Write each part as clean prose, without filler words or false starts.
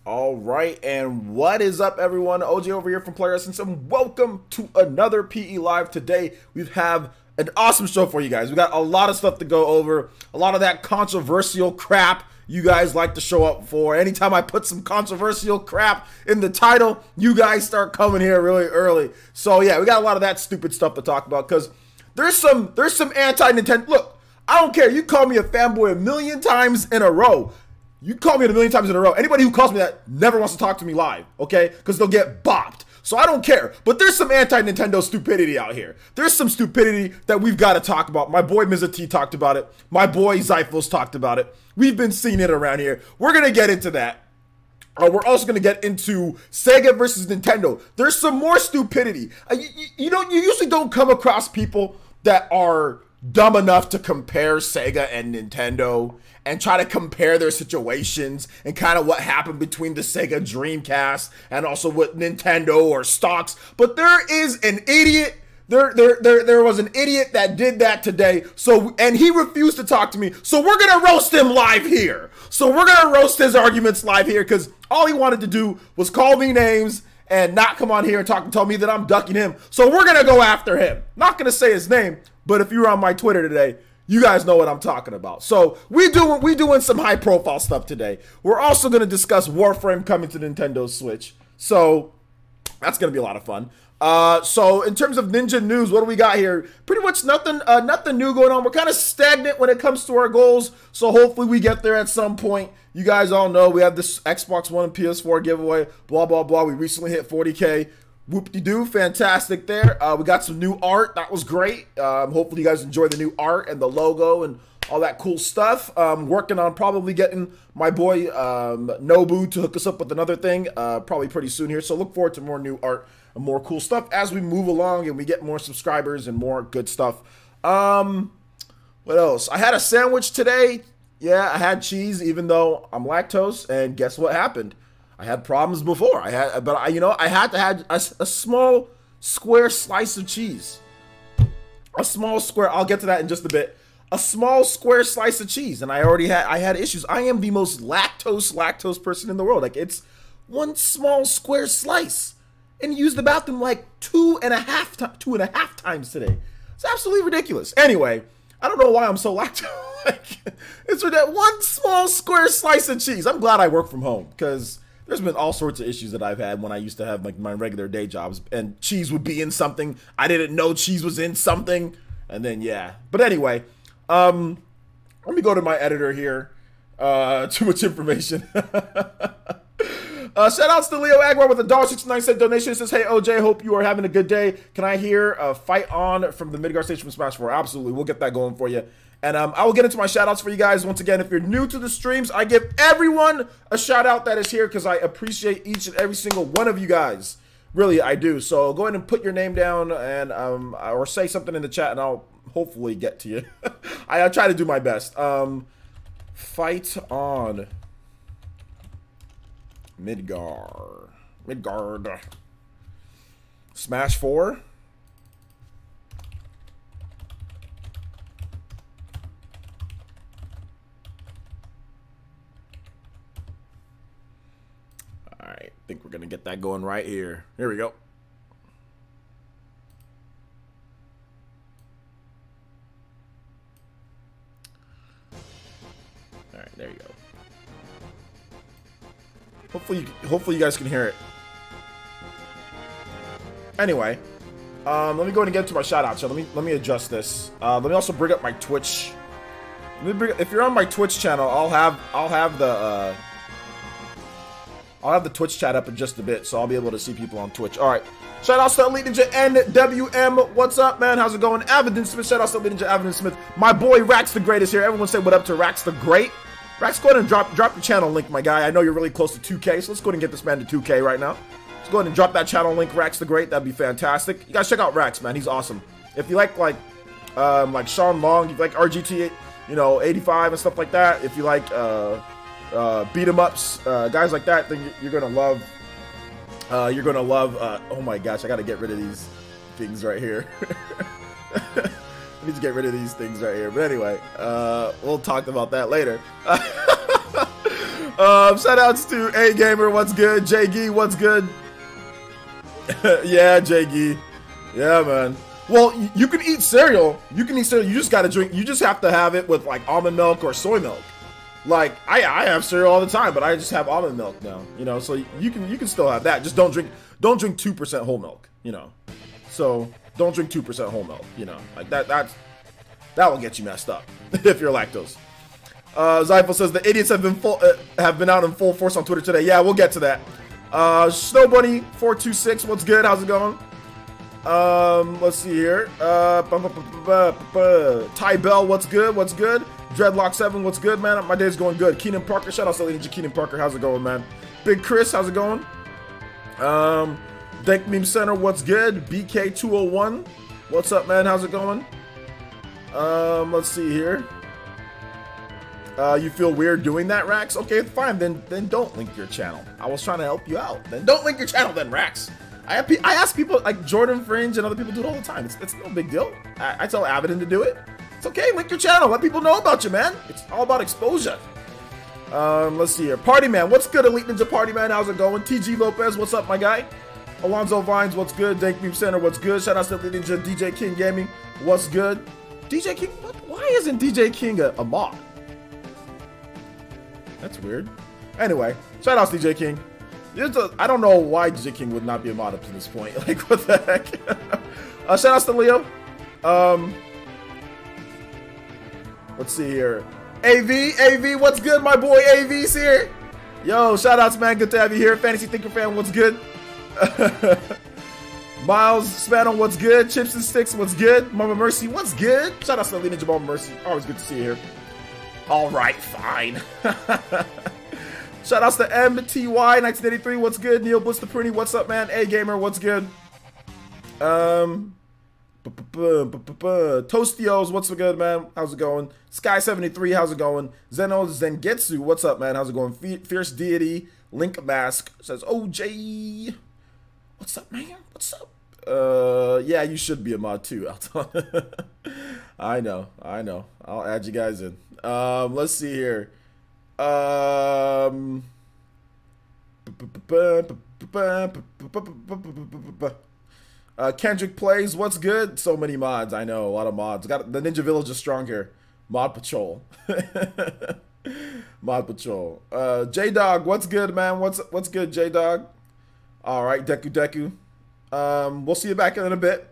All right, and what is up, everyone? OJ over here from Player Essence, and welcome to another PE Live. Today, we have an awesome show for you guys. We got a lot of stuff to go over, a lot of that controversial crap you guys like to show up for. Anytime I put some controversial crap in the title, you guys start coming here really early. So yeah, we got a lot of that stupid stuff to talk about because there's some anti-Nintendo. Look, I don't care. You call me a fanboy a million times in a row. You call me a million times in a row. Anybody who calls me that never wants to talk to me live, okay? Because they'll get bopped. So I don't care. But there's some anti-Nintendo stupidity out here. There's some stupidity that we've got to talk about. My boy Mr. T talked about it. My boy Zyphos talked about it. We've been seeing it around here. We're going to get into that. We're also going to get into Sega versus Nintendo. There's some more stupidity. You usually don't come across people that are dumb enough to compare Sega and Nintendo and try to compare their situations and kind of what happened between the Sega Dreamcast and also with Nintendo or stocks. But there is an idiot. There was an idiot that did that today. And he refused to talk to me. So we're going to roast him live here. So we're going to roast his arguments live here because all he wanted to do was call me names and not come on here and talk and tell me that I'm ducking him. So we're going to go after him. Not going to say his name, but if you're on my Twitter today, you guys know what I'm talking about. So we doing some high profile stuff today. We're also going to discuss Warframe coming to Nintendo Switch. So that's going to be a lot of fun. So in terms of Ninja news, what do we got here? Pretty much nothing new going on. We're kind of stagnant when it comes to our goals. So hopefully we get there at some point. You guys all know we have this Xbox One and PS4 giveaway, blah, blah, blah. We recently hit 40K. Whoop-de-doo, fantastic there. We got some new art. That was great. Hopefully you guys enjoy the new art and the logo and all that cool stuff. Working on probably getting my boy Nobu to hook us up with another thing probably pretty soon here. So look forward to more new art and more cool stuff as we move along and we get more subscribers and more good stuff. What else? I had a sandwich today. Yeah, I had cheese even though I'm lactose. And guess what happened? I had problems before. I had to have a small square slice of cheese. A small square. I'll get to that in just a bit. A small square slice of cheese, and I had issues. I am the most lactose person in the world. Like, it's one small square slice, and use the bathroom like two and a half times today. It's absolutely ridiculous. Anyway, I don't know why I'm so lactose. It's for that one small square slice of cheese. I'm glad I work from home because there's been all sorts of issues that I've had when I used to have like my regular day jobs, and cheese would be in something. I didn't know cheese was in something, and then yeah. But anyway, let me go to my editor here. Too much information. Shout outs to Leo Agwar with a $1.69 donation. It says, hey OJ, hope you are having a good day. Can I hear Fight On from the Midgard stage from Smash 4? Absolutely, we'll get that going for you. And I will get into my shout outs for you guys. Once again, if you're new to the streams, I give everyone a shout out that is here because I appreciate each and every single one of you guys. Really, I do. So go ahead and put your name down and or say something in the chat and I'll hopefully get to you. I'll try to do my best. Fight On Midgard. Smash 4. I think we're gonna get that going right here. Here we go. All right, there you go. Hopefully you guys can hear it. Anyway, let me go ahead and get to my shout out. So let me adjust this. Let me also bring up my Twitch. If you're on my Twitch channel, I'll have the Twitch chat up in just a bit, so I'll be able to see people on Twitch. All right. Shout out to Elite Ninja NWM. What's up, man? How's it going? Avidin Smith. Shout out to Elite Ninja Avidin Smith. My boy Rax the Great is here. Everyone say what up to Rax the Great. Rax, go ahead and drop your channel link, my guy. I know you're really close to 2K, so let's go ahead and get this man to 2K right now. Let's go ahead and drop that channel link, Rax the Great. That'd be fantastic. You guys check out Rax, man. He's awesome. If you like Sean Long, if you like RGT, 85 and stuff like that. If you like beat 'em ups, guys like that, then you're gonna love. Oh my gosh, I gotta get rid of these things right here. I need to get rid of these things right here. But anyway, we'll talk about that later. Shout outs to A Gamer, what's good? J Gee, what's good? Yeah, J Gee. Yeah, man. Well, you can eat cereal. You can eat cereal. You just gotta drink. You just have to have it with like almond milk or soy milk. Like I have cereal all the time, but I just have almond milk now. You know, so you can still have that. Just don't drink 2% whole milk. You know, so don't drink 2% whole milk. You know, like that will get you messed up if you're lactose. Zypho says the idiots have been out in full force on Twitter today. Yeah, we'll get to that. Snow Bunny 426, what's good? How's it going? Let's see here. Ty Bell, what's good? What's good? Dreadlock 7, what's good, man? My day's going good. Keenan Parker, shout out to Ninja Keenan Parker. How's it going, man? Big Chris, how's it going? Dank Meme Center, what's good? BK201, what's up, man? How's it going? Let's see here. You feel weird doing that, Rax? Okay, fine. Then don't link your channel. I was trying to help you out. Then don't link your channel, then, Rax. I ask people like Jordan Fringe and other people do it all the time. It's no big deal. I tell Avidin to do it. It's okay. Link your channel. Let people know about you, man. It's all about exposure. Let's see here. Party Man, what's good? Elite Ninja Party Man, how's it going? TG Lopez, what's up, my guy? Alonzo Vines, what's good? Dank Meme Center, what's good? Shout out to Elite Ninja. DJ King Gaming, what's good? DJ King, why isn't DJ King a mod? That's weird. Anyway, shout out to DJ King. I don't know why DJ King would not be a mod up to this point. Like, what the heck? Shout out to Leo. Let's see here. AV, what's good? My boy AV's here. Yo, shout outs, man. Good to have you here. Fantasy Thinker fan, what's good? Miles Spano, what's good? Chips and Sticks, what's good? Mama Mercy, what's good? Shout out to Lena Jamal Mercy. Always good to see you here. All right, fine. Shout outs to MTY 1983. What's good? Neil Bliss the Pretty. What's up, man? A Gamer. What's good? Toastios. What's good, man? How's it going? Sky 73. How's it going? Zeno Zengetsu. What's up, man? How's it going? Fierce Deity. Link Mask says OJ. What's up, man? What's up? Yeah, you should be a mod too. I know. I'll add you guys in. Let's see here. Kendrick Plays, what's good? So many mods, I know, a lot of mods. Got the Ninja Village is strong here. Mod Patrol. Mod Patrol. J-Dog, what's good, man? What's good, J-Dog? Alright, Deku. We'll see you back in a bit.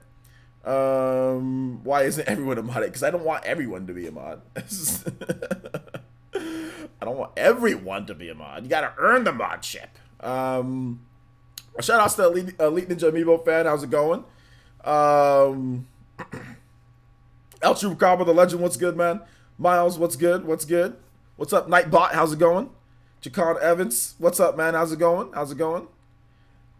Why isn't everyone a mod? Because I don't want everyone to be a mod. I don't want everyone to be a mod. You gotta earn the modship. Shout outs to Elite Ninja Amiibo fan. How's it going? El Chupacabra, the legend. What's good, man? Miles, what's good? What's up, Nightbot? How's it going? Jacon Evans, what's up, man? How's it going?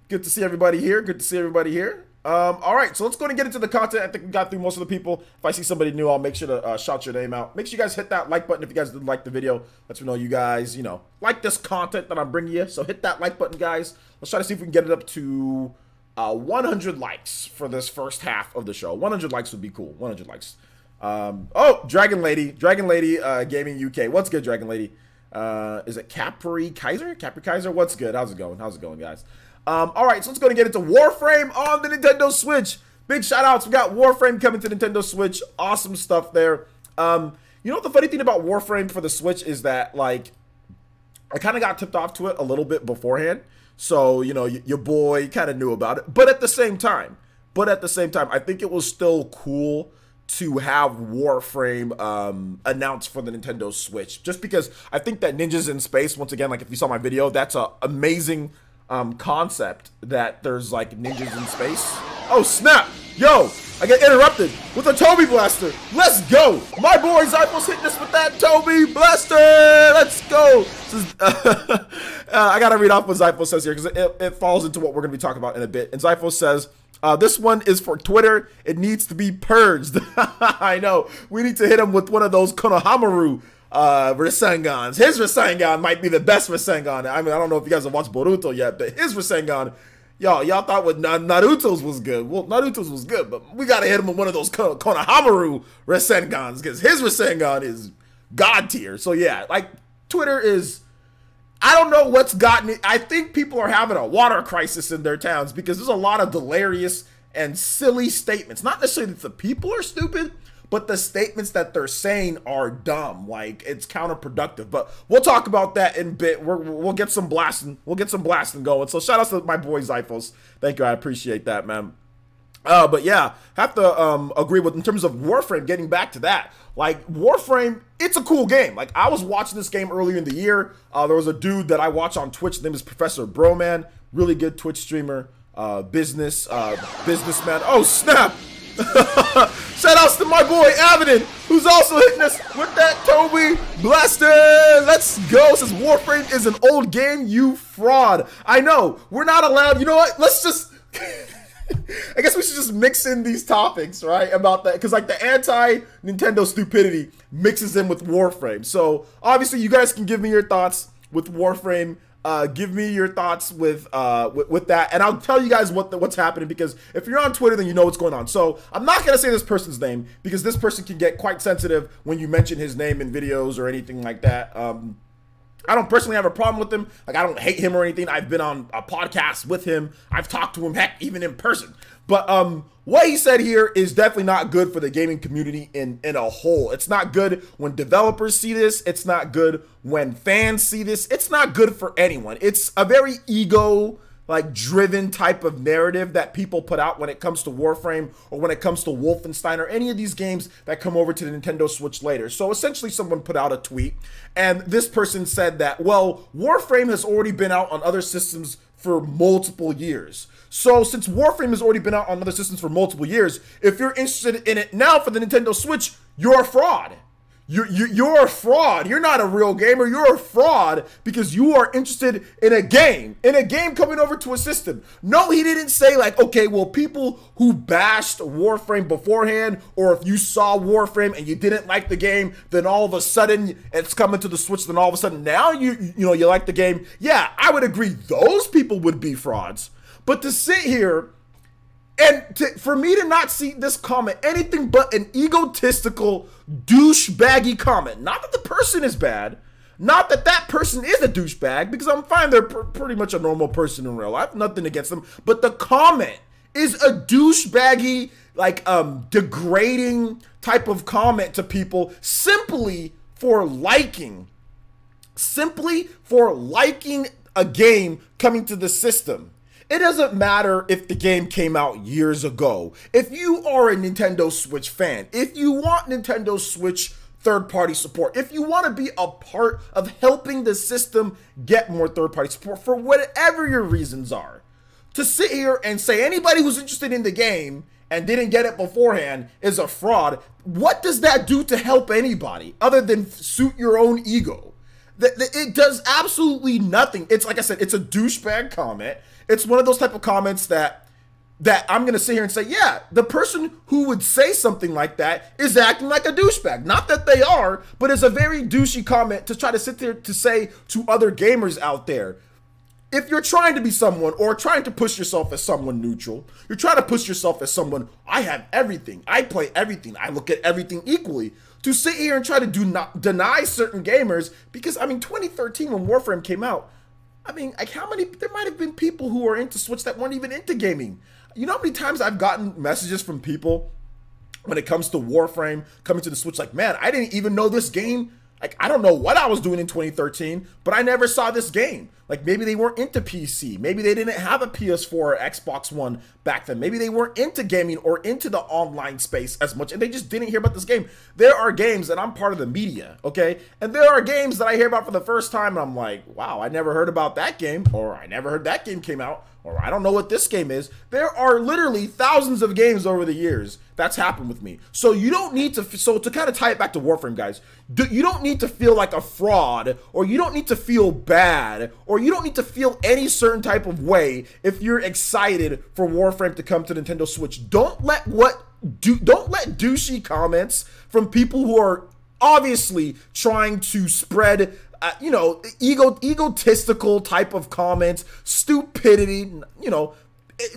Good to see everybody here. All right, so let's go and get into the content. I think we got through most of the people. If I see somebody new, I'll make sure to shout your name out. Make sure you guys hit that like button if you guys did like the video. Let me know you guys, like this content that I'm bringing you. So hit that like button, guys. Let's try to see if we can get it up to 100 likes for this first half of the show. 100 likes would be cool. 100 likes. Oh, Dragon Lady Gaming UK. What's good, Dragon Lady? Is it Capri Kaiser? What's good? How's it going, guys? All right, so let's go and get into Warframe on the Nintendo Switch. Big shout outs. We got Warframe coming to Nintendo Switch. Awesome stuff there. You know what the funny thing about Warframe for the Switch is that, like, I kind of got tipped off to it a little bit beforehand. So, your boy kind of knew about it. But at the same time, I think it was still cool to have Warframe announced for the Nintendo Switch. Just because I think that Ninjas in Space, once again, like if you saw my video, that's an amazing concept that there's like ninjas in space. Oh snap! Yo, I get interrupted with a Toby Blaster. Let's go! My boy Zypho's hitting us with that Toby Blaster. Let's go! I gotta read off what Zypho says here because it falls into what we're gonna be talking about in a bit. And Zypho says, this one is for Twitter. It needs to be purged. I know. We need to hit him with one of those Konohamaru Rasengan. His Rasengan might be the best Rasengan. I mean, I don't know if you guys have watched Boruto yet, but his Rasengan, y'all thought what Naruto's was good. Well, Naruto's was good, but we gotta hit him with one of those Konohamaru Rasengans because his Rasengan is god tier. So yeah, like Twitter is, I don't know what's gotten it. I think people are having a water crisis in their towns because there's a lot of hilarious and silly statements. Not necessarily that the people are stupid, but the statements that they're saying are dumb. Like, it's counterproductive. But we'll talk about that in a bit. We'll get some blasting. We'll get some blasting going. So shout out to my boy Zyphos. Thank you. I appreciate that, man. But yeah, have to agree with, in terms of Warframe, getting back to that. Like, Warframe, it's a cool game. Like, I was watching this game earlier in the year. There was a dude that I watch on Twitch. His name is Professor Broman. Really good Twitch streamer. Businessman. Oh, snap. Shout outs to my boy Avidin, who's also hitting us with that Toby Blaster. Let's go. Says Warframe is an old game, you fraud. I know, we're not allowed. You know what? Let's just I guess we should just mix in these topics, right? About that, because like the anti-Nintendo stupidity mixes in with Warframe. So obviously you guys can give me your thoughts with Warframe. Give me your thoughts with that, and I'll tell you guys what's happening, because if you're on Twitter, then you know what's going on. So I'm not gonna say this person's name, because this person can get quite sensitive when you mention his name in videos or anything like that. I don't personally have a problem with him. Like, I don't hate him or anything. I've been on a podcast with him. I've talked to him, heck, even in person. But what he said here is definitely not good for the gaming community in a whole. It's not good when developers see this. It's not good when fans see this. It's not good for anyone. It's a very driven type of narrative that people put out when it comes to Warframe, or when it comes to Wolfenstein, or any of these games that come over to the Nintendo Switch later. So essentially someone put out a tweet, and this person said that, well, Warframe has already been out on other systems for multiple years. So since Warframe has already been out on other systems for multiple years, if you're interested in it now for the Nintendo Switch, you're a fraud. You're a fraud. You're not a real gamer. You're a fraud because you are interested in a game coming over to a system. No, he didn't say like, okay, well, people who bashed Warframe beforehand, or if you saw Warframe and you didn't like the game, then all of a sudden it's coming to the Switch, then all of a sudden now you like the game. Yeah, I would agree those people would be frauds. But to sit here and for me to not see this comment anything but an egotistical, douchebaggy comment. Not that the person is bad. Not that that person is a douchebag, because I'm fine, they're pretty much a normal person in real life. Nothing against them. But the comment is a douchebaggy, like, degrading type of comment to people simply for liking. Simply for liking a game coming to the system. It doesn't matter if the game came out years ago. If you are a Nintendo Switch fan, if you want Nintendo Switch third-party support, if you want to be a part of helping the system get more third-party support for whatever your reasons are, to sit here and say anybody who's interested in the game and didn't get it beforehand is a fraud, what does that do to help anybody other than suit your own ego? It does absolutely nothing. It's like I said, it's a douchebag comment. It's one of those type of comments that I'm going to sit here and say, yeah, the person who would say something like that is acting like a douchebag. Not that they are, but it's a very douchey comment to try to sit there to say to other gamers out there. If you're trying to be someone, or trying to push yourself as someone neutral, you're trying to push yourself as someone, I have everything, I play everything, I look at everything equally, to sit here and try to deny certain gamers, because, I mean, 2013 when Warframe came out, I mean, like, how many, there might have been people who are into Switch that weren't even into gaming. You know how many times I've gotten messages from people when it comes to Warframe coming to the Switch, like, man, I didn't even know this game. Like, I don't know what I was doing in 2013, but I never saw this game. Like, maybe they weren't into PC. Maybe they didn't have a PS4 or Xbox One back then. Maybe they weren't into gaming or into the online space as much, and they just didn't hear about this game. There are games, and I'm part of the media, okay? And there are games that I hear about for the first time, and I'm like, wow, I never heard about that game, or I never heard that game came out, or I don't know what this game is. There are literally thousands of games over the years that's happened with me. So you don't need to, so to kind of tie it back to Warframe, guys, you don't need to feel like a fraud, or you don't need to feel bad, or you don't need to feel any certain type of way if you're excited for Warframe to come to Nintendo Switch. Don't let douchey comments from people who are obviously trying to spread egotistical type of comments, stupidity,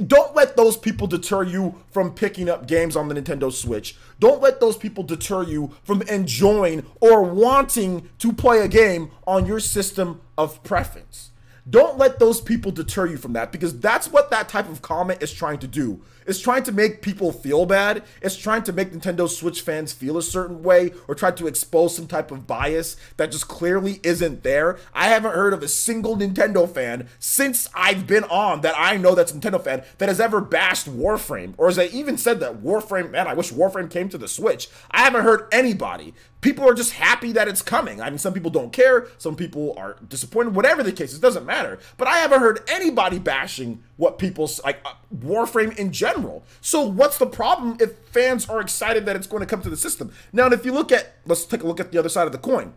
don't let those people deter you from picking up games on the Nintendo Switch. Don't let those people deter you from enjoying or wanting to play a game on your system of preference. Don't let those people deter you from that, because that's what that type of comment is trying to do. It's trying to make people feel bad. It's trying to make Nintendo Switch fans feel a certain way, or try to expose some type of bias that just clearly isn't there. I haven't heard of a single Nintendo fan since I've been on that I know that's a Nintendo fan that has ever bashed Warframe, or has even said that Warframe, man, I wish Warframe came to the Switch. I haven't heard anybody. People are just happy that it's coming. I mean, some people don't care. Some people are disappointed. Whatever the case, it doesn't matter. But I haven't heard anybody bashing what people like Warframe in general. So what's the problem if fans are excited that it's going to come to the system? Now, if you look at, let's take a look at the other side of the coin.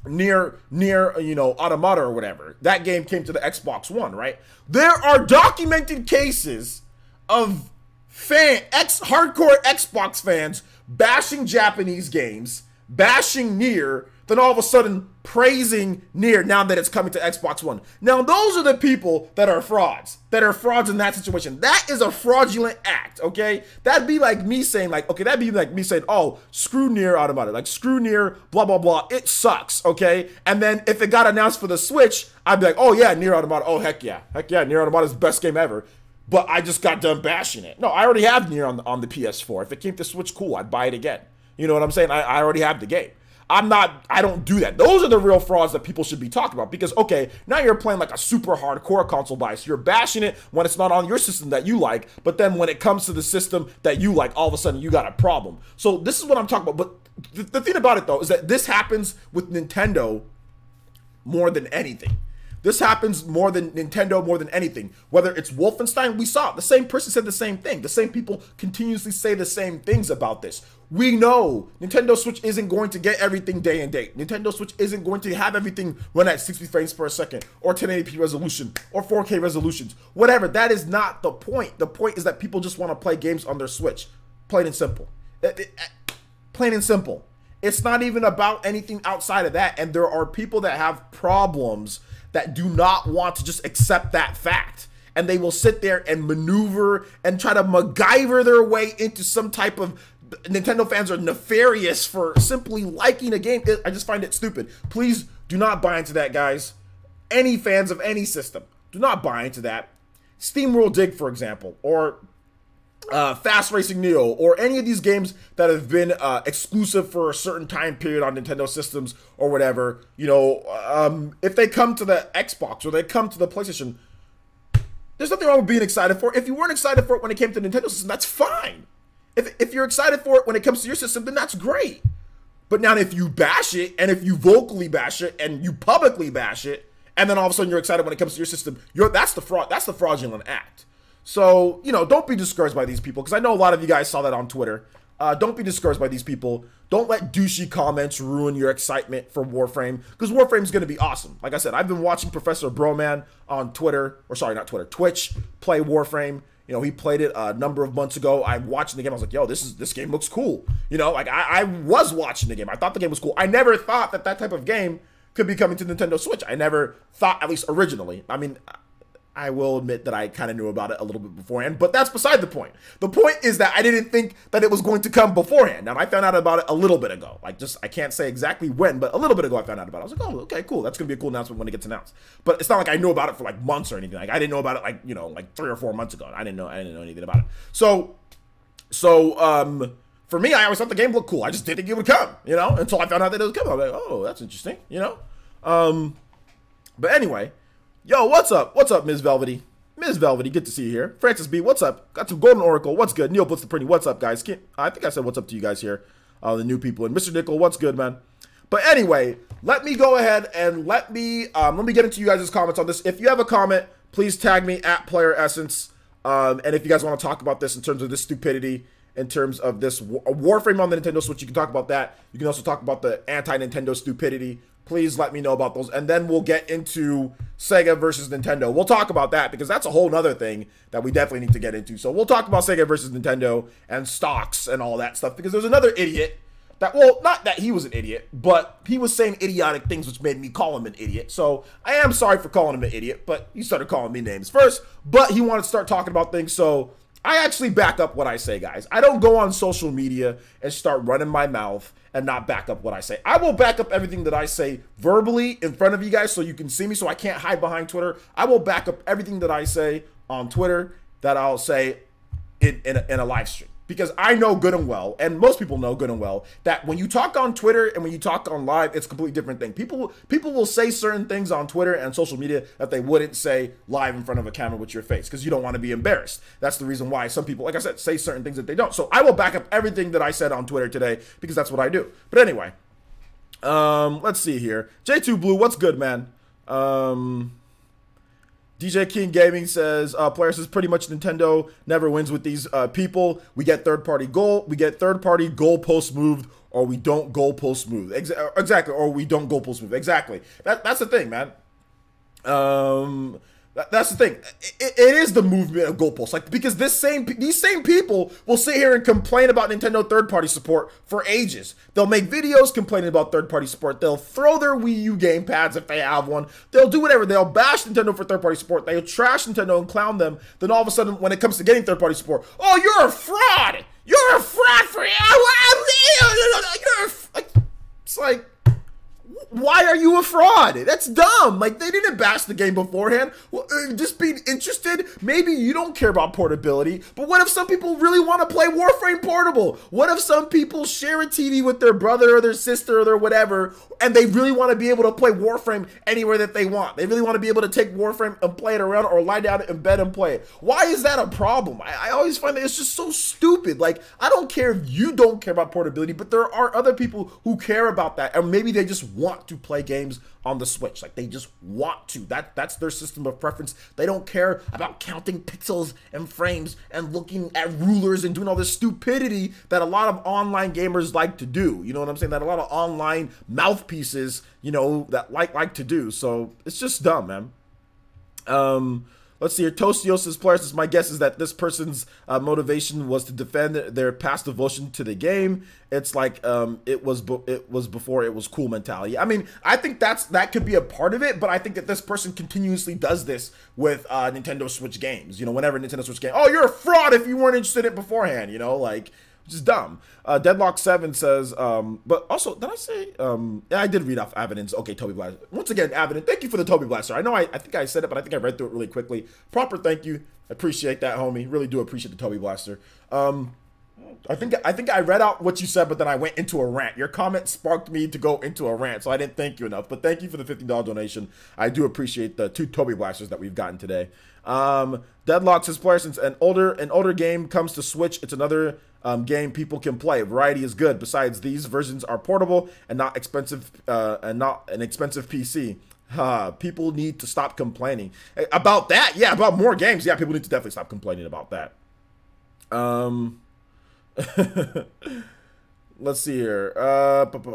Near you know, Automata or whatever. That game came to the Xbox One, right? There are documented cases of hardcore Xbox fans bashing Japanese games, bashing Nier, then all of a sudden praising Nier now that it's coming to Xbox One. Now, those are the people that are frauds in that situation. That is a fraudulent act, okay? That'd be like me saying, like, okay, that'd be like me saying, oh, screw Nier Automata, like, screw Nier, blah, blah, blah, it sucks, okay? And then if it got announced for the Switch, I'd be like, oh, yeah, Nier Automata, oh, heck yeah, Nier Automata is the best game ever. But I just got done bashing it. No, I already have Nier on the PS4. If it came to Switch, cool, I'd buy it again. You know what I'm saying? I already have the game. I don't do that. Those are the real frauds that people should be talking about, because, okay, now you're playing like a super hardcore console bias. You're bashing it when it's not on your system that you like, but then when it comes to the system that you like, all of a sudden you got a problem. So this is what I'm talking about. But the thing about it, though, is that this happens with Nintendo more than anything. This happens more than Nintendo, more than anything. Whether it's Wolfenstein, we saw it. The same person said the same thing. The same people continuously say the same things about this. We know Nintendo Switch isn't going to get everything day and date. Nintendo Switch isn't going to have everything run at 60 frames per second, or 1080p resolution, or 4K resolutions. Whatever, that is not the point. The point is that people just want to play games on their Switch. Plain and simple. Plain and simple. It's not even about anything outside of that. And there are people that have problems that do not want to just accept that fact. And they will sit there and maneuver and try to MacGyver their way into some type of Nintendo fans are nefarious for simply liking a game. I just find it stupid. Please do not buy into that, guys. Any fans of any system, do not buy into that. SteamWorld Dig, for example, or Fast Racing Neo, or any of these games that have been exclusive for a certain time period on Nintendo systems or whatever, you know, if they come to the Xbox or they come to the PlayStation, there's nothing wrong with being excited for it. If you weren't excited for it when it came to the Nintendo system, that's fine. If you're excited for it when it comes to your system, then that's great. But now if you bash it, and if you vocally bash it, and you publicly bash it, and then all of a sudden you're excited when it comes to your system, that's the fraudulent act. So, you know, don't be discouraged by these people, because I know a lot of you guys saw that on Twitter. Don't be discouraged by these people. Don't let douchey comments ruin your excitement for Warframe, because Warframe's going to be awesome. Like I said, I've been watching Professor Broman on Twitter, or sorry, not Twitter, Twitch, play Warframe. You know, he played it a number of months ago. I'm watching the game. I was like, yo, this game looks cool. You know, like I was watching the game. I thought the game was cool. I never thought that type of game could be coming to Nintendo Switch. I never thought, at least originally. I mean, I will admit that I kind of knew about it a little bit beforehand, but that's beside the point. The point is that I didn't think that it was going to come beforehand. Now, I found out about it a little bit ago. Like, just, I can't say exactly when, but a little bit ago I found out about it. I was like, oh, okay, cool. That's going to be a cool announcement when it gets announced. But it's not like I knew about it for like months or anything. Like, I didn't know about it like, you know, like 3 or 4 months ago. I didn't know anything about it. So for me, I always thought the game looked cool. I just didn't think it would come, you know, until I found out that it was coming. I was like, oh, that's interesting, you know. But anyway, yo, what's up? What's up, Ms. Velvety? Ms. Velvety, good to see you here. Francis B, what's up? Got some Golden Oracle, what's good? Neil Blitz the Pretty, what's up, guys? I think I said what's up to you guys here, the new people. And Mr. Nickel, what's good, man? But anyway, let me go ahead and let me get into you guys' comments on this. If you have a comment, please tag me at Player Essence. And if you guys want to talk about this in terms of this stupidity, in terms of this Warframe on the Nintendo Switch, you can talk about that. You can also talk about the anti-Nintendo stupidity. Please let me know about those. And then we'll get into Sega versus Nintendo. We'll talk about that because that's a whole nother thing that we definitely need to get into. So we'll talk about Sega versus Nintendo and stocks and all that stuff, because there's another idiot that, well, not that he was an idiot, but he was saying idiotic things, which made me call him an idiot. So I am sorry for calling him an idiot, but he started calling me names first. But he wanted to start talking about things, so I actually back up what I say, guys. I don't go on social media and start running my mouth and not back up what I say. I will back up everything that I say verbally in front of you guys so you can see me, so I can't hide behind Twitter. I will back up everything that I say on Twitter that I'll say in a live stream. Because I know good and well, and most people know good and well, that when you talk on Twitter and when you talk on live, it's a completely different thing. People will say certain things on Twitter and social media that they wouldn't say live in front of a camera with your face, because you don't want to be embarrassed. That's the reason why some people, like I said, say certain things that they don't. So I will back up everything that I said on Twitter today, because that's what I do. But anyway, let's see here. J2 Blue, what's good, man? DJ King Gaming says, players is pretty much Nintendo never wins with these people. We get third-party goalpost moved, or we don't goalpost move. Exactly, or we don't goalpost move. Exactly. That's the thing, man. That's the thing. It is the movement of goalposts, like, because these same people will sit here and complain about Nintendo third-party support for ages. They'll make videos complaining about third-party support. They'll throw their Wii U gamepads if they have one. They'll do whatever. They'll bash Nintendo for third-party support. They'll trash Nintendo and clown them. Then all of a sudden, when it comes to getting third-party support, oh, you're a fraud. You're a fraud for it's like, why are you a fraud? That's dumb. Like, they didn't bash the game beforehand. Well, just being interested, maybe you don't care about portability, but what if some people really want to play Warframe Portable? What if some people share a TV with their brother or their sister or their whatever, and they really want to be able to play Warframe anywhere that they want? They really want to be able to take Warframe and play it around, or lie down in bed and play it. Why is that a problem? I always find that it's just so stupid. Like, I don't care if you don't care about portability, but there are other people who care about that, and maybe they just want to play games on the Switch. Like, they just want to. That's their system of preference. They don't care about counting pixels and frames and looking at rulers and doing all this stupidity that a lot of online gamers like to do. You know what I'm saying? That a lot of online mouthpieces, you know, that like to do. So it's just dumb, man. Let's see here. Tostios' players, my guess is that this person's motivation was to defend their past devotion to the game. It's like it was before it was cool mentality. I mean, I think that could be a part of it, but I think that this person continuously does this with Nintendo Switch games. You know, whenever Nintendo Switch game, oh, you're a fraud if you weren't interested in it beforehand. You know, like, just dumb. Deadlock7 says, but also, did I say, yeah, I did read off Avidin's, okay, Toby Blaster. Once again, Avidin, thank you for the Toby Blaster. I know I think I said it, but I think I read through it really quickly. Proper thank you. Appreciate that, homie. Really do appreciate the Toby Blaster. I think I read out what you said, but then I went into a rant. Your comment sparked me to go into a rant, so I didn't thank you enough. But thank you for the $50 donation. I do appreciate the 2 Toby Blasters that we've gotten today. Deadlock says, player, since an older game comes to Switch, it's another game people can play. Variety is good. Besides, these versions are portable and not expensive, and not an expensive PC. People need to stop complaining about that. Yeah, about more games. Yeah, people need to definitely stop complaining about that. Let's see here.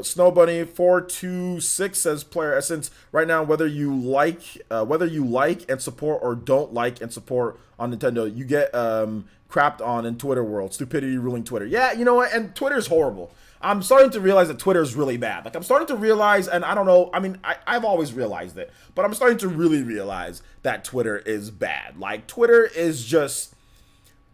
Snow Bunny 426 says, player essence, right now, whether you like and support or don't like and support on Nintendo, you get crapped on in Twitter world. Stupidity ruling Twitter. Yeah, you know what? And Twitter's horrible. I'm starting to realize that Twitter is really bad. Like, I'm starting to realize, and I don't know, I mean, I've always realized it, but I'm starting to really realize that Twitter is bad. Like, Twitter is just,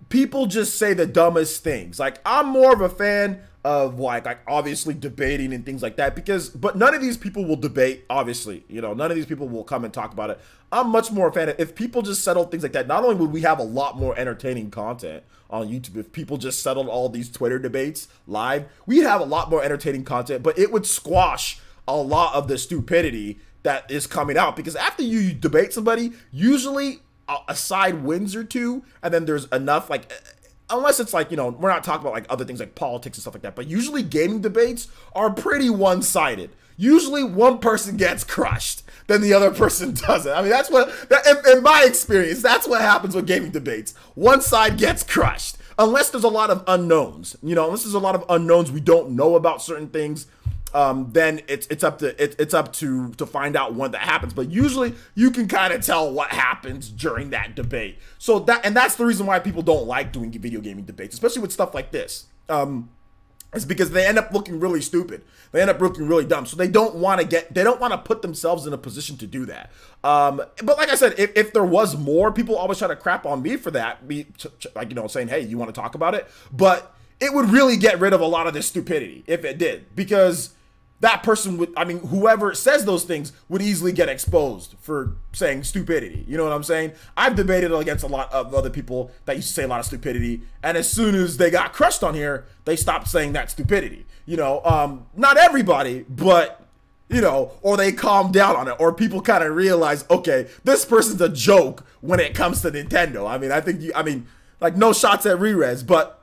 people just say the dumbest things. Like, I'm more of a fan of like obviously debating and things like that, but none of these people will debate, obviously, you know, none of these people will come and talk about it. I'm much more a fan of, if people just settled things like that, not only would we have a lot more entertaining content on YouTube, if people just settled all these Twitter debates live, we'd have a lot more entertaining content, but it would squash a lot of the stupidity that is coming out, because after you debate somebody, usually a side wins or two, and then there's enough, like, unless it's like, you know, we're not talking about like other things like politics and stuff like that, but usually gaming debates are pretty one-sided. Usually one person gets crushed, then the other person doesn't. I mean, that's what, in my experience, that's what happens with gaming debates. One side gets crushed, unless there's a lot of unknowns. You know, unless there's a lot of unknowns, we don't know about certain things. Then it's up to find out when that happens. But usually you can kind of tell what happens during that debate. So that's the reason why people don't like doing video gaming debates, especially with stuff like this. It's because they end up looking really stupid. They end up looking really dumb. So they don't want to put themselves in a position to do that. But like I said, if there was more, people always try to crap on me for that. Like, you know, saying, hey, you want to talk about it? But it would really get rid of a lot of this stupidity if it did. Because that person would, I mean, whoever says those things would easily get exposed for saying stupidity. You know what I'm saying? I've debated against a lot of other people that used to say a lot of stupidity. And as soon as they got crushed on here, they stopped saying that stupidity. You know, not everybody, but, you know, or they calm down on it, or people kind of realize, okay, this person's a joke when it comes to Nintendo. I mean, like, no shots at Rerez, but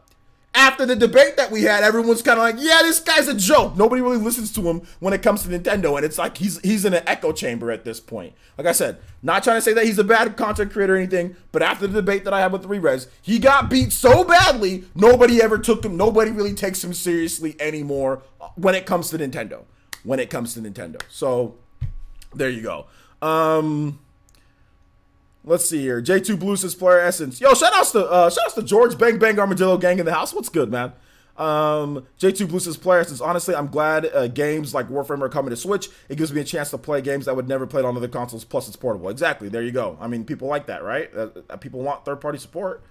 after the debate that we had, everyone's kind of like, yeah, this guy's a joke. Nobody really listens to him when it comes to Nintendo, and it's like he's in an echo chamber at this point. Like I said, not trying to say that he's a bad content creator or anything, but after the debate that I had with Rerez, he got beat so badly, nobody ever took him. Nobody really takes him seriously anymore when it comes to Nintendo. So there you go. Let's see here. J2 Blue says Player Essence. Yo, shout outs to George Bang Bang Armadillo Gang in the house. What's good, man? J2 Blue says Player Essence. Honestly, I'm glad games like Warframe are coming to Switch. It gives me a chance to play games that would never play on other consoles. Plus, it's portable. Exactly. There you go. I mean, people like that, right? People want third-party support.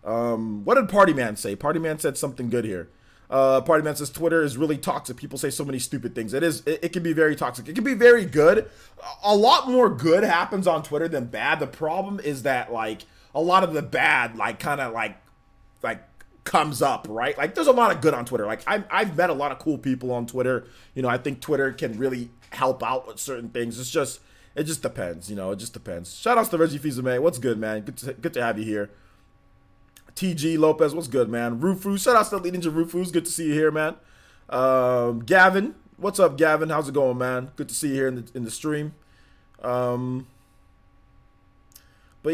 What did Party Man say? Party Man said something good here. Party Man says Twitter is really toxic. People say so many stupid things. It can be very toxic. It can be very good. A lot more good happens on Twitter than bad. The problem is that, like, a lot of the bad, like, kind of like comes up, right? Like, there's a lot of good on Twitter. Like, I've met a lot of cool people on Twitter. You know, I think Twitter can really help out with certain things. It just depends, you know, it just depends. Shout outs to Reggie Fizame. What's good, man? Good to have you here. TG Lopez, what's good, man? Rufus, shout out to Elite Ninja Rufus. Good to see you here, man. Gavin, what's up, Gavin? How's it going, man? Good to see you here in the stream. But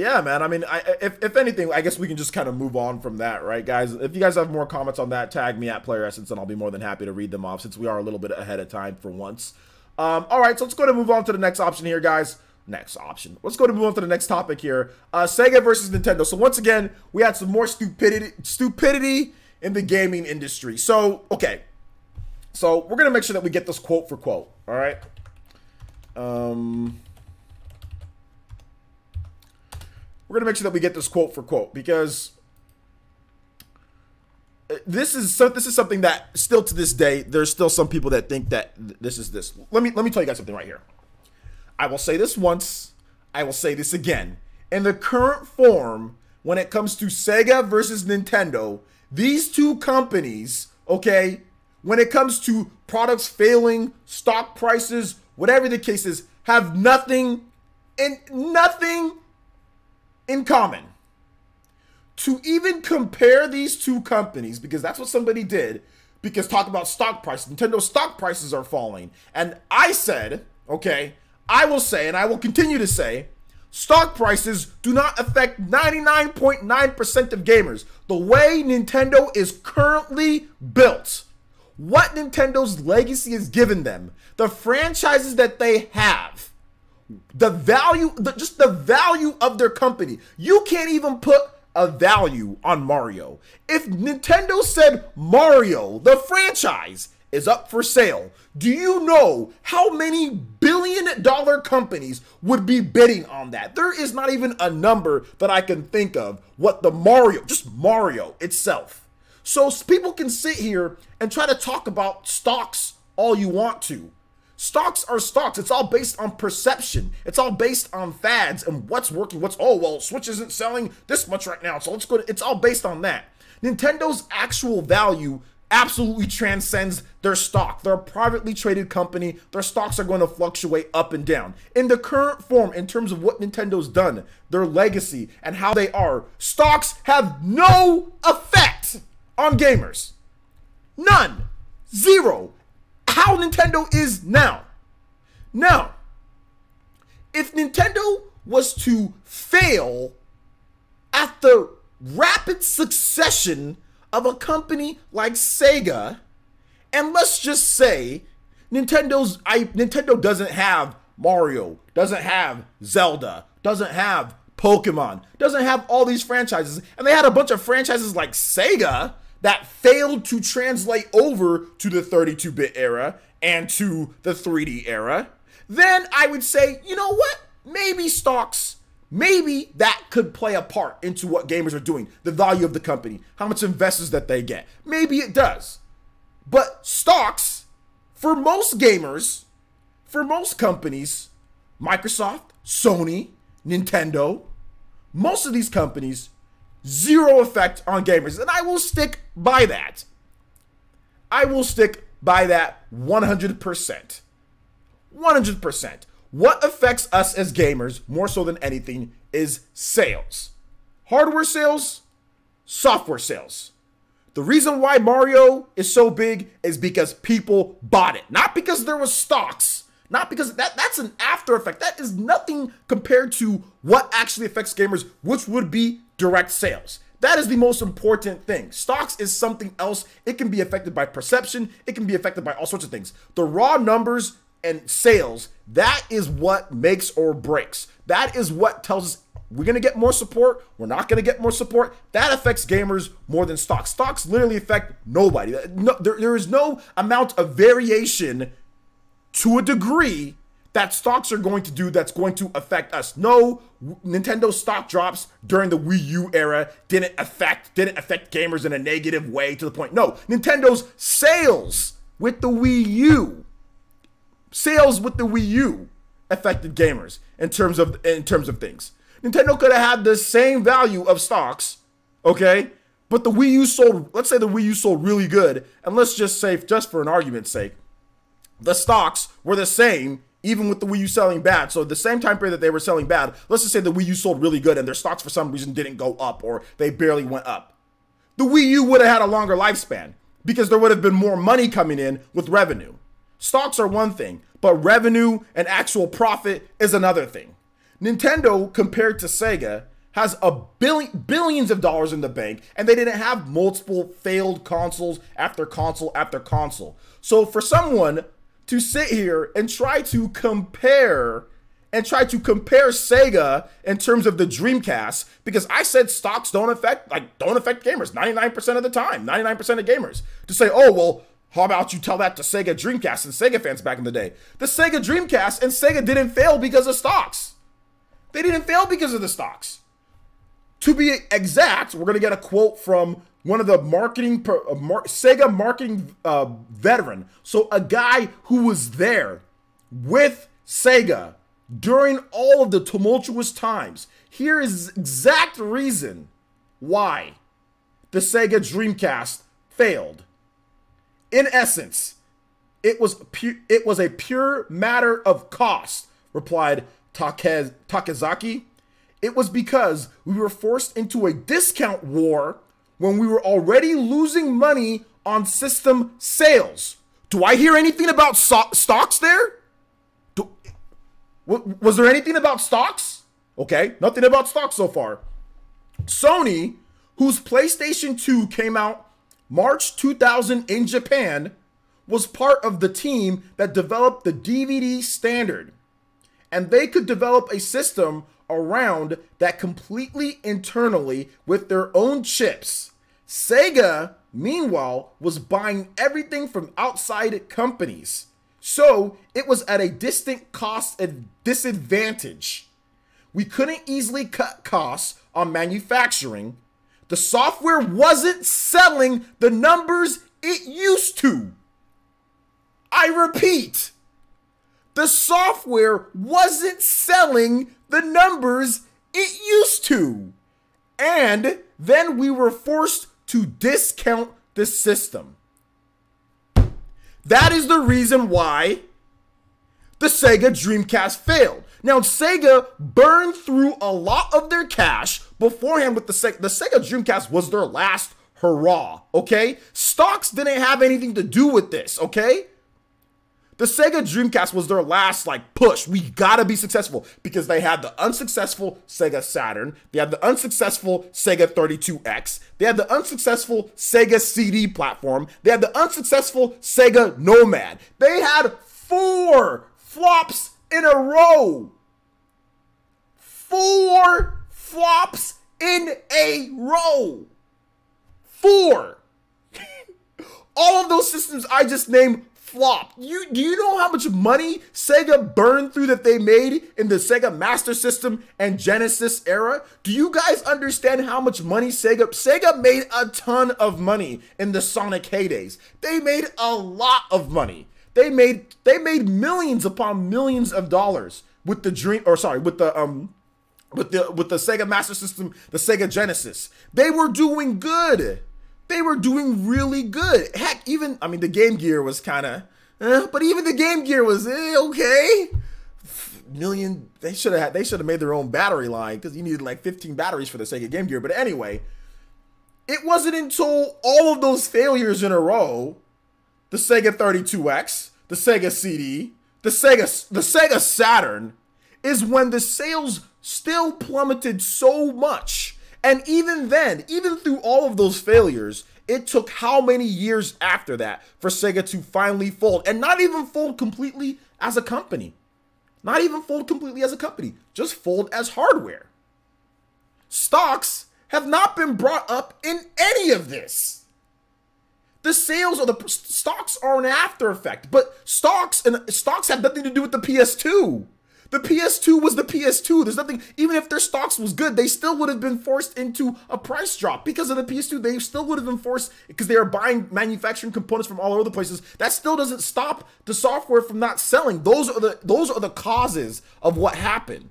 yeah, man. I mean, if anything, I guess we can just kind of move on from that, right, guys? If you guys have more comments on that, tag me at Player Essence, and I'll be more than happy to read them off since we are a little bit ahead of time for once. All right, so let's go ahead and move on to the next option here, guys. Let's go to move on to the next topic here. Sega versus Nintendo. So once again, we had some more stupidity in the gaming industry. So, okay. So we're going to make sure that we get this quote for quote. All right. We're going to make sure that we get this quote for quote, because this is something that still to this day, there's still some people that think that this is this. Let me tell you guys something right here. I will say this once, I will say this again. In the current form, when it comes to Sega versus Nintendo, these two companies, okay, when it comes to products failing, stock prices, whatever the case is, have nothing in common. To even compare these two companies, because that's what somebody did, because talk about stock prices, Nintendo stock prices are falling. And I said, okay, I will say, and I will continue to say, stock prices do not affect 99.9% of gamers. The way Nintendo is currently built, what Nintendo's legacy has given them, the franchises that they have, the value, just the value of their company. You can't even put a value on Mario. If Nintendo said Mario, the franchise, is up for sale, do you know how many billion-dollar companies would be bidding on that? There is not even a number that I can think of what the Mario, just Mario itself. So people can sit here and try to talk about stocks all you want to. Stocks are stocks. It's all based on perception. It's all based on fads and what's working. Oh, well, Switch isn't selling this much right now, so let's go to, it's all based on that. Nintendo's actual value absolutely transcends their stock. They're a privately traded company. Their stocks are going to fluctuate up and down. In the current form, in terms of what Nintendo's done, their legacy, and how they are, stocks have no effect on gamers. None. Zero. How Nintendo is now. Now, if Nintendo was to fail at the rapid succession of a company like Sega, and let's just say Nintendo doesn't have Mario, doesn't have Zelda, doesn't have Pokemon, doesn't have all these franchises, and they had a bunch of franchises like Sega that failed to translate over to the 32-bit era and to the 3D era, then I would say, you know what? Maybe stocks, maybe that could play a part into what gamers are doing, the value of the company, how much investors that they get. Maybe it does. But stocks, for most gamers, for most companies, Microsoft, Sony, Nintendo, most of these companies, zero effect on gamers. And I will stick by that. I will stick by that 100%. 100%. What affects us as gamers more so than anything is sales. Hardware sales, software sales. The reason why Mario is so big is because people bought it. Not because there was stocks. Not because that's an after effect. That is nothing compared to what actually affects gamers, which would be direct sales. That is the most important thing. Stocks is something else. It can be affected by perception. It can be affected by all sorts of things. The raw numbers and sales, that is what makes or breaks. That is what tells us we're going to get more support. We're not going to get more support. That affects gamers more than stocks. Stocks literally affect nobody. There is no amount of variation to a degree that stocks are going to do that's going to affect us. No, Nintendo stock drops during the Wii U era didn't affect gamers in a negative way to the point. No, Nintendo's sales with the Wii U affected gamers in terms of things. Nintendo could have had the same value of stocks, okay? But the Wii U sold, let's say the Wii U sold really good, and let's just say, just for an argument's sake, the stocks were the same, even with the Wii U selling bad. So the same time period that they were selling bad, let's just say the Wii U sold really good and their stocks for some reason didn't go up or they barely went up. The Wii U would have had a longer lifespan because there would have been more money coming in with revenue. Stocks are one thing, but revenue and actual profit is another thing. Nintendo, compared to Sega, has billions of dollars in the bank, and they didn't have multiple failed consoles after console after console. So for someone to sit here and try to compare Sega in terms of the Dreamcast, because I said stocks don't affect gamers 99% of the time, 99% of gamers. To say, oh, well, how about you tell that to Sega Dreamcast and Sega fans back in the day? The Sega Dreamcast and Sega didn't fail because of stocks. They didn't fail because of the stocks. To be exact, we're going to get a quote from one of the Sega marketing veteran. So a guy who was there with Sega during all of the tumultuous times. Here is exact reason why the Sega Dreamcast failed. In essence, it was a pure matter of cost, replied Takezaki. It was because we were forced into a discount war when we were already losing money on system sales. Do I hear anything about stocks there? Was there anything about stocks? Okay, nothing about stocks so far. Sony, whose PlayStation 2 came out March 2000 in Japan, was part of the team that developed the DVD standard. And they could develop a system around that completely internally with their own chips. Sega, meanwhile, was buying everything from outside companies. So it was at a distinct cost disadvantage. We couldn't easily cut costs on manufacturing. The software wasn't selling the numbers it used to. I repeat, the software wasn't selling the numbers it used to. And then we were forced to discount the system. That is the reason why the Sega Dreamcast failed. Now, Sega burned through a lot of their cash beforehand with the Sega Dreamcast was their last hurrah, okay? Stocks didn't have anything to do with this, okay? The Sega Dreamcast was their last, push. We gotta be successful because they had the unsuccessful Sega Saturn. They had the unsuccessful Sega 32X. They had the unsuccessful Sega CD platform. They had the unsuccessful Sega Nomad. They had 4 flops in a row. 4 flops in a row. 4. All of those systems I just named flopped. Do you know how much money Sega burned through that they made in the Sega Master System and Genesis era? Do you guys understand how much money Sega made a ton of money in the Sonic heydays? They made a lot of money. They made millions upon millions of dollars with the with the Sega Master System, the Sega Genesis. They were doing good. They were doing really good. Heck, even, I mean, the Game Gear was kind of, but even the Game Gear was okay. They should have made their own battery line because you needed like 15 batteries for the Sega Game Gear. But anyway, it wasn't until all of those failures in a row, the Sega 32X, the Sega CD, the Sega Saturn, is when the sales still plummeted so much. And even then, even through all of those failures, it took how many years after that for Sega to finally fold? And not even fold completely as a company. Not even fold completely as a company. Just fold as hardware. Stocks have not been brought up in any of this. The sales or the stocks are an after effect. But stocks have nothing to do with the PS2. The PS2 was the PS2. There's nothing, even if their stocks was good, they still would have been forced into a price drop. Because of the PS2, they still would have been forced, because they are buying manufacturing components from all over the places. That still doesn't stop the software from not selling. Those are the causes of what happened.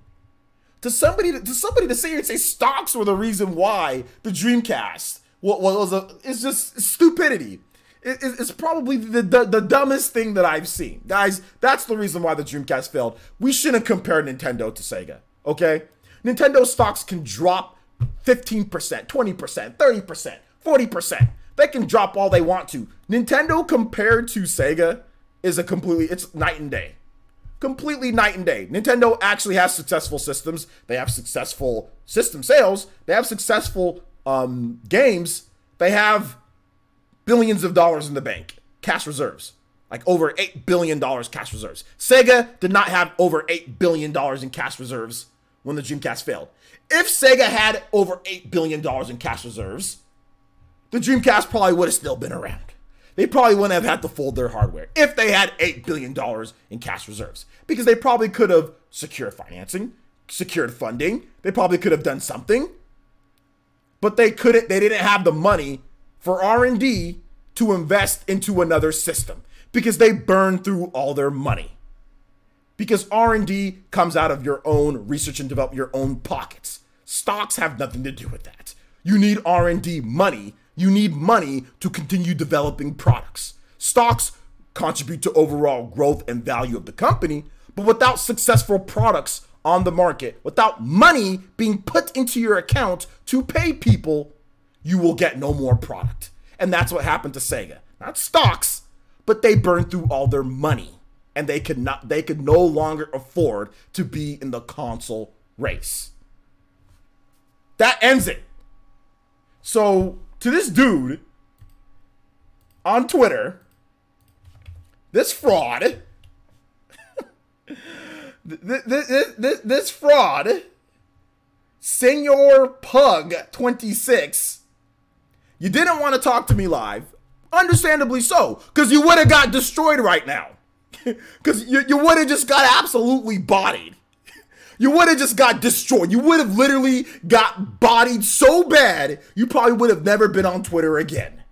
To somebody to sit here and say stocks were the reason why the Dreamcast it's just stupidity. It's probably the dumbest thing that I've seen. Guys, that's the reason why the Dreamcast failed. We shouldn't compare Nintendo to Sega, okay? Nintendo stocks can drop 15%, 20%, 30%, 40%. They can drop all they want to. Nintendo compared to Sega is it's night and day. Completely night and day. Nintendo actually has successful systems. They have successful system sales. They have successful games. They have billions of dollars in the bank, cash reserves, like over $8 billion cash reserves. Sega did not have over $8 billion in cash reserves when the Dreamcast failed. If Sega had over $8 billion in cash reserves, the Dreamcast probably would have still been around. They probably wouldn't have had to fold their hardware if they had $8 billion in cash reserves, because they probably could have secured financing, secured funding. They probably could have done something, but they couldn't. They didn't have the money for R&D to invest into another system because they burned through all their money. Because R&D comes out of your own research and development, your own pockets. Stocks have nothing to do with that. You need R&D money. You need money to continue developing products. Stocks contribute to overall growth and value of the company, but without successful products on the market, without money being put into your account to pay people, you will get no more product. And that's what happened to Sega. Not stocks, but they burned through all their money. And they could no longer afford to be in the console race. That ends it. So, to this dude on Twitter, this fraud, this fraud, Senor Pug 26, you didn't want to talk to me live. Understandably so, because you would have got destroyed right now. Because you would have just got absolutely bodied. You would have just got destroyed. You would have literally got bodied so bad, you probably would have never been on Twitter again.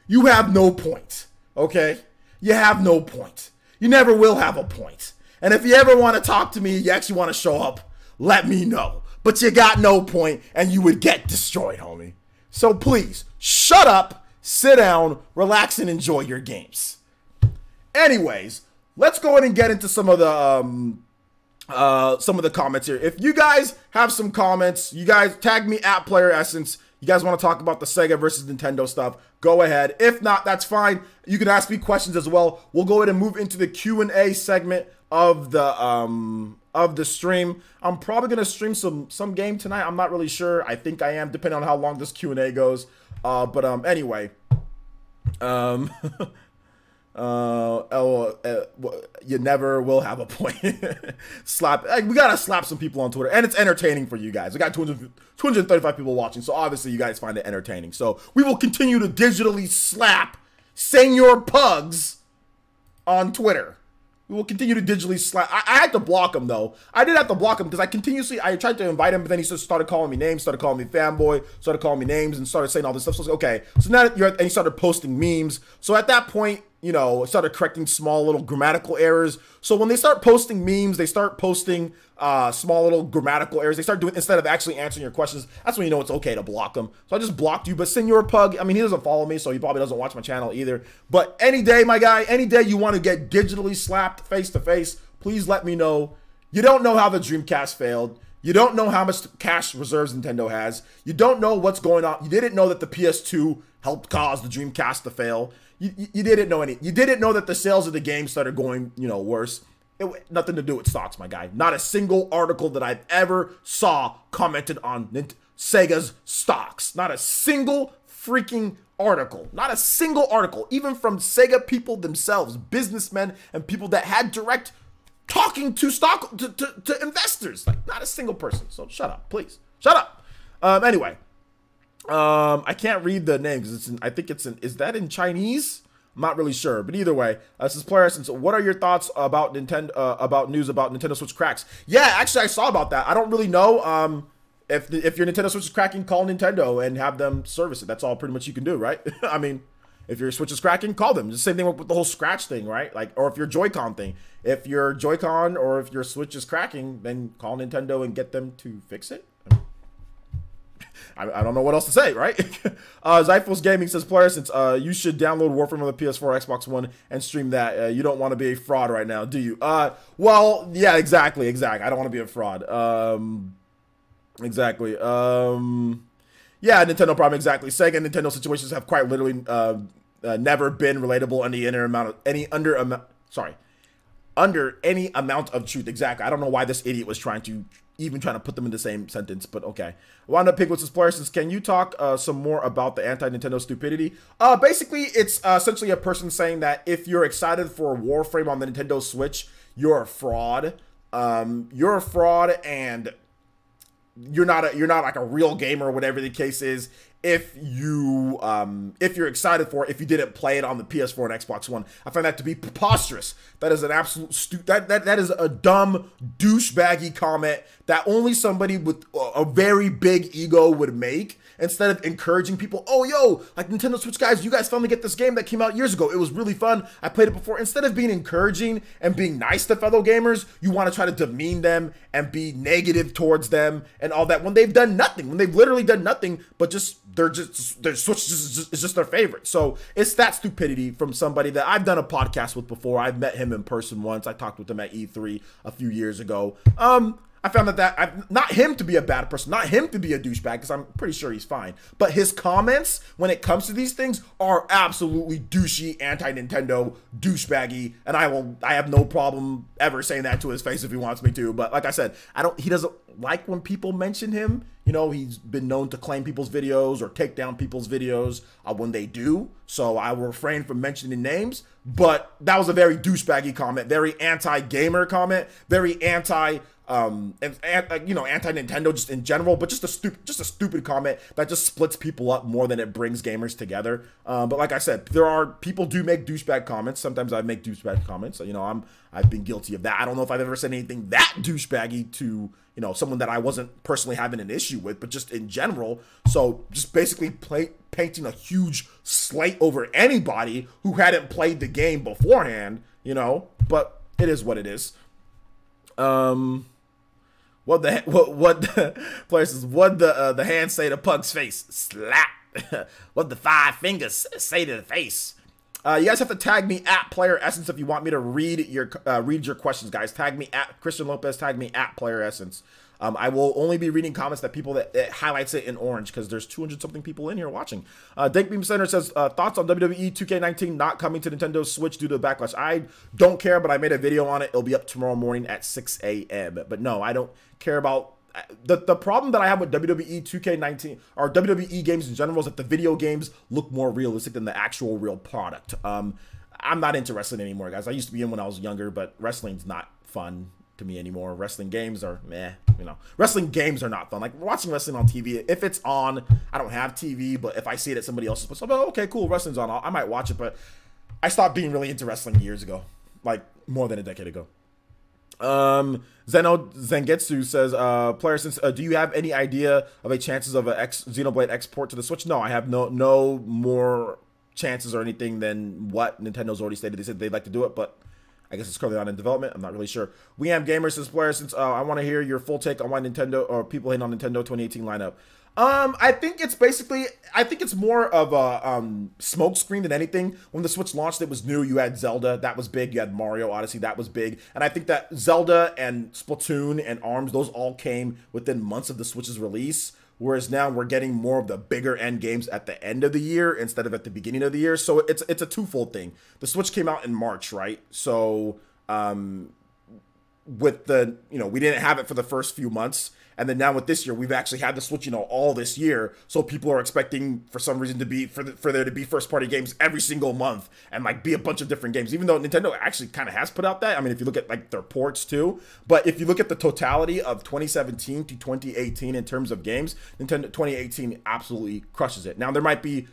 You have no point, okay? You have no point. You never will have a point. And if you ever want to talk to me, you actually want to show up, let me know. But you got no point, and you would get destroyed, homie. So please, shut up, sit down, relax, and enjoy your games. Anyways, let's go ahead and get into some of the comments here. If you guys have some comments, you guys tag me at Player Essence. You guys want to talk about the Sega versus Nintendo stuff, go ahead. If not, that's fine. You can ask me questions as well. We'll go ahead and move into the Q&A segment of the stream. I'm probably gonna stream some game tonight. I'm not really sure. I think I am, depending on how long this Q&A goes. Anyway, you never will have a point. We gotta slap some people on Twitter, and it's entertaining for you guys. We got 235 people watching, so obviously you guys find it entertaining. So we will continue to digitally slap Senor Pugs on Twitter. We will continue to digitally slap. I had to block him, though. I did have to block him because I tried to invite him, but then he just started calling me names, started calling me fanboy, started calling me names, and started saying all this stuff. So I was like, okay. So now and he started posting memes. So at that point, you know, started correcting small little grammatical errors. So when they start posting memes, they start posting small little grammatical errors. They start doing, instead of actually answering your questions, that's when you know it's okay to block them. So I just blocked you. But Senor Pug, I mean, he doesn't follow me, so he probably doesn't watch my channel either. But any day, my guy, any day you want to get digitally slapped face to face, please let me know. You don't know how the Dreamcast failed. You don't know how much cash reserves Nintendo has. You don't know what's going on. You didn't know that the PS2 helped cause the Dreamcast to fail. You didn't know any. You didn't know that the sales of the game started going, you know, worse. Nothing to do with stocks, my guy. Not a single article that I've ever saw commented on Sega's stocks. Not a single freaking article. Not a single article. Even from Sega people themselves, businessmen and people that had direct talking to to investors. Like, not a single person. So shut up, please. Shut up. Anyway. I can't read the name because it's in, I think it's in, is that in Chinese? I'm not really sure, but either way, this is Player Essence. What are your thoughts about Nintendo, about news about Nintendo Switch cracks? Yeah, actually I saw about that. I don't really know, if your Nintendo Switch is cracking, call Nintendo and have them service it. That's all pretty much you can do, right? I mean, if your Switch is cracking, call them. The same thing with the whole scratch thing, right? Like, or if your Joy-Con thing. If your Joy-Con or if your Switch is cracking, then call Nintendo and get them to fix it. I don't know what else to say, right? Zyphos Gaming says, Player, since you should download Warframe on the PS4, Xbox One, and stream that. You don't want to be a fraud right now, do you? Well, yeah, exactly. I don't want to be a fraud. Exactly. Yeah, Nintendo problem, exactly. Sega and Nintendo situations have quite literally never been relatable under any amount of truth. Exactly. I don't know why this idiot was trying to put them in the same sentence, but okay. Wound up Pig with his player says, can you talk some more about the anti-Nintendo stupidity? Basically, it's essentially a person saying that if you're excited for Warframe on the Nintendo Switch, you're a fraud. You're a fraud, and you're not like a real gamer or whatever the case is. If you're excited for it, if you didn't play it on the PS4 and Xbox One, I find that to be preposterous. That is an absolute that is a dumb douchebaggy comment that only somebody with a very big ego would make. Instead of encouraging people, oh, yo, like Nintendo Switch guys, you guys finally get this game that came out years ago. It was really fun. I played it before. Instead of being encouraging and being nice to fellow gamers, you want to try to demean them and be negative towards them and all that when they've done nothing, when they've literally done nothing, but their Switch is just their favorite. So it's that stupidity from somebody that I've done a podcast with before. I've met him in person once. I talked with him at E3 a few years ago. I found that not him to be a bad person, not him to be a douchebag, because I'm pretty sure he's fine. But his comments, when it comes to these things, are absolutely douchey, anti-Nintendo, douchebaggy, and I have no problem ever saying that to his face if he wants me to. But like I said, he doesn't like when people mention him. You know, he's been known to claim people's videos or take down people's videos when they do. So I will refrain from mentioning names. But that was a very douchebaggy comment, very anti-gamer comment, very anti-Nintendo just in general, but just a stupid comment that just splits people up more than it brings gamers together. But like I said, people do make douchebag comments. Sometimes I make douchebag comments. So, you know, I've been guilty of that. I don't know if I've ever said anything that douchebaggy to, you know, someone that I wasn't personally having an issue with, but just in general. So just basically painting a huge slate over anybody who hadn't played the game beforehand, you know, but it is what it is. What the player says, what the hand say to Pug's face? Slap. What the 5 fingers say to the face? You guys have to tag me at Player Essence if you want me to read your questions, guys. Tag me at Christian Lopez. Tag me at Player Essence. I will only be reading comments that that highlights it in orange because there's 200 something people in here watching. Dankbeam Center says, thoughts on WWE 2K19 not coming to Nintendo Switch due to the backlash. I don't care, but I made a video on it. It'll be up tomorrow morning at 6 a.m. But no, I don't care about the problem that I have with WWE 2K19 or WWE games in general is that the video games look more realistic than the actual real product. I'm not into wrestling anymore, guys. I used to be in when I was younger, but wrestling's not fun to me anymore. Wrestling games are meh, you know. Wrestling games are not fun. Like watching wrestling on TV, if it's on, I don't have TV, but if I see it at somebody else's place, I'm like, okay, cool, wrestling's on, I might watch it. But I stopped being really into wrestling years ago, like more than a decade ago. Zengetsu says, player, since do you have any idea of a chances of a Xenoblade X port to the Switch? No, I have no more chances or anything than what Nintendo's already stated. They said they'd like to do it, but I guess it's currently not in development. I'm not really sure. We Am Gamer says, player, since I want to hear your full take on why Nintendo or people hating on Nintendo 2018 lineup. I think it's more of a smoke screen than anything. When the Switch launched, it was new. You had Zelda, that was big. You had Mario Odyssey, that was big. And I think that Zelda and Splatoon and ARMS, those all came within months of the Switch's release. Whereas now we're getting more of the bigger end games at the end of the year instead of at the beginning of the year. So it's a twofold thing. The Switch came out in March, right? So with the, we didn't have it for the first few months. And then now with this year, we've actually had the Switch, all this year. So people are expecting for some reason to be for there to be first party games every single month and like be a bunch of different games. Even though Nintendo actually kind of has put out that. I mean, if you look at like their ports too, but if you look at the totality of 2017 to 2018 in terms of games, Nintendo 2018 absolutely crushes it. Now there might be,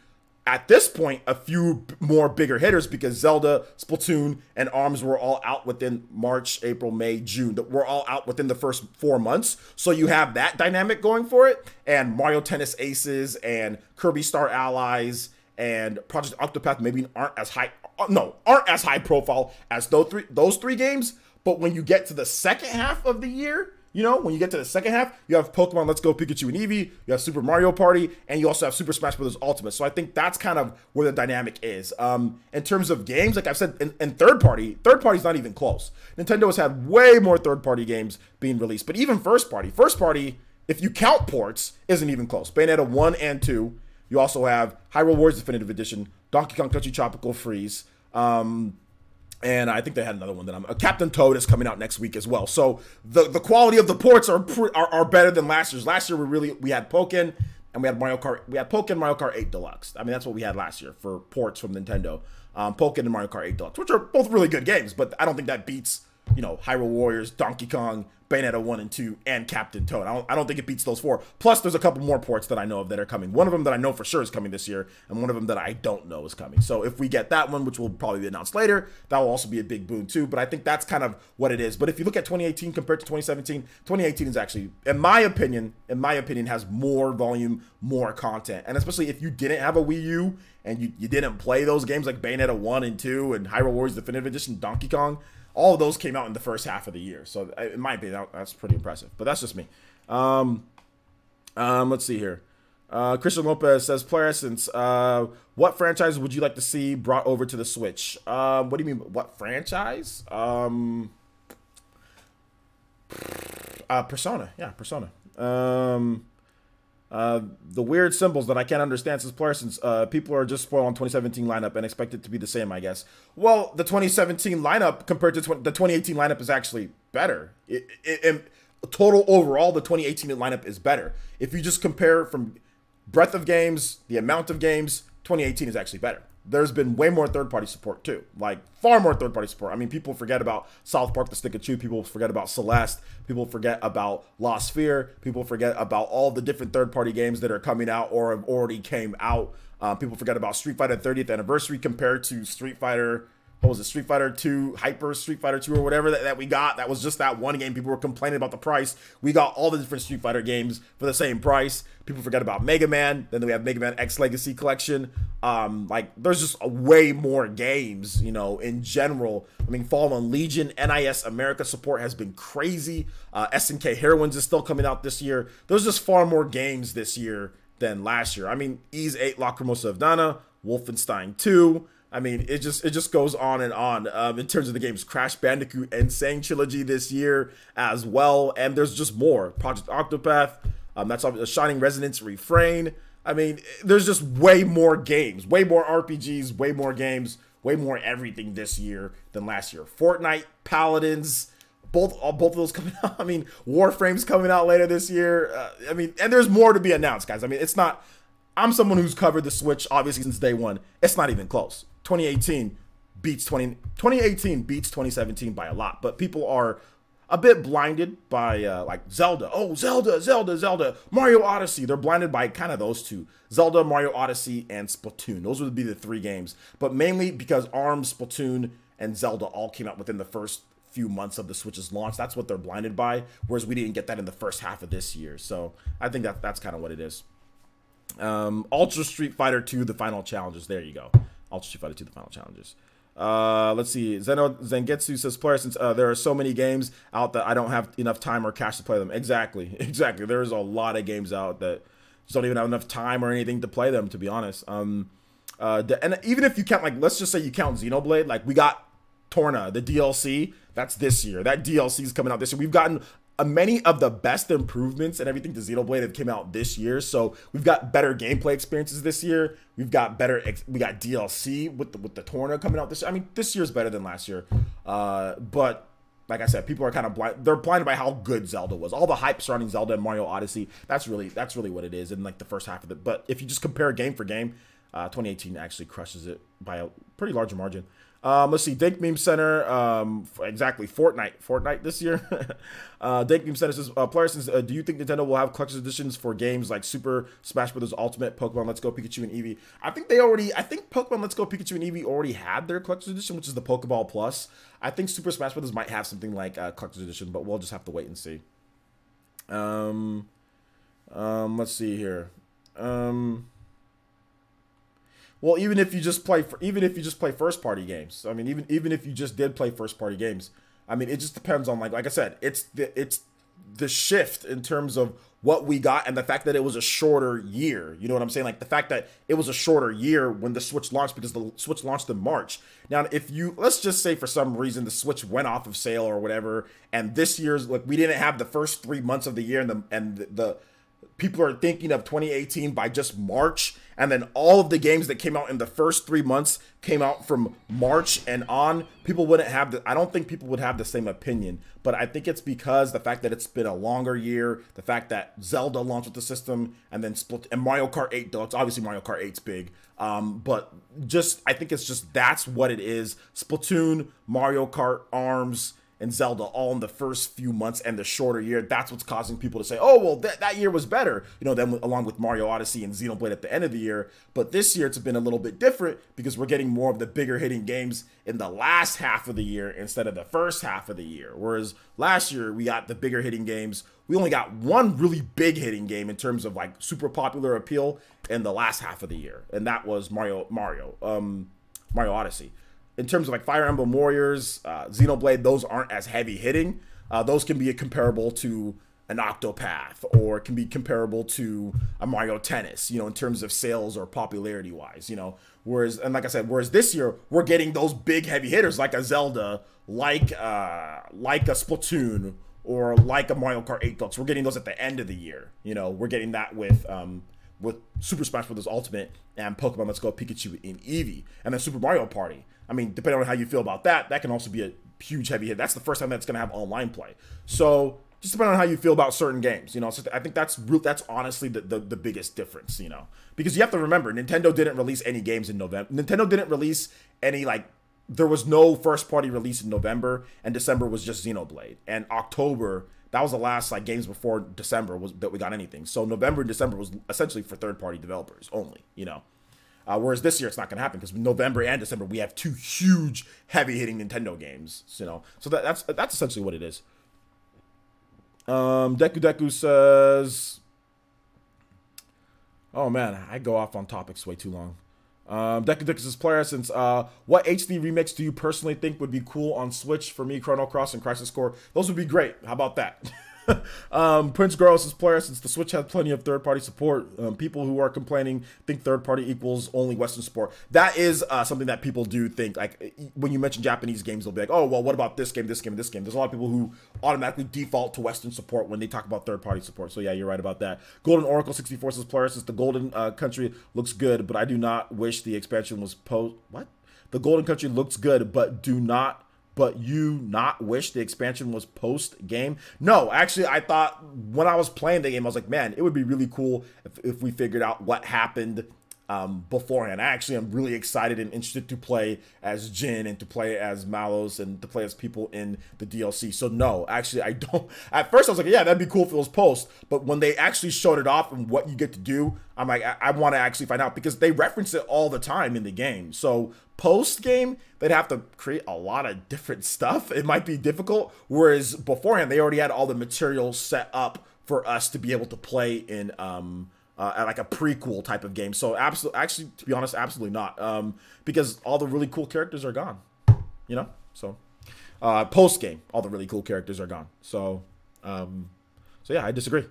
at this point, a few more bigger hitters because Zelda, Splatoon, and ARMS were all out within March, April, May, June. We're all out within the first 4 months. So you have that dynamic going for it. And Mario Tennis Aces and Kirby Star Allies and Project Octopath maybe aren't as high profile as those three games. But when you get to the second half of the year, when you get to the second half, you have Pokemon Let's Go Pikachu and Eevee, you have Super Mario Party, and you also have Super Smash Bros. Ultimate. So I think that's kind of where the dynamic is. In terms of games, like I've said, in third party's not even close. Nintendo has had way more third-party games being released. But even first party, if you count ports, isn't even close. Bayonetta 1 and 2. You also have Hyrule Warriors Definitive Edition, Donkey Kong Country Tropical Freeze, and I think they had another one that Captain Toad is coming out next week as well. So the quality of the ports are better than last year's. Last year we had Pokken and we had Mario Kart. We had Pokken, Mario Kart 8 Deluxe. I mean that's what we had last year for ports from Nintendo. Pokken and Mario Kart 8 Deluxe, which are both really good games, but I don't think that beats Hyrule Warriors, Donkey Kong, Bayonetta 1 and 2, and Captain Toad. I don't think it beats those four. Plus, there's a couple more ports that I know of that are coming. One of them that I know for sure is coming this year, and one of them that I don't know is coming. So if we get that one, which will probably be announced later, that will also be a big boon too. But I think that's kind of what it is. But if you look at 2018 compared to 2017, 2018 is actually, in my opinion, has more volume, more content. And especially if you didn't have a Wii U and you didn't play those games like Bayonetta 1 and 2 and Hyrule Warriors Definitive Edition, Donkey Kong, all of those came out in the first half of the year. So in my opinion, that's pretty impressive. But that's just me. Let's see here. Christian Lopez says, Player Essence, what franchise would you like to see brought over to the Switch? What do you mean, what franchise? Persona. Yeah, Persona. The weird symbols that I can't understand says Player Essence, people are just spoiled on 2017 lineup and expect it to be the same, I guess. Well, the 2017 lineup compared to the 2018 lineup is actually better. Total overall, the 2018 lineup is better. If you just compare from breadth of games, the amount of games, 2018 is actually better. There's been way more third-party support too, like far more third-party support. I mean, people forget about South Park: The Stick of Truth. People forget about Celeste. People forget about Lost Sphere. People forget about all the different third-party games that are coming out or have already came out. People forget about Street Fighter 30th anniversary compared to Street Fighter. What was it? Street Fighter 2, Hyper Street Fighter 2 or whatever that we got. That was just that one game. People were complaining about the price. We got all the different Street Fighter games for the same price. People forget about Mega Man. Then we have Mega Man X Legacy Collection. Like there's just way more games, in general. I mean, Fallen Legion, NIS America support has been crazy. SNK Heroines is still coming out this year. There's just far more games this year than last year. I mean, Ys 8 Lacrimosa of Dana, Wolfenstein 2. I mean, it just goes on and on in terms of the games. Crash Bandicoot Insane Trilogy this year as well. And there's just more. Project Octopath, that's a Shining Resonance Refrain. I mean, there's just way more games, way more RPGs, way more games, way more everything this year than last year. Fortnite, Paladins, both of those coming out. I mean, Warframe's coming out later this year. I mean, and there's more to be announced, guys. I mean, it's not... I'm someone who's covered the Switch, obviously, since day one. It's not even close. 2018 beats 2017 by a lot, but people are a bit blinded by like Zelda. Oh, Zelda, Mario Odyssey. They're blinded by kind of those two. Zelda, Mario Odyssey, and Splatoon. Those would be the 3 games. But mainly because ARMS, Splatoon, and Zelda all came out within the first few months of the Switch's launch. That's what they're blinded by, whereas we didn't get that in the first half of this year. So I think that's kind of what it is. Ultra Street Fighter 2, the final challenges. There you go. Ultra Street Fighter 2, the final challenges. Let's see. Zengetsu says, player, since there are so many games out that I don't have enough time or cash to play them. Exactly. There's a lot of games out that just don't even have enough time or anything to play them, to be honest. And even if you count, like, let's just say you count Xenoblade, like, we got Torna, the DLC. That's this year. That DLC is coming out this year. We've gotten many of the best improvements and everything to Xenoblade that came out this year. So we've got better gameplay experiences this year. We've got we got DLC with the Torna coming out this year. I mean, this year's better than last year. But like I said, people are kind of blind. They're blinded by how good Zelda was. All the hype surrounding Zelda and Mario Odyssey. That's really what it is in like the first half of it. But if you just compare game for game, 2018 actually crushes it by a pretty large margin. Let's see, Dank Meme Center, exactly, Fortnite this year. Dank Meme Center says, player, since do you think Nintendo will have collector's editions for games like Super Smash Bros. Ultimate, Pokemon Let's Go Pikachu, and Eevee? I think Pokemon Let's Go Pikachu and Eevee already had their collector's edition, which is the Pokeball Plus. I think Super Smash Bros. Might have something like a collector's edition, but we'll just have to wait and see. Let's see here. Well, even if you just play first party games, I mean, even if you just did play first party games, I mean, it just depends on like I said, it's the shift in terms of what we got and the fact that it was a shorter year. You know what I'm saying? Like the fact that it was a shorter year when the Switch launched, because the Switch launched in March. Now, if you, let's just say for some reason the Switch went off of sale or whatever, and this year's, like, we didn't have the first 3 months of the year, and the people are thinking of 2018 by just March, and then all of the games that came out in the first 3 months came out from March and on, people wouldn't have I don't think people would have the same opinion. But I think it's because the fact that it's been a longer year, the fact that Zelda launched with the system, and then and Mario Kart 8 Deluxe. Obviously Mario Kart 8's big, but just I think it's just that's what it is. Splatoon, Mario Kart, ARMS, and Zelda all in the first few months, and the shorter year, that's what's causing people to say, oh, well, that year was better, you know, then along with Mario Odyssey and Xenoblade at the end of the year. But this year it's been a little bit different because we're getting more of the bigger hitting games in the last half of the year instead of the first half of the year. Whereas last year we got the bigger hitting games. We only got one really big hitting game in terms of like super popular appeal in the last half of the year, and that was Mario Odyssey. In terms of like Fire Emblem Warriors, Xenoblade, those aren't as heavy hitting. Those can be comparable to an Octopath, or it can be comparable to a Mario Tennis, you know, in terms of sales or popularity wise, you know. Whereas, and like I said, this year we're getting those big heavy hitters like a Zelda, like a Splatoon, or like a Mario Kart 8 Deluxe. We're getting those at the end of the year, you know. We're getting that with Super Smash Bros. Ultimate and Pokemon Let's Go Pikachu and Eevee, and then Super Mario Party. I mean, depending on how you feel about that, that can also be a huge heavy hit. That's the first time that's going to have online play. So just depending on how you feel about certain games, you know. So I think that's honestly the biggest difference, you know, because you have to remember, Nintendo didn't release any games in November. Nintendo didn't release any, like, there was no first party release in November, and December was just Xenoblade, and October, that was the last like games before December that we got anything. So November and December was essentially for third party developers only, you know. Whereas this year it's not going to happen because November and December we have two huge heavy hitting Nintendo games, you know. So that's essentially what it is. Deku says, oh man, I go off on topics way too long. Deku says, player, since what HD remakes do you personally think would be cool on Switch? For me, Chrono Cross and Crisis Core, those would be great. How about that? Prince Girl says, player, since the Switch has plenty of third-party support, people who are complaining think third-party equals only Western support. That is something that people do think. Like, when you mention Japanese games, they'll be like, oh, well, what about this game, this game, this game? There's a lot of people who automatically default to Western support when they talk about third-party support. So yeah, you're right about that. Golden Oracle 64 says, player, since the Golden Country looks good, but I do not wish the expansion was What? The Golden Country looks good, but you not wish the expansion was post-game? No, actually, I thought when I was playing the game, I was like, man, it would be really cool if we figured out what happened beforehand. I actually am really excited and interested to play as Jin and to play as Malos and to play as people in the DLC. So no, actually I don't. At first I was like, yeah, that'd be cool if it was post. But when they actually showed it off and what you get to do, I'm like, I want to actually find out, because they reference it all the time in the game. So post game, they'd have to create a lot of different stuff. It might be difficult. Whereas beforehand, they already had all the material set up for us to be able to play in at like a prequel type of game. So actually, to be honest, absolutely not. Because all the really cool characters are gone, you know? So post game, all the really cool characters are gone. So yeah, I disagree.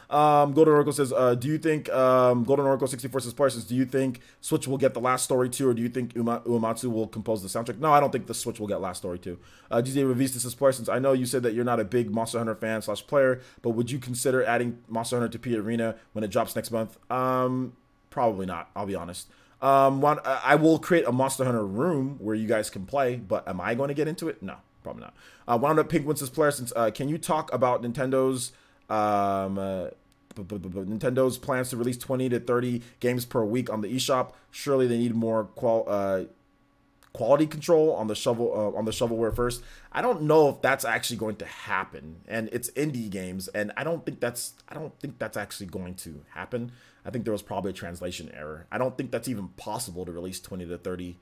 Golden Oracle says, do you think, Golden Oracle 64 says, Parsons, do you think Switch will get the Last Story 2, or do you think Uematsu will compose the soundtrack? No, I don't think the Switch will get Last Story 2. DJ Revista says, Parsons, I know you said that you're not a big Monster Hunter fan / player, but would you consider adding Monster Hunter to P Arena when it drops next month? Probably not, I'll be honest. I will create a Monster Hunter room where you guys can play, but am I going to get into it? No, probably not. Wound Up Penguin says, Parsons, can you talk about Nintendo's Nintendo's plans to release 20 to 30 games per week on the eShop? Surely they need more quality control on the shovelware first. I don't know if that's actually going to happen, and it's indie games, and I don't think that's actually going to happen. I think there was probably a translation error. I don't think that's even possible to release 20 to 30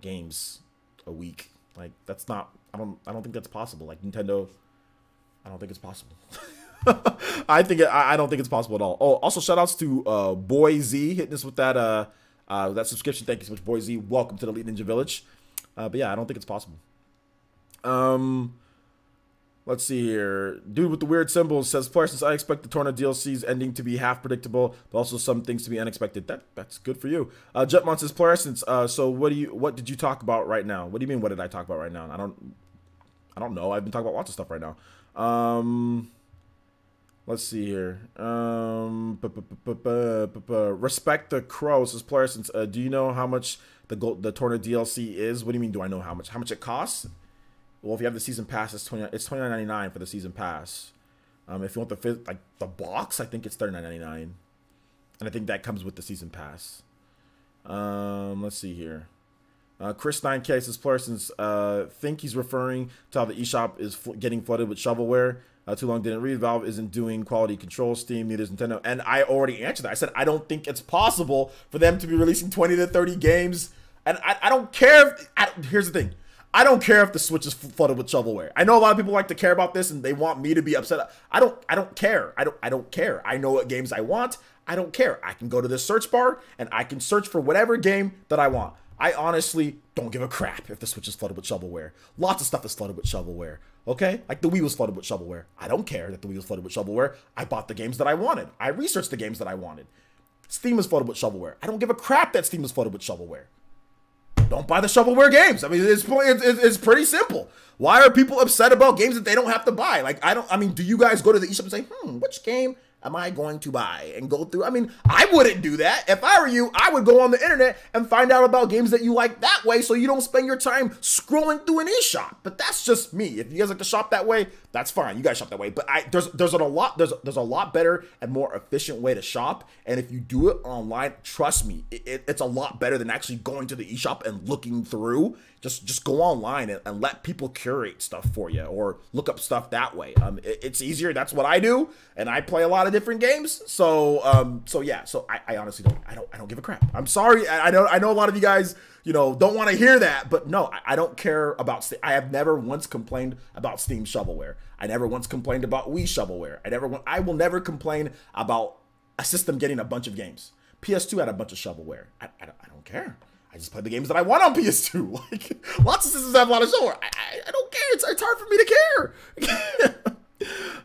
games a week. Like, that's not, I don't think that's possible. Like, Nintendo, I don't think it's possible. I don't think it's possible at all. Oh, also shout outs to Boy Z hitting us with that that subscription. Thank you so much, Boy Z. Welcome to the Elite Ninja Village. But yeah, I don't think it's possible. Let's see here. Dude with the weird symbols says, Parsons, I expect the Torna DLC's ending to be half predictable, but also some things to be unexpected. That's good for you. Jetmon says, Parsons, so what did you talk about right now? What do you mean, what did I talk about right now? I don't know. I've been talking about lots of stuff right now. Let's see here. Respect the Crow says, Parsons, do you know how much the Torna DLC is? What do you mean, do I know how much? How much it costs? Well, if you have the season pass, it's $29.99 for the season pass. If you want the box, I think it's $39.99, and I think that comes with the season pass. Let's see here. Chris 9K says, Parsons, think he's referring to how the eShop is getting flooded with shovelware. Too long didn't read. Valve isn't doing quality control. Steam, neither is Nintendo. And I already answered that. I said I don't think it's possible for them to be releasing 20 to 30 games. And I don't care if, here's the thing. I don't care if the Switch is flooded with shovelware. I know a lot of people like to care about this and they want me to be upset. I don't care. I don't care. I know what games I want. I don't care. I can go to the search bar and I can search for whatever game that I want. I honestly don't give a crap if the Switch is flooded with shovelware. Lots of stuff is flooded with shovelware. Okay? Like the Wii was flooded with shovelware. I don't care that the Wii was flooded with shovelware. I bought the games that I wanted. I researched the games that I wanted. Steam is flooded with shovelware. I don't give a crap that Steam is flooded with shovelware. Don't buy the shovelware games. I mean, it's pretty simple. Why are people upset about games that they don't have to buy? Like, I mean, do you guys go to the eShop and say, which game am I going to buy and go through? I mean, I wouldn't do that. If I were you, I would go on the internet and find out about games that you like that way, so you don't spend your time scrolling through an eShop. But that's just me. If you guys like to shop that way, that's fine. You guys shop that way. But there's a lot better and more efficient way to shop. And if you do it online, trust me, it's a lot better than actually going to the eShop and looking through. Just go online and let people curate stuff for you, or look up stuff that way. It's easier. That's what I do, and I play a lot of different games. So yeah. So I honestly don't give a crap. I'm sorry. I know a lot of you guys, don't want to hear that, but no, I don't care about Steam. I have never once complained about Steam shovelware. I never once complained about Wii shovelware. I will never complain about a system getting a bunch of games. PS2 had a bunch of shovelware. I don't care. I just play the games that I want on PS2. Like, lots of systems have a lot of shovelware. I don't care. It's hard for me to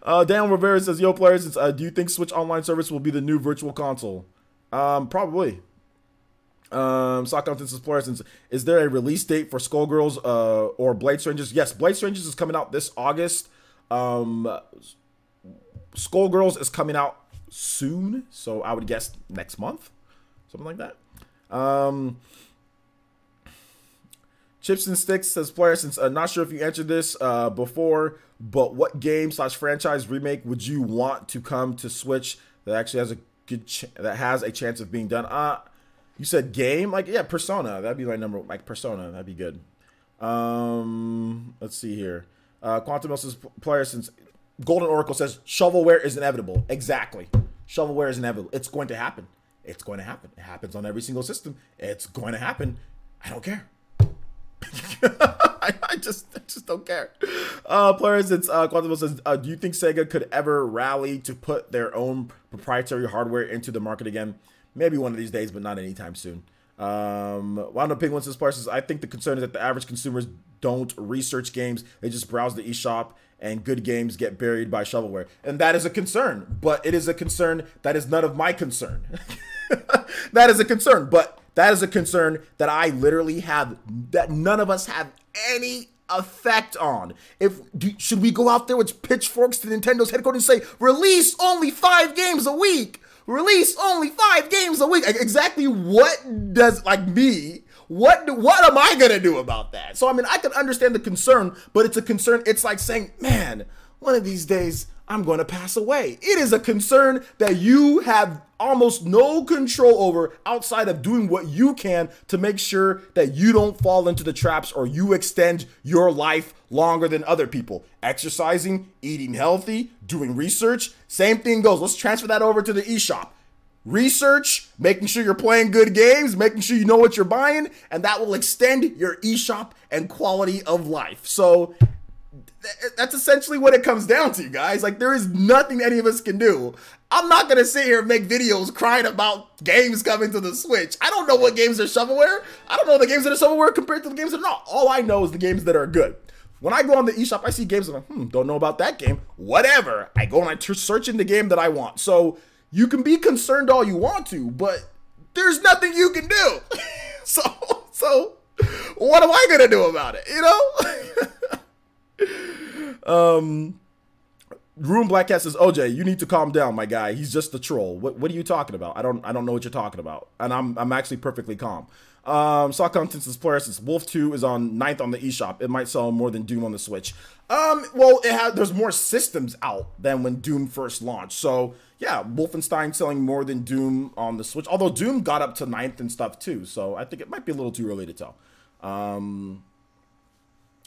care. Daniel Rivera says, yo, players, do you think Switch Online service will be the new virtual console? Probably. Sock Content says, players, is there a release date for Skullgirls or Blade Strangers? Yes, Blade Strangers is coming out this August. Skullgirls is coming out soon, so I would guess next month, something like that. Chips and Sticks says, player, since not sure if you answered this before, but what game / franchise remake would you want to come to Switch that actually has a that has a chance of being done. You said game, like yeah, Persona. That'd be my number. Like Persona, that'd be good. Let's see here. Quantum says player since Golden Oracle says shovelware is inevitable. Exactly, shovelware is inevitable. It's going to happen. It's going to happen. It happens on every single system. It's going to happen. I don't care. I just don't care. Players, it's Quantum says, do you think Sega could ever rally to put their own proprietary hardware into the market again? Maybe one of these days, but not anytime soon. Wanda Penguin says, players says, I think the concern is that the average consumers don't research games. They just browse the eShop and good games get buried by shovelware. And that is a concern, but it is a concern that is none of my concern. That is a concern, but that is a concern that I literally have, that none of us have any effect on. Should we go out there with pitchforks to Nintendo's headquarters and say, release only 5 games a week? Release only 5 games a week. Exactly what does, like me, what am I going to do about that? So, I mean, I can understand the concern, but it's a concern. It's like saying, man, one of these days I'm going to pass away. It is a concern that you have almost no control over outside of doing what you can to make sure that you don't fall into the traps or you extend your life longer than other people. Exercising, eating healthy, doing research, same thing goes. Let's transfer that over to the eShop. Research, making sure you're playing good games, making sure you know what you're buying, and that will extend your eShop and quality of life. So that's essentially what it comes down to, guys. Like, there is nothing any of us can do. I'm not going to sit here and make videos crying about games coming to the Switch. I don't know what games are shovelware. I don't know the games that are shovelware compared to the games that are not. All I know is the games that are good. When I go on the eShop, I see games and I'm like, don't know about that game. Whatever. I go and I search in the game that I want. So you can be concerned all you want to, but there's nothing you can do. So what am I going to do about it? You know? Room Black Cat says, OJ, you need to calm down, my guy. He's just a troll. What are you talking about? I don't know what you're talking about. And I'm actually perfectly calm. Saw Content says, player says Wolf 2 is on 9th on the eShop. It might sell more than Doom on the Switch. Well, there's more systems out than when Doom first launched. So yeah, Wolfenstein selling more than Doom on the Switch. Although Doom got up to 9th and stuff too. So I think it might be a little too early to tell.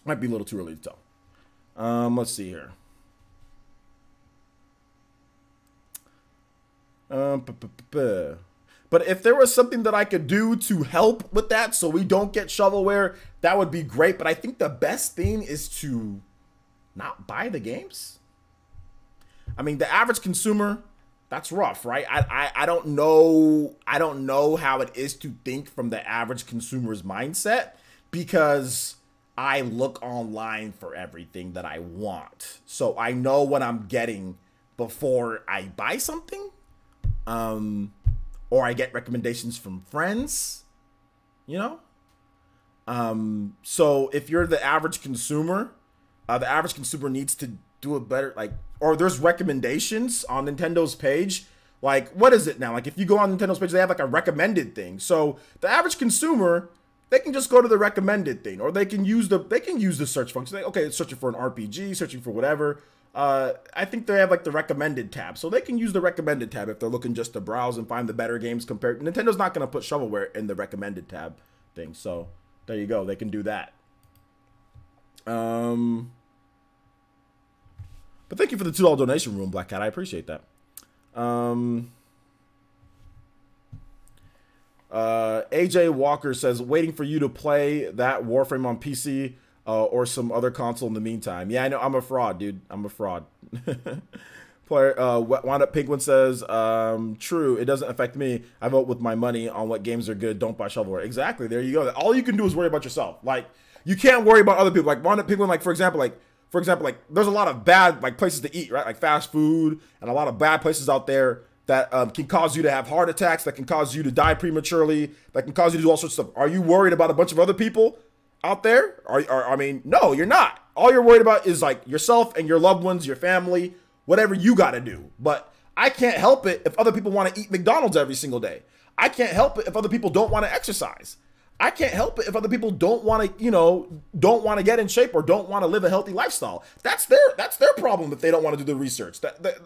Might be a little too early to tell. Let's see here. But if there was something that I could do to help with that so we don't get shovelware, that would be great. But I think the best thing is to not buy the games. I mean, the average consumer, that's rough, right? I don't know how it is to think from the average consumer's mindset, because I look online for everything that I want. So I know what I'm getting before I buy something. Or I get recommendations from friends, you know? So if you're the average consumer needs to do a better, like, or there's recommendations on Nintendo's page. Like, what is it now? Like, if you go on Nintendo's page, they have like a recommended thing. So the average consumer, they can just go to the recommended thing, or they can use the search function. Like, okay, it's searching for an RPG, searching for whatever. I think they have like the recommended tab, so they can use the recommended tab if they're looking just to browse and find the better games compared. Nintendo's not going to put shovelware in the recommended tab thing, so there you go. They can do that. But thank you for the $2 donation, Room Black Cat. I appreciate that. AJ Walker says, waiting for you to play that Warframe on PC. Or some other console in the meantime. Yeah, I know. I'm a fraud, dude. I'm a fraud. Player Wound Up Penguin says, true, it doesn't affect me. I vote with my money on what games are good. Don't buy shovelware. Exactly. There you go. All you can do is worry about yourself. Like, you can't worry about other people. Like Wound Up Penguin, like for example, there's a lot of bad like places to eat, right? Like fast food and a lot of bad places out there that can cause you to have heart attacks, that can cause you to die prematurely, that can cause you to do all sorts of stuff. Are you worried about a bunch of other people out there? I mean, no, you're not. All you're worried about is like yourself and your loved ones, your family, whatever you got to do. But I can't help it if other people want to eat McDonald's every single day. I can't help it if other people don't want to exercise. I can't help it if other people don't want to, don't want to get in shape or don't want to live a healthy lifestyle. That's their problem if they don't want to do the research.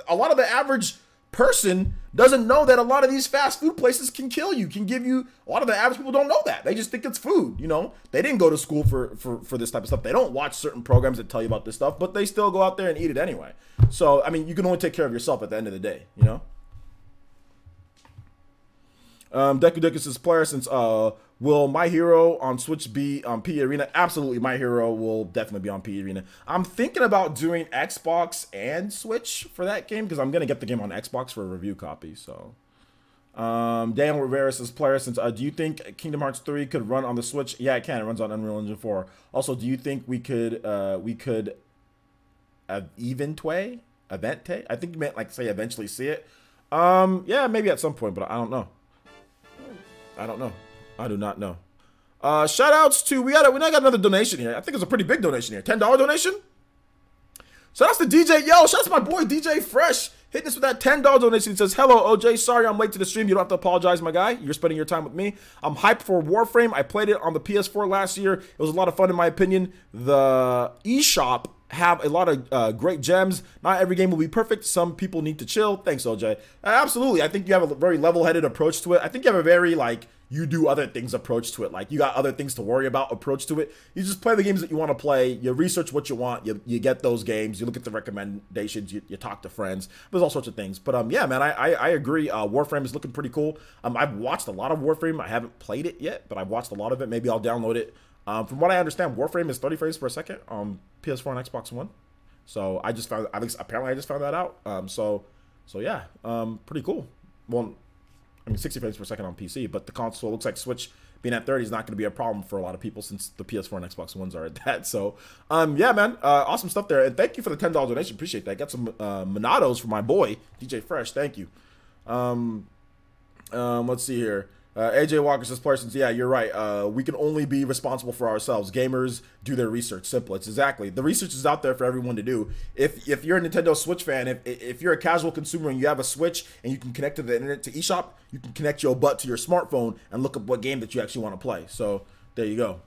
A lot of the average person doesn't know that a lot of these fast food places can kill you, can give you, a lot of the average people don't know that. They just think it's food, you know? They didn't go to school for this type of stuff. They don't watch certain programs that tell you about this stuff, but they still go out there and eat it anyway. So, I mean, you can only take care of yourself at the end of the day, you know? Deku Deku says, player, since will My Hero on Switch be on PE Arena? Absolutely, My Hero will definitely be on PE Arena. I'm thinking about doing Xbox and Switch for that game because I'm gonna get the game on Xbox for a review copy. So, Daniel Rivera says, player, since do you think Kingdom Hearts 3 could run on the Switch? Yeah, it can. It runs on Unreal Engine 4. Also, do you think we could eventway? I think you meant like say eventually see it. Yeah, maybe at some point, but I don't know. I don't know. I do not know. Shout outs to, we got another donation here. I think it's a pretty big donation here. $10 donation? Shout outs to DJ. Yo, shout outs to my boy DJ Fresh. Hitting us with that $10 donation. He says, hello, OJ. Sorry I'm late to the stream. You don't have to apologize, my guy. You're spending your time with me. I'm hyped for Warframe. I played it on the PS4 last year. It was a lot of fun in my opinion. The eShop have a lot of great gems. Not every game will be perfect. Some people need to chill. Thanks, OJ. Absolutely. I think you have a very level-headed approach to it. I think you have a very, like, you do other things approach to it. Like, you got other things to worry about approach to it. You just play the games that you want to play. You research what you want. You get those games. You look at the recommendations. You talk to friends. There's all sorts of things. But, yeah, man, I agree. Warframe is looking pretty cool. I've watched a lot of Warframe. I haven't played it yet, but I've watched a lot of it. Maybe I'll download it. From what I understand, Warframe is 30 frames per second on PS4 and Xbox One. So I just found, at least apparently I just found that out. So yeah, pretty cool. Well, I mean 60 frames per second on PC, but the console looks like Switch being at 30 is not going to be a problem for a lot of people since the PS4 and Xbox Ones are at that. So yeah, man, awesome stuff there. And thank you for the $10 donation. Appreciate that. Got some Monados for my boy DJ Fresh. Thank you. Let's see here. AJ Walker says, Parsons, yeah, you're right. We can only be responsible for ourselves. Gamers do their research. Simple. It's exactly. The research is out there for everyone to do. If you're a Nintendo Switch fan, if you're a casual consumer and you have a Switch and you can connect to the internet to eShop, you can connect your butt to your smartphone and look up what game that you actually want to play. So there you go.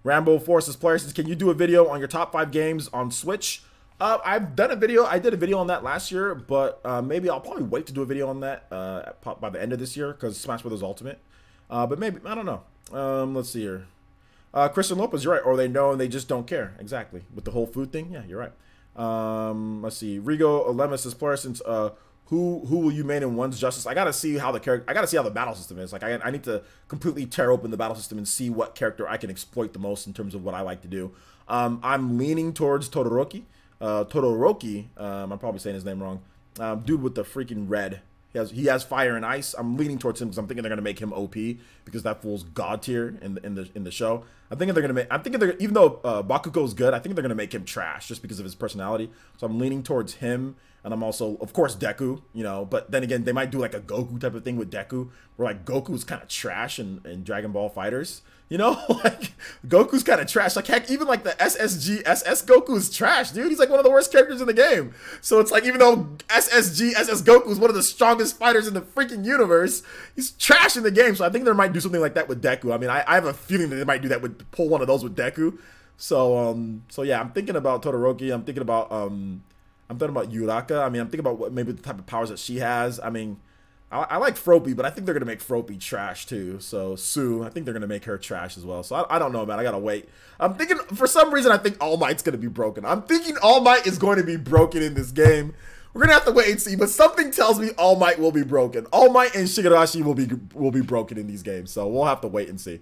Rambo Forces Player says, can you do a video on your top 5 games on Switch? I've done a video. I did a video on that last year, but maybe I'll probably wait to do a video on that by the end of this year because Smash Bros. Ultimate. But maybe, I don't know. Let's see here. Christian Lopez, you're right. Or they know and they just don't care. Exactly. With the whole food thing. Yeah, you're right. Let's see. Rigo Lemus says, player, since who will you main in One's Justice? I gotta see how the character. I gotta see how the battle system is. Like I need to completely tear open the battle system and see what character I can exploit the most in terms of what I like to do. I'm leaning towards Todoroki. Todoroki, I'm probably saying his name wrong. Dude with the freaking red. He has fire and ice. I'm leaning towards him because I'm thinking they're gonna make him OP because that fool's god tier in the show. I'm thinking they're even though Bakugo's good, I think they're gonna make him trash just because of his personality. So I'm leaning towards him, and I'm also, of course, Deku. You know, but then again, they might do like a Goku type of thing with Deku, where like Goku's kind of trash in Dragon Ball Fighters. You know, like Goku's kind of trash. Like heck, even like the SSG SS Goku is trash, dude. He's like one of the worst characters in the game. So it's like even though SSG SS Goku is one of the strongest fighters in the freaking universe, he's trash in the game. So I think they might do something like that with Deku. I mean, I have a feeling that they might do that with pull one of those with Deku. So yeah, I'm thinking about Todoroki. I'm thinking about Yuraka. I mean, I'm thinking about what maybe the type of powers that she has. I mean, I like Froppy, but I think they're gonna make Froppy trash too. So Sue, I think they're gonna make her trash as well. So I don't know, man. I gotta wait. I'm thinking for some reason I think All Might's gonna be broken. I'm thinking All Might is going to be broken in this game. We're gonna have to wait and see, but something tells me All Might will be broken. All Might and Shigarashi will be broken in these games. So we'll have to wait and see.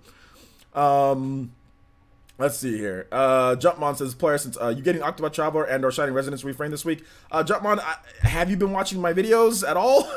Let's see here. Jumpmon says, player, since you getting Octopath Traveler and or Shining Resonance Reframe this week? Jumpmon, have you been watching my videos at all?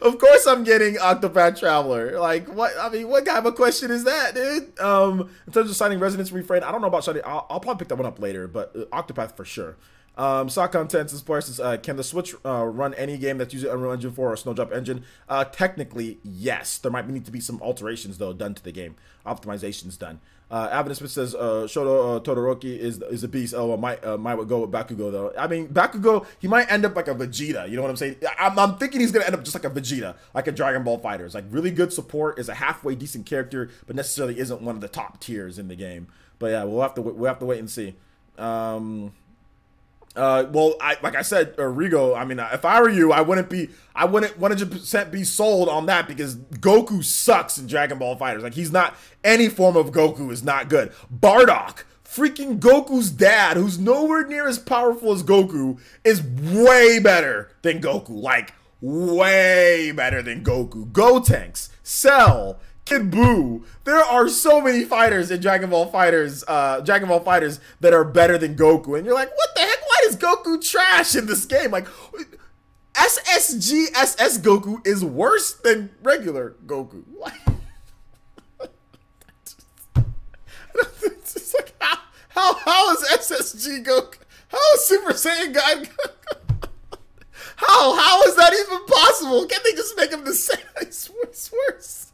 Of course I'm getting Octopath Traveler. Like, what? I mean, what kind of a question is that, dude? In terms of Shining Resonance Reframe, I don't know about Shining. I'll probably pick that one up later, but Octopath for sure. Sock Content says, player, says, can the Switch run any game that's using Unreal Engine 4 or Snowdrop Engine? Technically, yes. There might need to be some alterations, though, done to the game. Optimizations done. Avenue Smith says, Todoroki is a beast. Oh, might go with Bakugo, though. I mean, Bakugo, he might end up like a Vegeta. You know what I'm saying? I'm thinking he's going to end up just like a Vegeta, like a Dragon Ball Fighters. Like, really good support, is a halfway decent character, but necessarily isn't one of the top tiers in the game. But yeah, we'll have to wait and see. Well, like I said, Rigo. I mean, if I were you, I wouldn't 100% be sold on that because Goku sucks in Dragon Ball Fighters. Like he's not any form of Goku is not good. Bardock, freaking Goku's dad, who's nowhere near as powerful as Goku, is way better than Goku. Like way better than Goku. Gotenks, Cell, Kid Buu. There are so many fighters in Dragon Ball Fighters that are better than Goku. And you're like, what the heck? Why is Goku trash in this game? Like, SSG SS Goku is worse than regular Goku. Like, it's just like, how is SSG Goku? How is Super Saiyan God? How is that even possible? Can't they just make him the same? He's worse.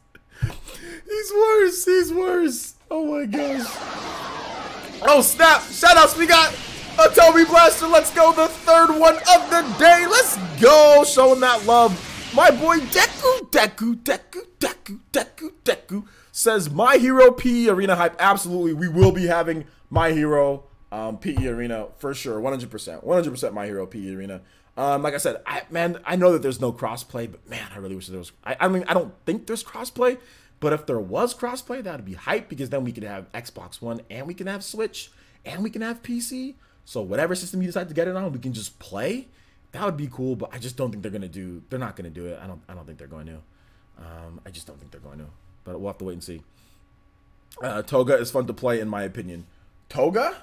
He's worse. He's worse. Oh my gosh. Oh snap. Shoutouts. We got a Toby Blaster. Let's go. The third one of the day. Let's go. Showing that love. My boy Deku says My Hero PE Arena hype. Absolutely. We will be having My Hero PE Arena for sure. 100%. 100% My Hero PE Arena. Like I said, I know that there's no crossplay, but man, I really wish there was. I mean, I don't think there's crossplay, but if there was crossplay, that'd be hype because then we could have Xbox One and we can have Switch and we can have PC. So whatever system you decide to get it on, we can just play. That would be cool, but I just don't think they're gonna do. They're not gonna do it. I don't think they're going to. I just don't think they're going to. But we'll have to wait and see. Toga is fun to play, in my opinion. Toga?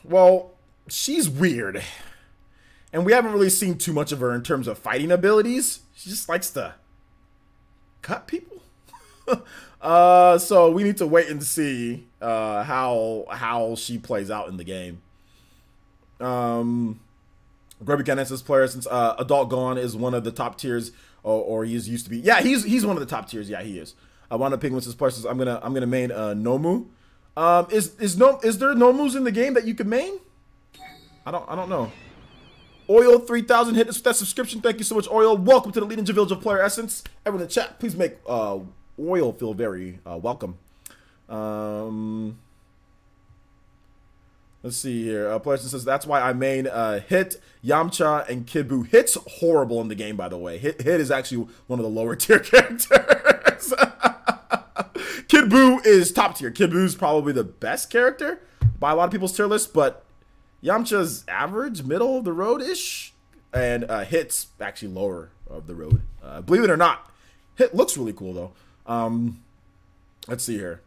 Well, she's weird. And we haven't really seen too much of her in terms of fighting abilities. She just likes to cut people. So we need to wait and see how she plays out in the game. Grubby Cannon says player since Adult Gohan is one of the top tiers, or he used to be. Yeah, he's one of the top tiers. Yeah, he is. Wanda Penguin says player says I'm gonna main Nomu. Is there Nomus in the game that you can main? I don't know. Oil 3000 hit us with that subscription. Thank you so much, Oil. Welcome to the Leading Village of Player Essence. Everyone in the chat, please make Oil feel very welcome. Let's see here. Player Essence says that's why I main Hit, Yamcha, and Kid Buu. Hit's horrible in the game, by the way. Hit is actually one of the lower tier characters. Kid Buu is top tier. Kid Buu's probably the best character by a lot of people's tier list, but Yamcha's average, middle of the road-ish, and Hit's actually lower of the road. Believe it or not, Hit looks really cool, though. Let's see here.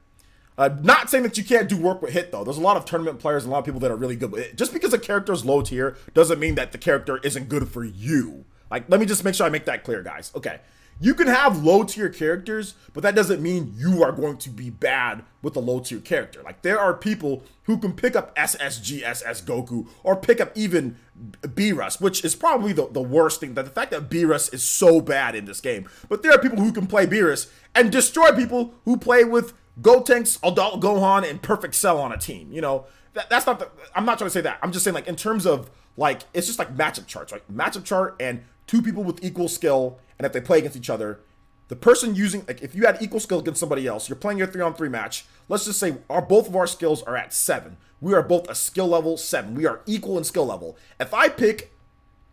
Not saying that you can't do work with Hit, though. There's a lot of tournament players and a lot of people that are really good with it. Just because a character is low tier doesn't mean that the character isn't good for you. Like, let me just make sure I make that clear, guys. Okay. You can have low tier characters, but that doesn't mean you are going to be bad with a low tier character. Like there are people who can pick up SSG, SS Goku, or pick up even Beerus, which is probably the worst thing. That the fact that Beerus is so bad in this game. But there are people who can play Beerus and destroy people who play with Gotenks, Adult Gohan, and Perfect Cell on a team. You know, that's not. I'm not trying to say that. I'm just saying like in terms of like it's just like matchup charts, right? Matchup chart and two people with equal skill. And if they play against each other, the person using, like if you had equal skill against somebody else, you're playing your 3-on-3 match. Let's just say both of our skills are at 7. We are both a skill level 7. We are equal in skill level. If I pick,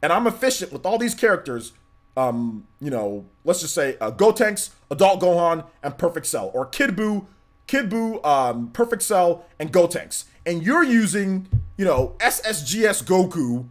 and I'm efficient with all these characters, you know, let's just say Gotenks, Adult Gohan, and Perfect Cell, or Kid Buu, Perfect Cell, and Gotenks, and you're using, you know, SSGS Goku,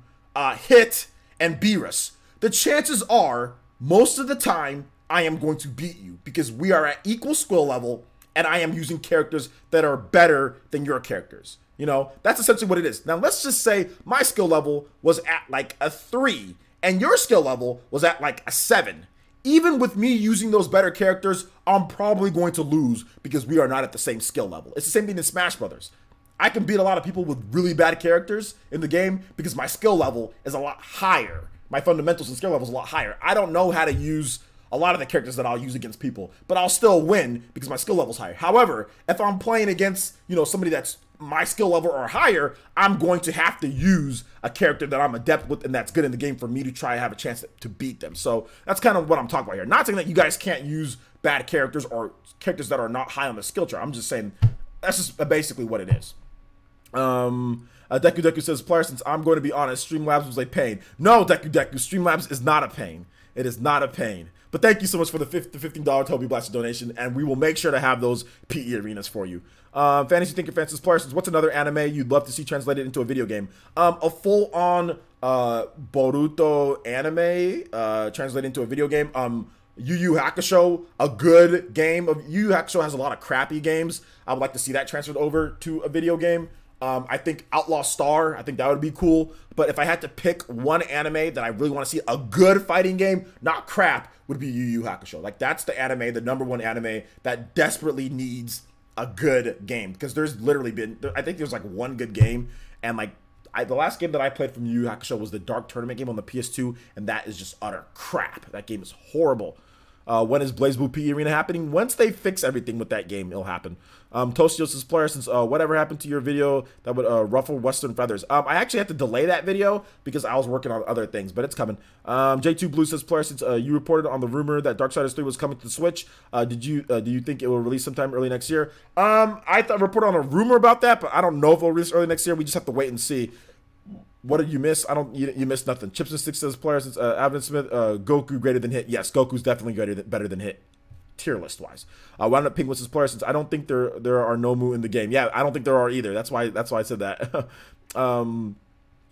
Hit, and Beerus, the chances are, most of the time, I am going to beat you because we are at equal skill level and I am using characters that are better than your characters. You know, that's essentially what it is. Now, let's just say my skill level was at like a 3 and your skill level was at like a 7. Even with me using those better characters, I'm probably going to lose because we are not at the same skill level. It's the same thing in Smash Brothers. I can beat a lot of people with really bad characters in the game because my skill level is a lot higher. My fundamentals and skill level is a lot higher. I don't know how to use a lot of the characters that I'll use against people, but I'll still win because my skill level is higher. However, if I'm playing against, you know, somebody that's my skill level or higher, I'm going to have to use a character that I'm adept with and that's good in the game for me to try and have a chance to beat them. So that's kind of what I'm talking about here. Not saying that you guys can't use bad characters or characters that are not high on the skill chart. I'm just saying that's just basically what it is. Deku Deku says, player, since I'm going to be honest, Streamlabs was a pain. No, Deku Deku, Streamlabs is not a pain. It is not a pain. But thank you so much for the $15 Toby Blaster donation, and we will make sure to have those PE arenas for you. Fantasy Thinker Fans says, player, since what's another anime you'd love to see translated into a video game? A full-on Boruto anime translated into a video game. Yu Yu Hakusho, a good game. Yu Yu Hakusho has a lot of crappy games. I would like to see that transferred over to a video game. I think Outlaw Star, I think that would be cool. But if I had to pick one anime that I really want to see a good fighting game, not crap, would be Yu Yu Hakusho. Like, that's the anime, the #1 anime that desperately needs a good game. Because there's literally been, I think there's like one good game. And like, the last game that I played from Yu Yu Hakusho was the Dark Tournament game on the PS2. And that is just utter crap. That game is horrible. When is BlazBlue PE Arena happening? Once they fix everything with that game, it'll happen. Tostios says, player, since whatever happened to your video that would ruffle Western feathers? I actually had to delay that video because I was working on other things, but it's coming. J2 Blue says, player, since you reported on the rumor that Darksiders 3 was coming to the Switch, do you think it will release sometime early next year? I reported on a rumor about that, but I don't know if it'll release early next year. We just have to wait and see. What did you miss? You missed nothing. Chips and Sticks says, player, since Avin Smith, Goku greater than Hit. Yes, Goku's definitely better than Hit, tier list wise. Wound Up Penguin says, player, since I don't think there are Nomu in the game. Yeah, I don't think there are either. That's why I said that.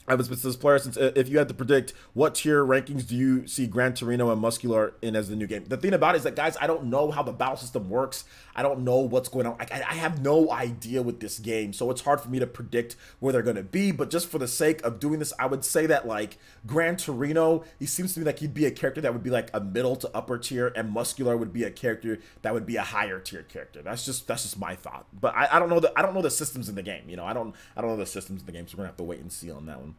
Avin Smith says, player, since if you had to predict, what tier rankings do you see Gran Torino and Muscular in as the new game? The thing about it is that, guys, I don't know how the battle system works. I don't know what's going on. I have no idea with this game, so it's hard for me to predict where they're going to be. But just for the sake of doing this, I would say that, like, Gran Torino, he seems to me like he'd be a character that would be like a middle to upper tier, and Muscular would be a character that would be a higher tier character. That's just my thought. But I don't know the systems in the game. You know, I don't know the systems in the game, so we're gonna have to wait and see on that one.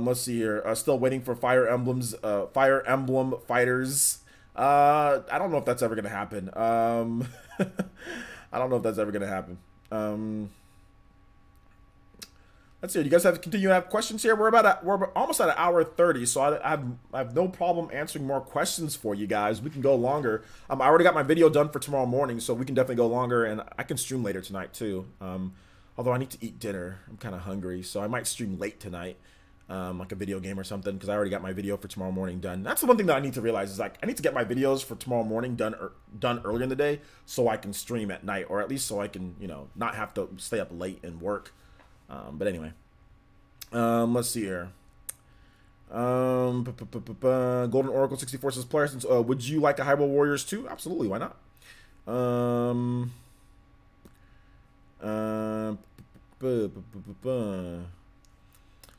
Let's see here. Still waiting for Fire Emblem Fighters. I don't know if that's ever gonna happen. I don't know if that's ever gonna happen. Let's see. You guys continue to have questions here. We're almost at an hour 30, so I have no problem answering more questions for you guys. We can go longer. I already got my video done for tomorrow morning, so we can definitely go longer, and I can stream later tonight too. Although I need to eat dinner. I'm kind of hungry, so I might stream late tonight. Like a video game or something, because I already got my video for tomorrow morning done. That's the one thing that I need to realize is, like, I need to get my videos for tomorrow morning done earlier in the day so I can stream at night, or at least so I can, you know, not have to stay up late and work. But anyway, let's see here. Golden Oracle 64 says, player, since would you like a Hyrule Warriors 2? Absolutely, why not?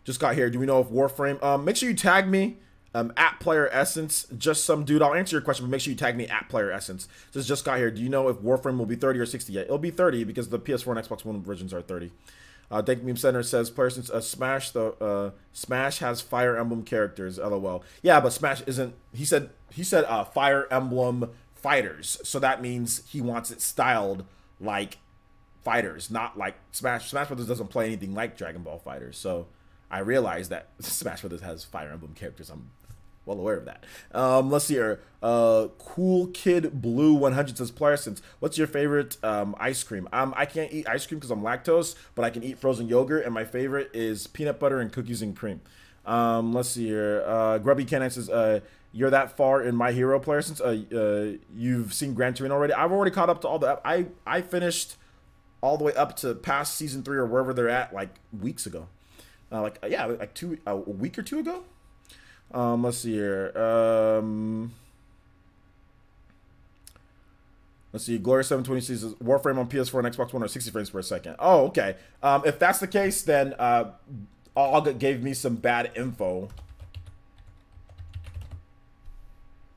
Just got here. Do we know if Warframe? Make sure you tag me at Player Essence. Just some dude. I'll answer your question, but make sure you tag me at Player Essence. Just got here. Do you know if Warframe will be 30 or 60 yet? It'll be 30 because the PS4 and Xbox One versions are 30. Thank Meme Center says, player, since Smash has Fire Emblem characters. LOL. Yeah, but Smash isn't. He said Fire Emblem Fighters, so that means he wants it styled like fighters, not like Smash. Smash Brothers doesn't play anything like Dragon Ball Fighters, so I realize that Smash Brothers has Fire Emblem characters. I'm well aware of that. Let's see here. Cool Kid Blue 100 says, player, since what's your favorite ice cream? I can't eat ice cream because I'm lactose, but I can eat frozen yogurt, and my favorite is peanut butter and cookies and cream. Let's see here. Grubby Canine says, you're that far in My Hero, player, since you've seen Gran Torino already. I've already caught up to all the. I finished all the way up to past season 3 or wherever they're at, like weeks ago. Like a week or two ago. Let's see here. Let's see. Gloria 720 says, Warframe on PS4 and Xbox One are 60 frames per second. Oh, okay. If that's the case, then Og gave me some bad info.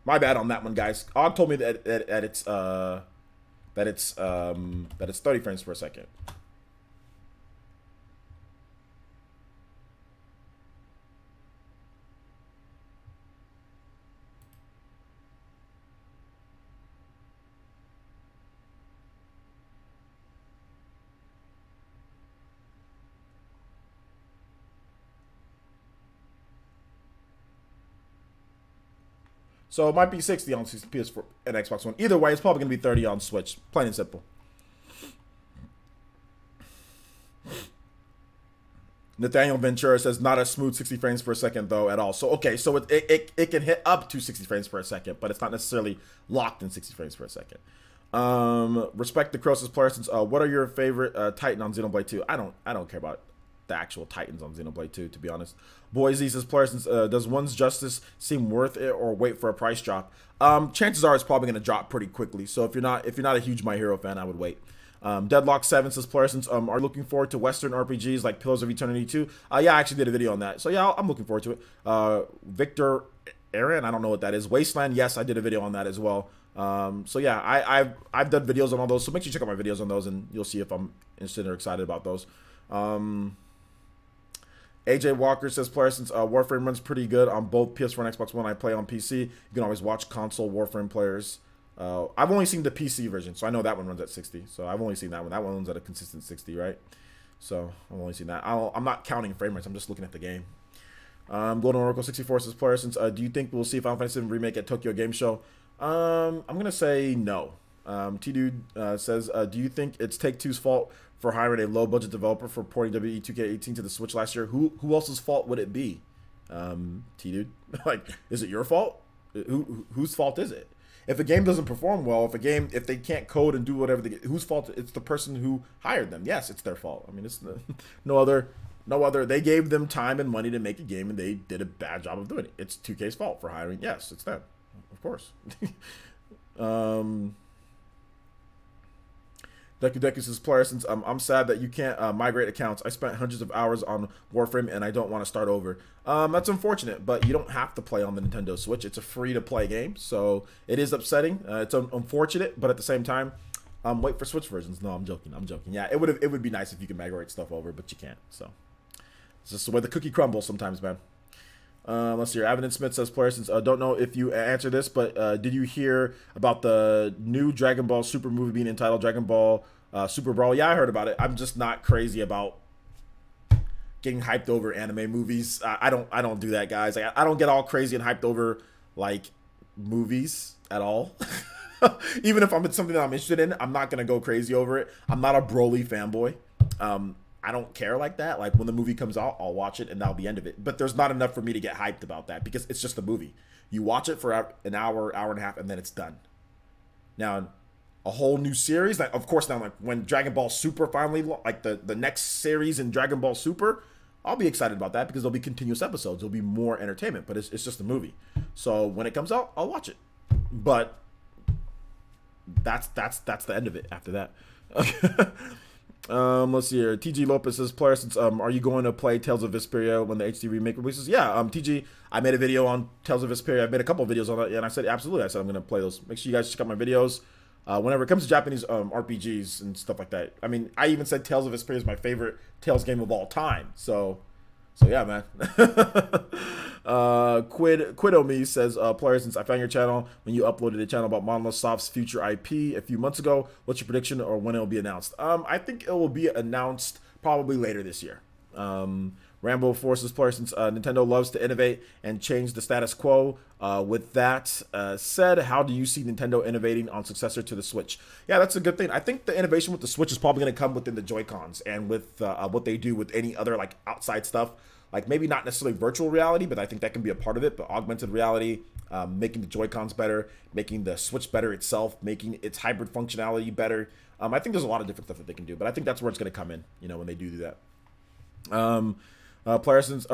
My bad on that one, guys. Og told me that it's 30 frames per second. So it might be 60 on PS4 and Xbox One. Either way, it's probably going to be 30 on Switch. Plain and simple. Nathaniel Ventura says not a smooth 60 frames per second though at all. So okay, so it can hit up to 60 frames per second, but it's not necessarily locked in 60 frames per second. Respect the Croesus player. Since what are your favorite Titan on Xenoblade 2? I don't care about the actual Titans on Xenoblade 2, to be honest. Boise says player, since does one's justice seem worth it or wait for a price drop? Chances are it's probably going to drop pretty quickly. So if you're not a huge My Hero fan, I would wait. Deadlock 7 says player, since are looking forward to Western RPGs like Pillars of Eternity 2. Yeah, I actually did a video on that. So yeah, I'm looking forward to it. Victor Aaron, I don't know what that is. Wasteland, yes, I did a video on that as well. So yeah, I've done videos on all those. So make sure you check out my videos on those, and you'll see if I'm interested or excited about those. AJ Walker says player, since Warframe runs pretty good on both PS4 and Xbox One. I play on PC. You can always watch console Warframe players. I've only seen the PC version, so I know that one runs at 60. So I've only seen that one. That one runs at a consistent 60, right? So I've only seen that. I'm not counting frame rates. I'm just looking at the game. Golden Oracle 64 says player, since do you think we'll see Final Fantasy VII Remake at Tokyo Game Show? I'm gonna say no. T-Dude says, do you think it's Take-Two's fault for hiring a low-budget developer for porting WE 2K18 to the Switch last year? Who else's fault would it be? T-Dude, like, is it your fault? Whose fault is it? If a game doesn't perform well, if they can't code and do whatever, whose fault? It's the person who hired them. Yes, it's their fault. I mean, it's no other. They gave them time and money to make a game, and they did a bad job of doing it. It's 2K's fault for hiring. Yes, it's them, of course. Deku says player, since I'm sad that you can't migrate accounts. I spent hundreds of hours on Warframe and I don't want to start over. That's unfortunate, but you don't have to play on the Nintendo Switch. It's a free-to-play game, so it is upsetting. It's unfortunate, but at the same time, wait for Switch versions. No, I'm joking. Yeah, it would be nice if you could migrate stuff over, but you can't. So it's just the way the cookie crumbles sometimes, man. Let's see here. Evidence Smith says player, since don't know if you answer this, but did you hear about the new Dragon Ball Super movie being entitled Dragon Ball Super Brawl? Yeah, I heard about it. I'm just not crazy about getting hyped over anime movies. I don't do that, guys. Like, I don't get all crazy and hyped over like movies at all. Even if it's something that I'm interested in, I'm not gonna go crazy over it. I'm not a Broly fanboy. I don't care like that. Like, when the movie comes out, I'll watch it and that'll be the end of it. But there's not enough for me to get hyped about that because it's just a movie. You watch it for an hour, hour and a half, and then it's done. Now, a whole new series, like, of course, now, like, when Dragon Ball Super finally, like the next series in Dragon Ball Super, I'll be excited about that because there'll be continuous episodes. There'll be more entertainment, but it's just a movie. So when it comes out, I'll watch it. But that's the end of it after that. Let's see here. TG Lopez says player, since are you going to play Tales of Vesperia when the HD remake releases? Yeah, TG, I made a video on Tales of Vesperia. I made a couple of videos on it, and I said absolutely. I said I'm going to play those. Make sure you guys check out my videos. Whenever it comes to Japanese RPGs and stuff like that. I mean, I even said Tales of Vesperia is my favorite Tales game of all time. So yeah, man. Quidomi says, player, since I found your channel when you uploaded a channel about Monolith Soft's future IP a few months ago, what's your prediction or when it will be announced? I think it will be announced probably later this year. Rambo Forces player, since Nintendo loves to innovate and change the status quo. With that said, how do you see Nintendo innovating on successor to the Switch? Yeah, that's a good thing. I think the innovation with the Switch is probably going to come within the Joy-Cons and with what they do with any other like outside stuff. Like, maybe not necessarily virtual reality, but I think that can be a part of it. But augmented reality, making the Joy-Cons better, making the Switch better itself, making its hybrid functionality better. I think there's a lot of different stuff that they can do, but I think that's where it's going to come in, you know, when they do that. Player, since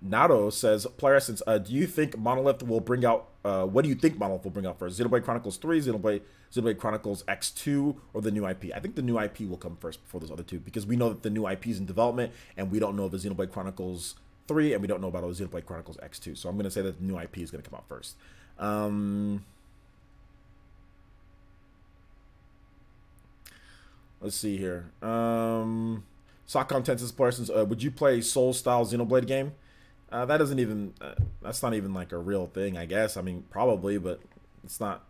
Nato says, player, since do you think Monolith will bring out, what do you think Monolith will bring out first? Xenoblade Chronicles 3, Xenoblade Chronicles X2, or the new IP? I think the new IP will come first before those other two, because we know that the new IP is in development, and we don't know the Xenoblade Chronicles 3, and we don't know about the Xenoblade Chronicles X2. So I'm going to say that the new IP is going to come out first. Let's see here. Sock Contents Parsons, would you play Soul-style Xenoblade game? That doesn't even, that's not even like a real thing, I guess. I mean, probably, but it's not,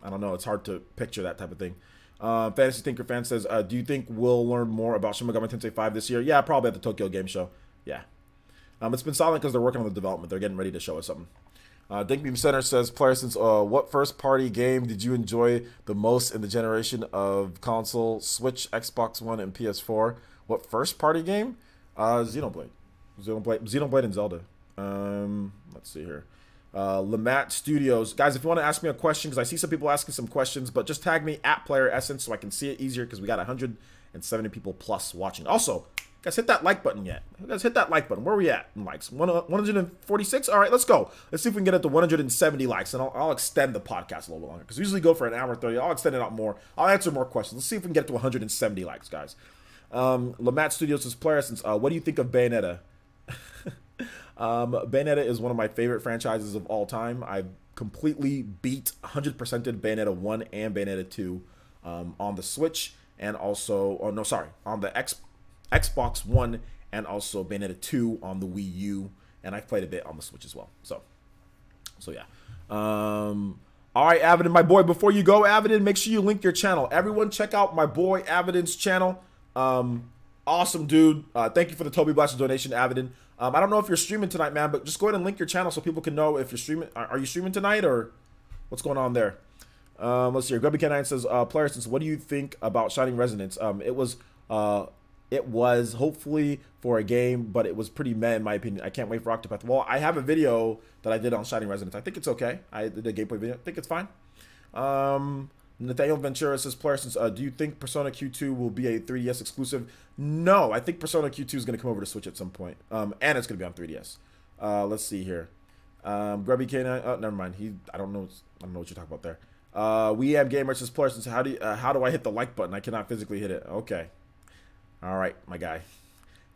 I don't know. It's hard to picture that type of thing. Fantasy Thinker Fan says, do you think we'll learn more about Shin Megami Tensei 5 this year? Yeah, probably at the Tokyo Game Show. Yeah. It's been silent because they're working on the development. They're getting ready to show us something. Dink Beam Center says, player since what first party game did you enjoy the most in the generation of console, Switch, Xbox One, and PS4? What first party game? Xenoblade. Xenoblade and Zelda. Let's see here. Lamat Studios. Guys, if you want to ask me a question, because I see some people asking some questions, but just tag me at Player Essence so I can see it easier, because we got 170 people plus watching. Also, guys, hit that like button yet. Guys, hit that like button. Where are we at in likes? 146? All right, let's go. Let's see if we can get it to 170 likes, and I'll extend the podcast a little bit longer, because we usually go for an hour 30. I'll extend it out more. I'll answer more questions. Let's see if we can get it to 170 likes, guys. Lamat Studios says, Player Essence, what do you think of Bayonetta? Bayonetta is one of my favorite franchises of all time. I've completely beat 100%ed Bayonetta 1 and Bayonetta 2 on the Switch, and also, oh no, sorry, on the Xbox One, and also Bayonetta 2 on the Wii U, and I've played a bit on the Switch as well. So yeah. All right, Avidin, my boy, before you go, Avidin, make sure you link your channel. Everyone check out my boy Avidin's channel. Awesome dude. Thank you for the Toby Blaster donation, Avidin. I don't know if you're streaming tonight, man, but just go ahead and link your channel so people can know if you're streaming. Are you streaming tonight, or what's going on there? Let's see here. Grubby Ken9 says, Player Essence, what do you think about Shining Resonance? It was hopefully for a game, but it was pretty meh in my opinion. I can't wait for Octopath. Well, I have a video that I did on Shining Resonance. I think it's okay. I did a gameplay video. I think it's fine. Nathaniel Ventura says, Player Essence, do you think Persona Q2 will be a 3DS exclusive? No, I think Persona Q2 is going to come over to Switch at some point. And it's going to be on 3DS. Let's see here. Grubby K9, oh, never mind. I don't know what you're talking about there. We Am Gamer says, Player Essence, how do I hit the like button? I cannot physically hit it. Okay. All right, my guy.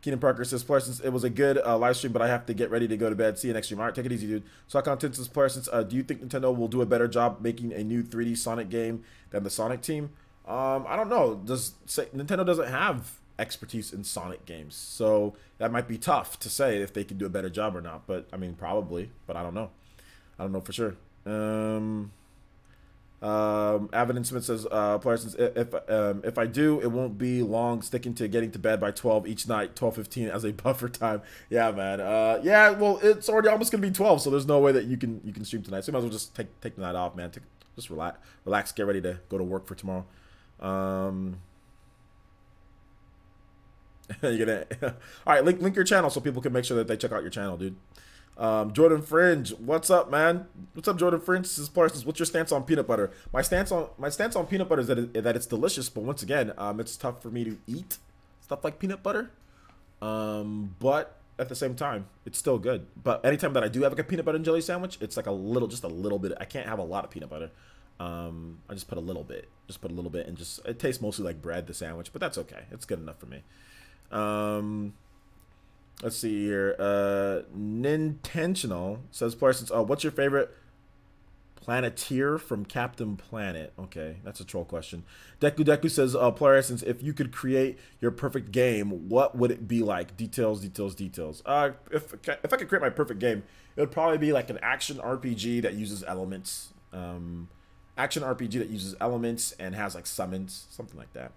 Keenan Parker says, Player Essence, it was a good live stream, but I have to get ready to go to bed. See you next stream. All right, take it easy, dude. So Content says, Player Essence, do you think Nintendo will do a better job making a new 3D Sonic game than the Sonic team? I don't know. Nintendo doesn't have expertise in Sonic games, so that might be tough to say if they can do a better job or not. But I mean, probably. But I don't know. I don't know for sure. Avidin Smith says, Player Essence, if I do, it won't be long, sticking to getting to bed by 12 each night, 12:15 as a buffer time. Yeah, man. Yeah, well, it's already almost gonna be 12, so there's no way that you can stream tonight. So you might as well just take the night off, man. Just relax, get ready to go to work for tomorrow. You're gonna all right, link your channel so people can make sure that they check out your channel, dude. Jordan Fringe, what's up, man? What's up, Jordan Fringe? This is Parsons. What's your stance on peanut butter? My stance on peanut butter is that it's delicious, but once again, it's tough for me to eat stuff like peanut butter. But at the same time, it's still good. But anytime that I do have like a peanut butter and jelly sandwich, it's like just a little bit. I can't have a lot of peanut butter. I just put a little bit. And it tastes mostly like bread, the sandwich, but that's okay. It's good enough for me. Let's see here. Nintentional says, Parsons, what's your favorite planeteer from Captain Planet? Okay, that's a troll question. Deku says, Player Essence, if you could create your perfect game, what would it be like? Details. If I could create my perfect game, it would probably be like an action RPG that uses elements. Action RPG that uses elements and has like summons, something like that.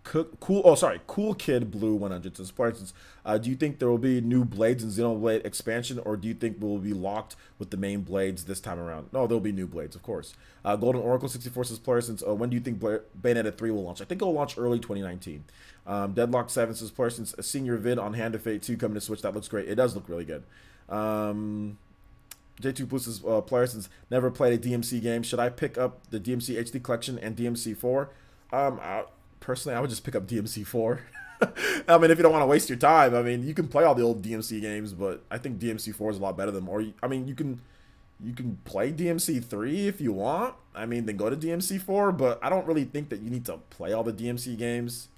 Cool Kid Blue 100 says, Parsons, do you think there will be new blades in Xenoblade expansion, or do you think we'll be locked with the main blades this time around? No, there'll be new blades, of course. Golden Oracle 64 says, Parsons, when do you think Bayonetta 3 will launch? I think it'll launch early 2019. Deadlock 7 says, Parsons, seeing your vid on Hand of Fate 2 coming to Switch, that looks great. It does look really good. J2 Plus says, Parsons, never played a DMC game. Should I pick up the DMC HD Collection and DMC 4? Personally, I would just pick up DMC 4. I mean, if you don't want to waste your time, I mean, you can play all the old DMC games, but I think DMC 4 is a lot better than more. I mean, you can play DMC 3 if you want. I mean, then go to DMC 4, but I don't really think that you need to play all the DMC games.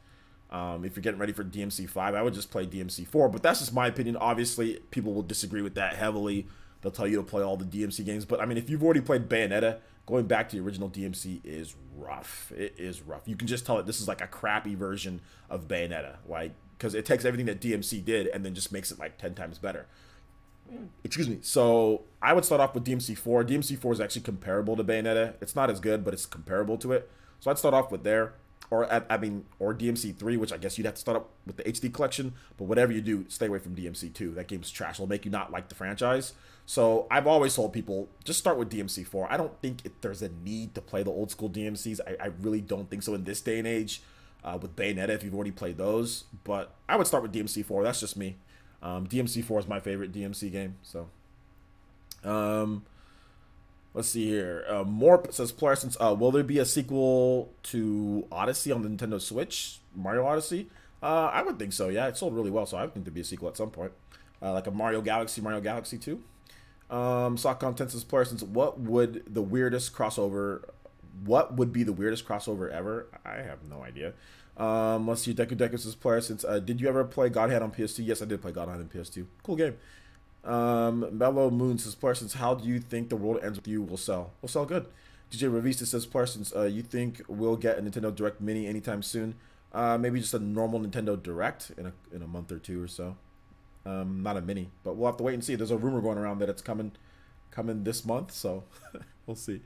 If you're getting ready for DMC 5, I would just play DMC 4, but that's just my opinion. Obviously, people will disagree with that heavily. They'll tell you to play all the DMC games, but I mean, if you've already played Bayonetta, going back to the original DMC is rough. It is rough. You can just tell that this is like a crappy version of Bayonetta, like, because it takes everything that DMC did and then just makes it like 10 times better. Excuse me. So I would start off with DMC 4. DMC 4 is actually comparable to Bayonetta. It's not as good, but it's comparable to it. So I'd start off with there. or DMC3, which I guess you'd have to start up with the HD collection. But whatever you do, stay away from DMC2. That game's trash. It'll make you not like the franchise. So I've always told people, just start with DMC4. I don't think there's a need to play the old school DMCs. I really don't think so in this day and age. With Bayonetta, if you've already played those. But I would start with DMC4. That's just me. DMC4 is my favorite DMC game. So, let's see here. Morp says, Plarisons, will there be a sequel to Odyssey on the Nintendo Switch? Mario Odyssey? I would think so, yeah. It sold really well, so I would think there'd be a sequel at some point. Like a Mario Galaxy 2. Sock Content says, Plarisons, what would be the weirdest crossover ever? I have no idea. Let's see. Deku says, Plarisons, did you ever play God Hand on PS2? Yes, I did play God Hand on PS2. Cool game. Mellow Moon says, Parsons, how do you think The World Ends With You will sell? Will sell good. DJ Revista says, Parsons, you think we'll get a Nintendo Direct Mini anytime soon? Maybe just a normal Nintendo Direct in a month or two or so. Not a mini, but we'll have to wait and see. There's a rumor going around that it's coming this month, so we'll see.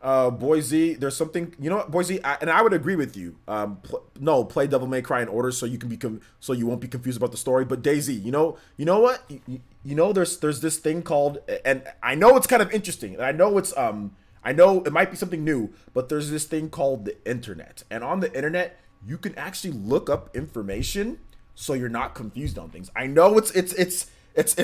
Boise, there's something, you know what, Boise, and I would agree with you. Play Devil May Cry in order so you won't be confused about the story. But Daisy, you know what, there's this thing called, and I know it's kind of interesting, and I know it might be something new, but there's this thing called the internet, and on the internet you can actually look up information so you're not confused on things. I know it's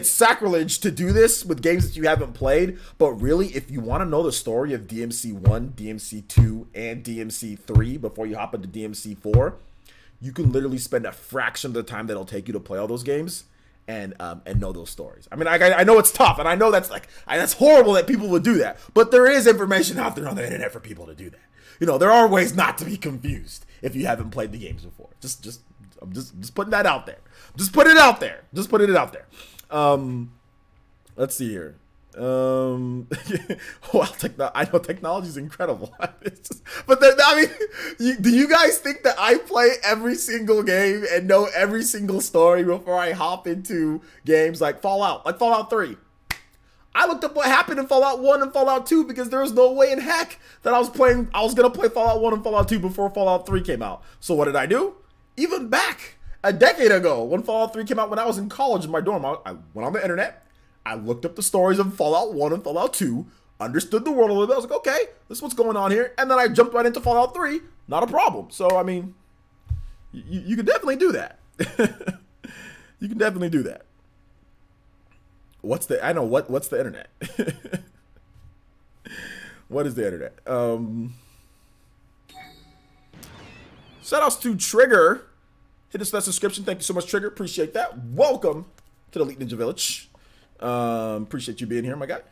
sacrilege to do this with games that you haven't played, but really, if you want to know the story of DMC1, DMC2, and DMC3 before you hop into DMC4, you can literally spend a fraction of the time that it'll take you to play all those games and know those stories. I mean, I know it's tough, and I know that's horrible that people would do that, but there is information out there on the internet for people to do that. You know, there are ways not to be confused if you haven't played the games before. I'm just putting that out there. Just put it out there. Let's see here. Well, I know technology is incredible, but do you guys think that I play every single game and know every single story before I hop into games like Fallout 3? I looked up what happened in Fallout 1 and Fallout 2 because there was no way in heck that I was gonna play Fallout 1 and Fallout 2 before Fallout 3 came out. So what did I do? Even back a decade ago, when Fallout 3 came out, when I was in college in my dorm, I went on the internet, I looked up the stories of Fallout 1 and Fallout 2, understood the world a little bit, I was like, okay, this is what's going on here, and then I jumped right into Fallout 3, not a problem. So, I mean, you can definitely do that. You can definitely do that. What's the internet? What is the internet? Shoutouts to Trigger. Hit us with that subscription. Thank you so much, Trigger. Appreciate that. Welcome to the Elite Ninja Village. Appreciate you being here, my guy.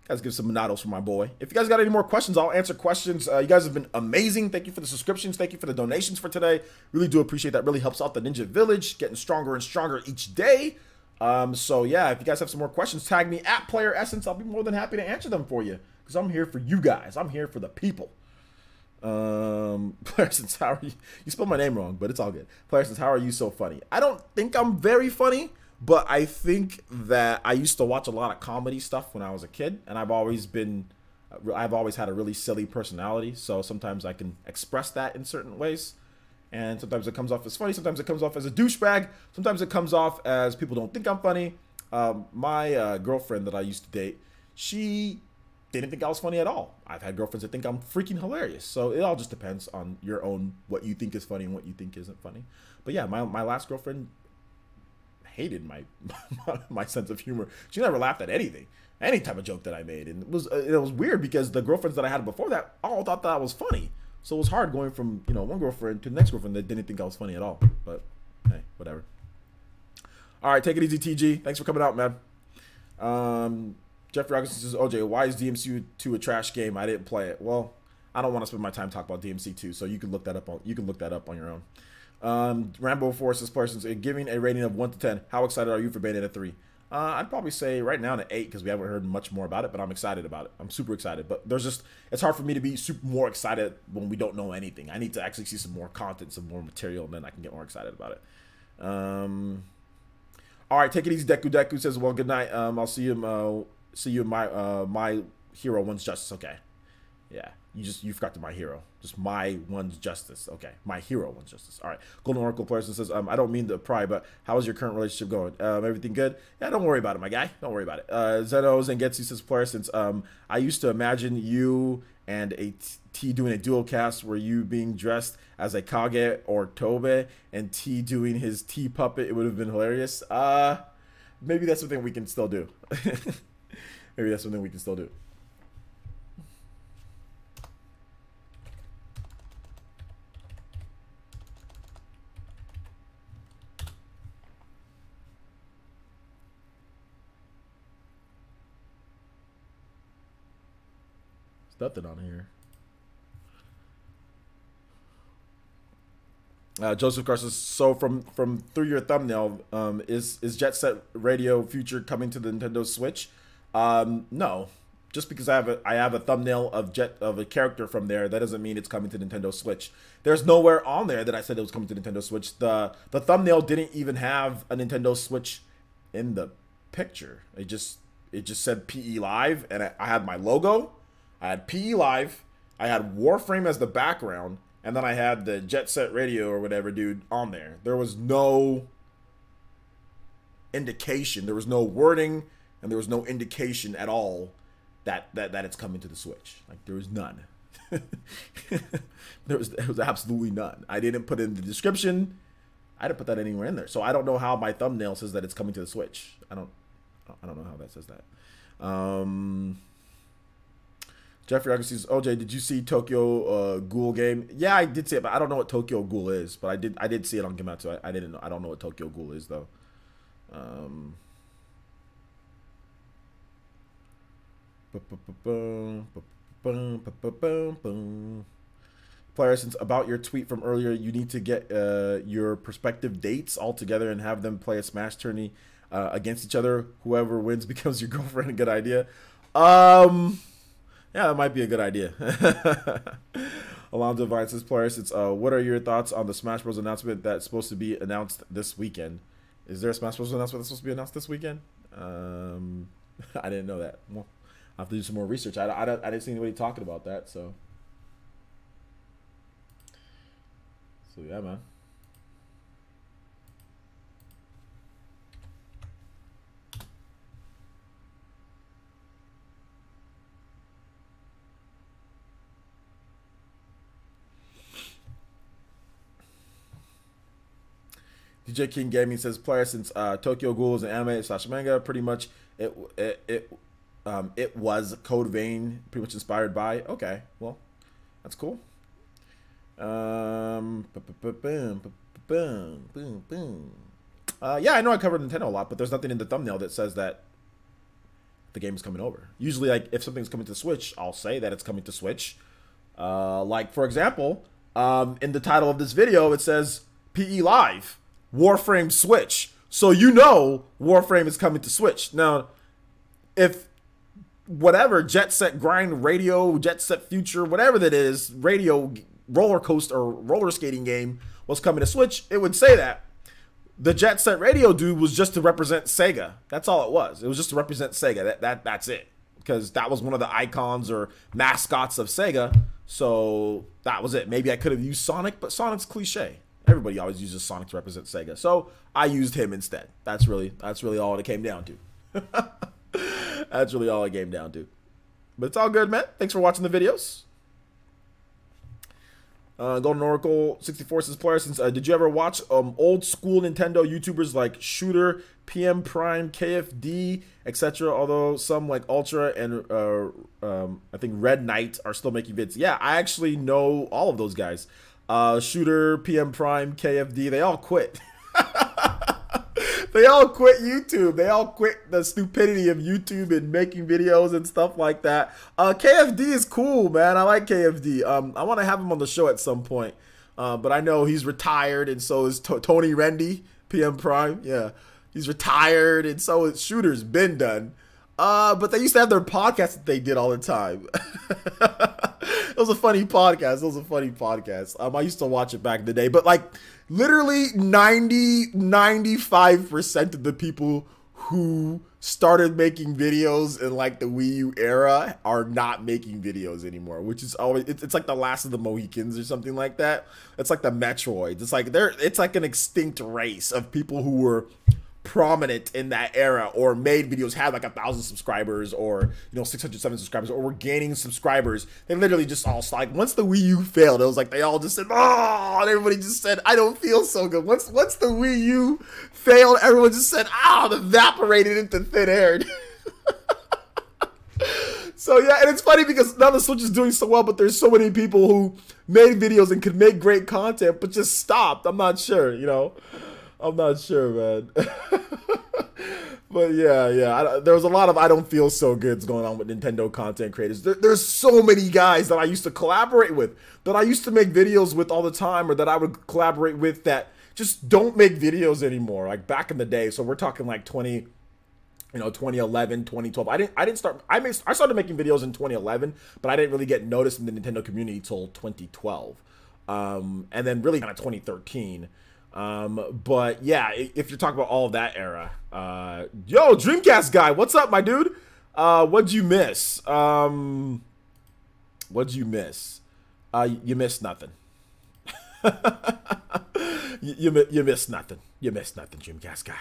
Guys, give some Monatos for my boy. If you guys got any more questions, I'll answer questions. You guys have been amazing. Thank you for the subscriptions. Thank you for the donations for today. Really do appreciate that. Really helps out the Ninja Village, getting stronger and stronger each day. So yeah, if you guys have some more questions, tag me at Player Essence. I'll be more than happy to answer them for you because I'm here for you guys. I'm here for the people. Player Essence, how are you? You spelled my name wrong, but it's all good. Player Essence, how are you so funny? I don't think I'm very funny, but I think that I used to watch a lot of comedy stuff when I was a kid, and I've always had a really silly personality, so sometimes I can express that in certain ways, and sometimes it comes off as funny, sometimes it comes off as a douchebag, sometimes it comes off as people don't think I'm funny. My girlfriend that I used to date, she didn't think I was funny at all. I've had girlfriends that think I'm freaking hilarious, so it all just depends on your own, what you think is funny and what you think isn't funny. But yeah, my last girlfriend hated my sense of humor. She never laughed at anything, any type of joke that I made, and it was weird because the girlfriends that I had before that all thought that I was funny. So it was hard going from one girlfriend to the next girlfriend that didn't think I was funny at all. But hey, whatever. All right, take it easy, TG. Thanks for coming out, man. Jeffrey Augustin says, OJ, why is DMC2 a trash game? I didn't play it. Well, I don't want to spend my time talking about DMC2, so you can look that up on your own. Rambo 4 says, Parsons, giving a rating of 1 to 10, how excited are you for Bayonetta 3? I'd probably say right now an 8 because we haven't heard much more about it, but I'm excited about it. I'm super excited, but it's hard for me to be more excited when we don't know anything. I need to actually see some more content, some more material, and then I can get more excited about it. All right, take it easy. Deku says, well, good night. I'll see you see you in my hero wants justice. Okay. Yeah. You forgot to my hero. Just my one's justice. Okay. My hero wants justice. All right. Golden Oracle person says, I don't mean to pry, but how is your current relationship going? Everything good? Yeah, don't worry about it, my guy. Don't worry about it. Zeno Zangetsu says, player, since I used to imagine you and a T doing a dual cast where you being dressed as a Kage or Tobe and T doing his T puppet, it would have been hilarious. Maybe that's something we can still do. Maybe that's something we can still do. Nothing on here. Joseph Carson, so from through your thumbnail, is Jet Set Radio Future coming to the Nintendo Switch? No. Just because I have a thumbnail of a character from there, that doesn't mean it's coming to Nintendo Switch. There's nowhere on there that I said it was coming to Nintendo Switch. The thumbnail didn't even have a Nintendo Switch in the picture. It just said PE Live, and I had my logo. I had PE Live, I had Warframe as the background, and then I had the Jet Set Radio or whatever dude on there. There was no indication, there was no wording, and there was no indication at all that it's coming to the Switch. Like, there was none. there was absolutely none. I didn't put it in the description. I didn't put that anywhere in there. So I don't know how my thumbnail says that it's coming to the Switch. I don't know how that says that. Jeffrey Agassi, OJ, did you see Tokyo Ghoul game? Yeah, I did see it, but I don't know what Tokyo Ghoul is. But I did see it on Gematsu. I didn't know. I don't know what Tokyo Ghoul is though. Player, since about your tweet from earlier, you need to get your prospective dates all together and have them play a Smash tourney against each other. Whoever wins becomes your girlfriend. A good idea. Yeah, that might be a good idea. Alonzo Vine says, player, since what are your thoughts on the Smash Bros. Announcement that's supposed to be announced this weekend? Is there a Smash Bros. Announcement that's supposed to be announced this weekend? I didn't know that. Well, I'll have to do some more research. I didn't see anybody talking about that, so yeah, man. DJ King Gaming says, player, since Tokyo Ghoul is an anime / manga, pretty much it was Code Vein, pretty much inspired by. Okay, well, that's cool. Yeah, I know I covered Nintendo a lot, but there's nothing in the thumbnail that says that the game is coming over. Usually, like, if something's coming to Switch, I'll say that it's coming to Switch. Like, for example, in the title of this video, it says PE Live, Warframe Switch. So you know Warframe is coming to Switch. Now, if whatever Jet Set Grind Radio, Jet Set Future, whatever that is, radio roller coaster or roller skating game was coming to Switch, it would say that. The Jet Set Radio dude was just to represent Sega. That's all it was. It was just to represent Sega. That's it. Because that was one of the icons or mascots of Sega. So that was it. Maybe I could have used Sonic, but Sonic's cliche. Everybody always uses Sonic to represent Sega. So I used him instead. That's really all it came down to. That's really all it came down to. But it's all good, man. Thanks for watching the videos. Golden Oracle 64 says, player, since did you ever watch old school Nintendo YouTubers like Shooter, PM Prime, KFD, etc.? Although some like Ultra and I think Red Knight are still making vids. Yeah, I actually know all of those guys. Shooter, PM Prime, KFD, they all quit. They all quit YouTube. They all quit the stupidity of YouTube and making videos and stuff like that. KFD is cool, man. I like KFD. I want to have him on the show at some point. But I know he's retired, and so is Tony Rendy, PM Prime. Yeah, he's retired, and so is Shooter's been done. But they used to have their podcast that they did all the time. It was a funny podcast. I used to watch it back in the day. But like literally 95% of the people who started making videos in like the Wii U era are not making videos anymore, which is always, it's like the last of the Mohicans or something like that. It's like the Metroids. It's like an extinct race of people who were prominent in that era or made videos, had like 1,000 subscribers or 607 subscribers or were gaining subscribers. They literally just all like, once the Wii U failed, it was like they all just said, oh, and everybody just said, I don't feel so good. Once the Wii U failed, everyone just said, oh, it evaporated into thin air. So yeah, and it's funny because now the Switch is doing so well, but there's so many people who made videos and could make great content but just stopped. I'm not sure, I'm not sure, man. But yeah. There was a lot of I don't feel so goods going on with Nintendo content creators. There's so many guys that I used to collaborate with, that I used to make videos with all the time, or that I would collaborate with that just don't make videos anymore. Like back in the day. So we're talking like 2011, 2012. I started making videos in 2011, but I didn't really get noticed in the Nintendo community till 2012. And then really kind of 2013. But yeah, if you're talking about all of that era, yo, Dreamcast guy, what's up, my dude? What'd you miss? What'd you miss? You missed nothing. You missed nothing. You missed nothing, Dreamcast guy.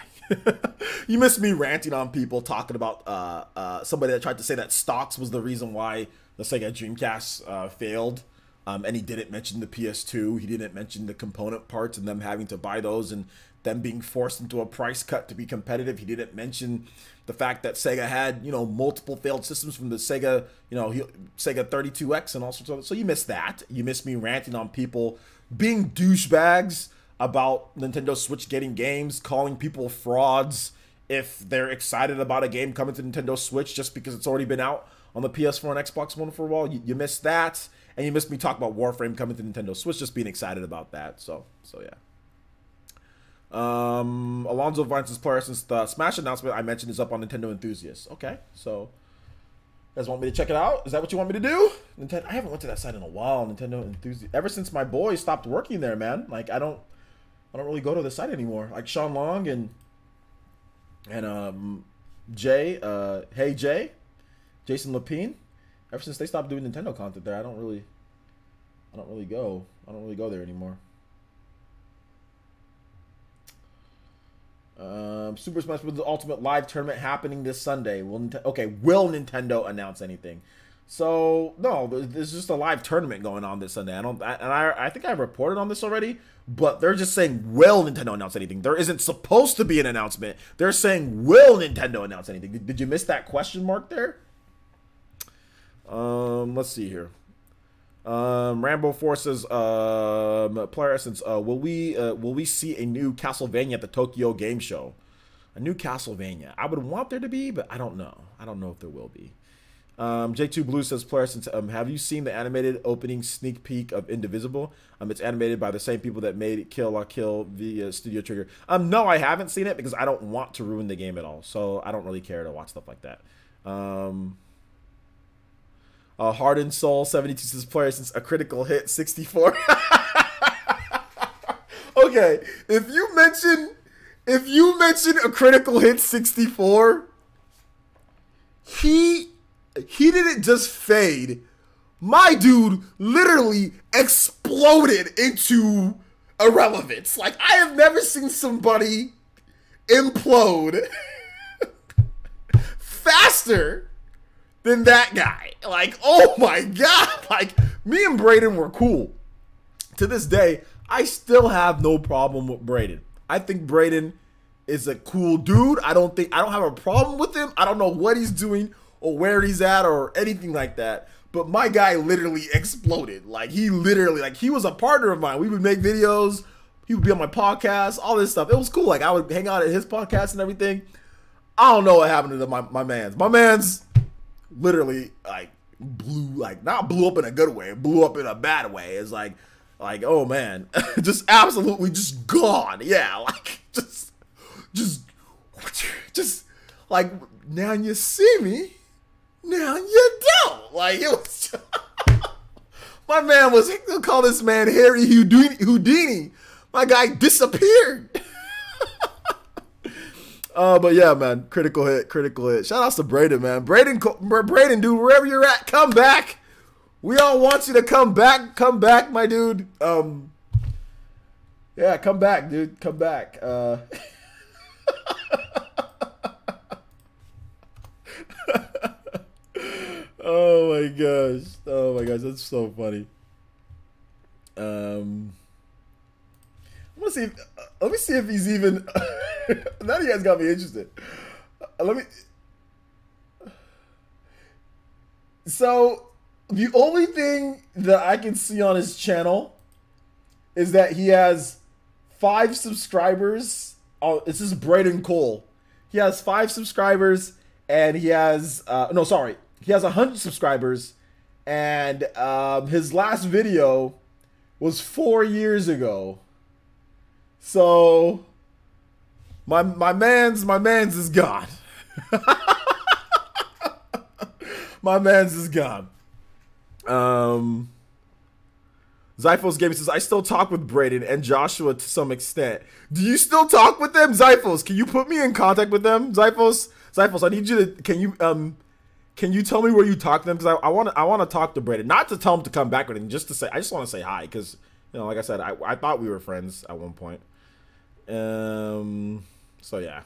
You missed me ranting on people talking about somebody that tried to say that stocks was the reason why the Sega Dreamcast failed. And he didn't mention the PS2. He didn't mention the component parts and them having to buy those and them being forced into a price cut to be competitive. He didn't mention the fact that Sega had, multiple failed systems from the Sega, Sega 32X and all sorts of. So you missed that. You missed me ranting on people being douchebags about Nintendo Switch getting games, calling people frauds if they're excited about a game coming to Nintendo Switch just because it's already been out on the PS4 and Xbox One for a while. You missed that. And you missed me talk about Warframe coming to Nintendo Switch, just being excited about that. So yeah. Alonzo Vine's player, since the Smash announcement I mentioned is up on Nintendo Enthusiast. Okay, so you guys want me to check it out? Is that what you want me to do? Nintendo, I haven't went to that site in a while. Nintendo Enthusiast, ever since my boy stopped working there, man. Like I don't really go to the site anymore. Like Sean Long and Jay, hey Jay, Jason Lapine. Ever since they stopped doing Nintendo content there, I don't really go there anymore. Super Smash Bros. Ultimate Live Tournament happening this Sunday. Will Nintendo announce anything? So no, there's just a live tournament going on this Sunday. I think I reported on this already, but they're just saying, will Nintendo announce anything? There isn't supposed to be an announcement. They're saying, will Nintendo announce anything? Did you miss that question mark there? Let's see here. Rambo 4 says, Player Essence, will we see a new Castlevania at the Tokyo Game Show? A new Castlevania. I would want there to be, but I don't know. I don't know if there will be. J2 Blue says, Player Essence, have you seen the animated opening sneak peek of Indivisible? It's animated by the same people that made Kill la Kill via Studio Trigger. No, I haven't seen it because I don't want to ruin the game at all. So I don't really care to watch stuff like that. Heart and Soul 72 says, Player Since a critical hit 64. Okay, if you mention a critical hit 64, he didn't just fade. My dude literally exploded into irrelevance. Like I have never seen somebody implode faster than that guy. Like, oh my god. Like, me and Braden were cool. To this day, I still have no problem with Braden. I think Braden is a cool dude. I don't have a problem with him. I don't know what he's doing or where he's at or anything like that. But my guy literally exploded. Like, he was a partner of mine. We would make videos. He would be on my podcast, all this stuff. It was cool. Like, I would hang out at his podcast and everything. I don't know what happened to my mans. My mans literally not blew up in a good way, blew up in a bad way. It's like oh man, just absolutely just gone. Yeah, like just like, now you see me, now you don't. Like, it was my man was, he'll call this man Harry Houdini. My guy disappeared. But yeah, man, critical hit, critical hit. Shout outs to Braden, man. Braden, dude, wherever you're at, come back. We all want you to come back, my dude. Yeah, come back, dude, come back. Oh my gosh, that's so funny. Let me see if he's even. Now you guys got me interested. Let me. So the only thing that I can see on his channel is that he has 5 subscribers. Oh, this is Braden Cole. He has 5 subscribers, and he has no, sorry, he has 100 subscribers, and his last video was 4 years ago. So my man's is gone. My man's is gone. Zyphos Gaming says, I still talk with Braden and Joshua to some extent. Do you still talk with them, Zyphos? Can you put me in contact with them, Zyphos? Zyphos, I need you to. Can you tell me where you talk to them? Because I want to talk to Braden, not to tell him to come back with him, just to say. I just want to say hi because, you know, like I said, I thought we were friends at one point. So yeah.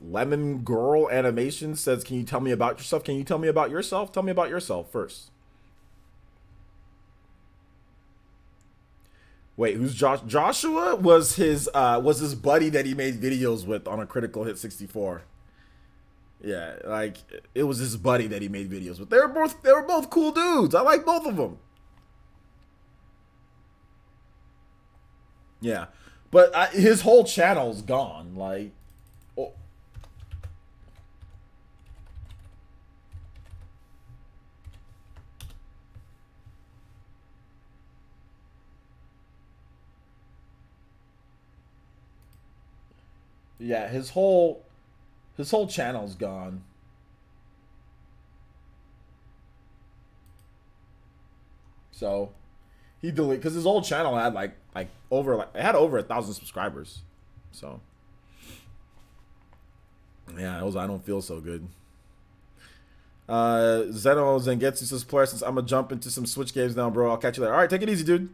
Lemon Girl Animation says, can you tell me about yourself? Can you tell me about yourself? Tell me about yourself first. Wait, who's Josh? Joshua was his buddy that he made videos with on a Critical Hit 64. Yeah, like it was his buddy that he made videos with. They were both cool dudes. I like both of them. Yeah, but his whole channel's gone. Like, oh. Yeah, his whole channel's gone. So he deleted, because his old channel had like over 1,000 subscribers. So yeah, it was I don't feel so good. Zeno Zangetsu says, player, since I'm gonna jump into some Switch games now, bro. I'll catch you later. All right, take it easy, dude.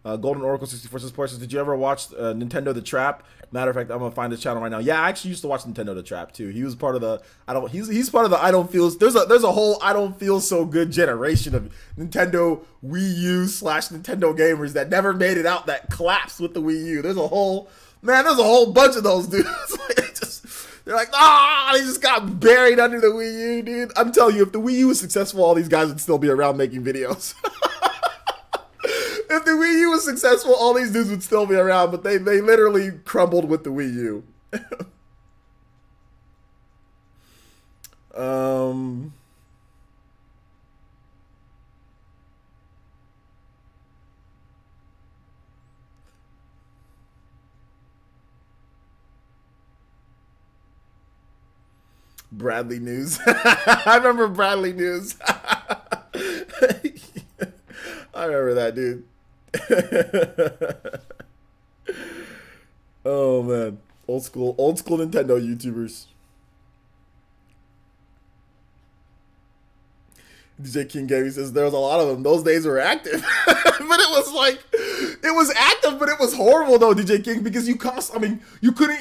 Golden Oracle 64 says, player, did you ever watch Nintendo The Trap? Matter of fact, I'm gonna find his channel right now. Yeah, I actually used to watch Nintendo The Trap too. He was part of the he's part of the I don't feel. There's a whole I don't feel so good generation of Nintendo Wii U / Nintendo gamers that never made it out, that collapsed with the Wii U. There's a whole bunch of those dudes. They're like, they just got buried under the Wii U, dude. I'm telling you, if the Wii U was successful, all these guys would still be around making videos. If the Wii U was successful, all these dudes would still be around, but they literally crumbled with the Wii U. Bradley News. I remember Bradley News. I remember that, dude. Oh man, old school Nintendo YouTubers. DJ King Gaming says there's a lot of them. Those days were active, but it was active, but it was horrible though, DJ King, because you couldn't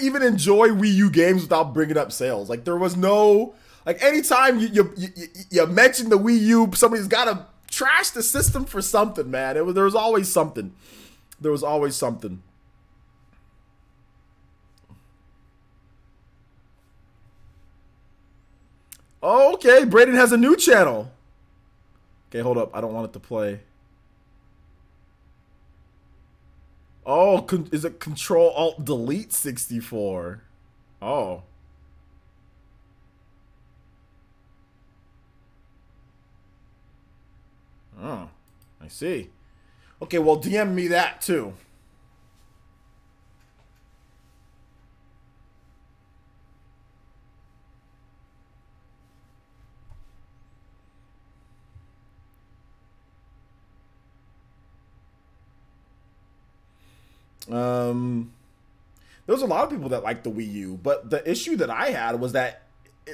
even enjoy Wii U games without bringing up sales. Like there was no, like anytime you mention the Wii U, somebody's got to trash the system for something, man. There was always something. There was always something. Okay, Braden has a new channel. Okay, hold up. I don't want it to play. Oh, is it Control-Alt-Delete 64? Oh. Oh, I see. Okay, well, DM me that too. Um, there was a lot of people that liked the Wii U, but the issue that I had was that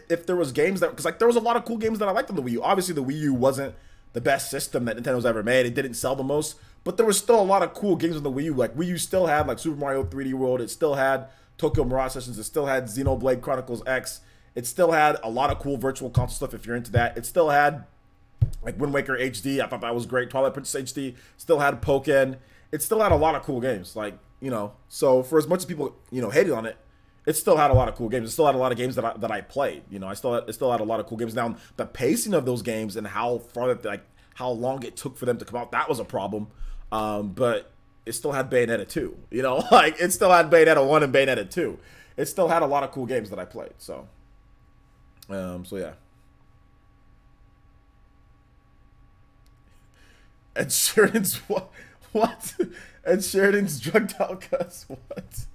if there was games that, because like there was a lot of cool games that I liked on the Wii U. Obviously, the Wii U wasn't the best system that Nintendo's ever made. It didn't sell the most, but there was still a lot of cool games on the Wii U. Like Wii U still had like Super Mario 3D World. It still had Tokyo Mirage Sessions. It still had Xenoblade Chronicles X. It still had a lot of cool virtual console stuff if you're into that. It still had like Wind Waker HD. I thought that was great. Twilight Princess HD. Still had Pokken. It still had a lot of cool games. Like, you know, so for as much as people, you know, hated on it, it still had a lot of cool games. It still had a lot of games that I played. You know, it still had a lot of cool games. Now, the pacing of those games and how far that, like, how long it took for them to come out, that was a problem. But it still had Bayonetta 2. You know, like, it still had Bayonetta 1 and Bayonetta 2. It still had a lot of cool games that I played. So yeah. Ed Sheeran's what? What? Ed Sheeran's drugged out cuss. What?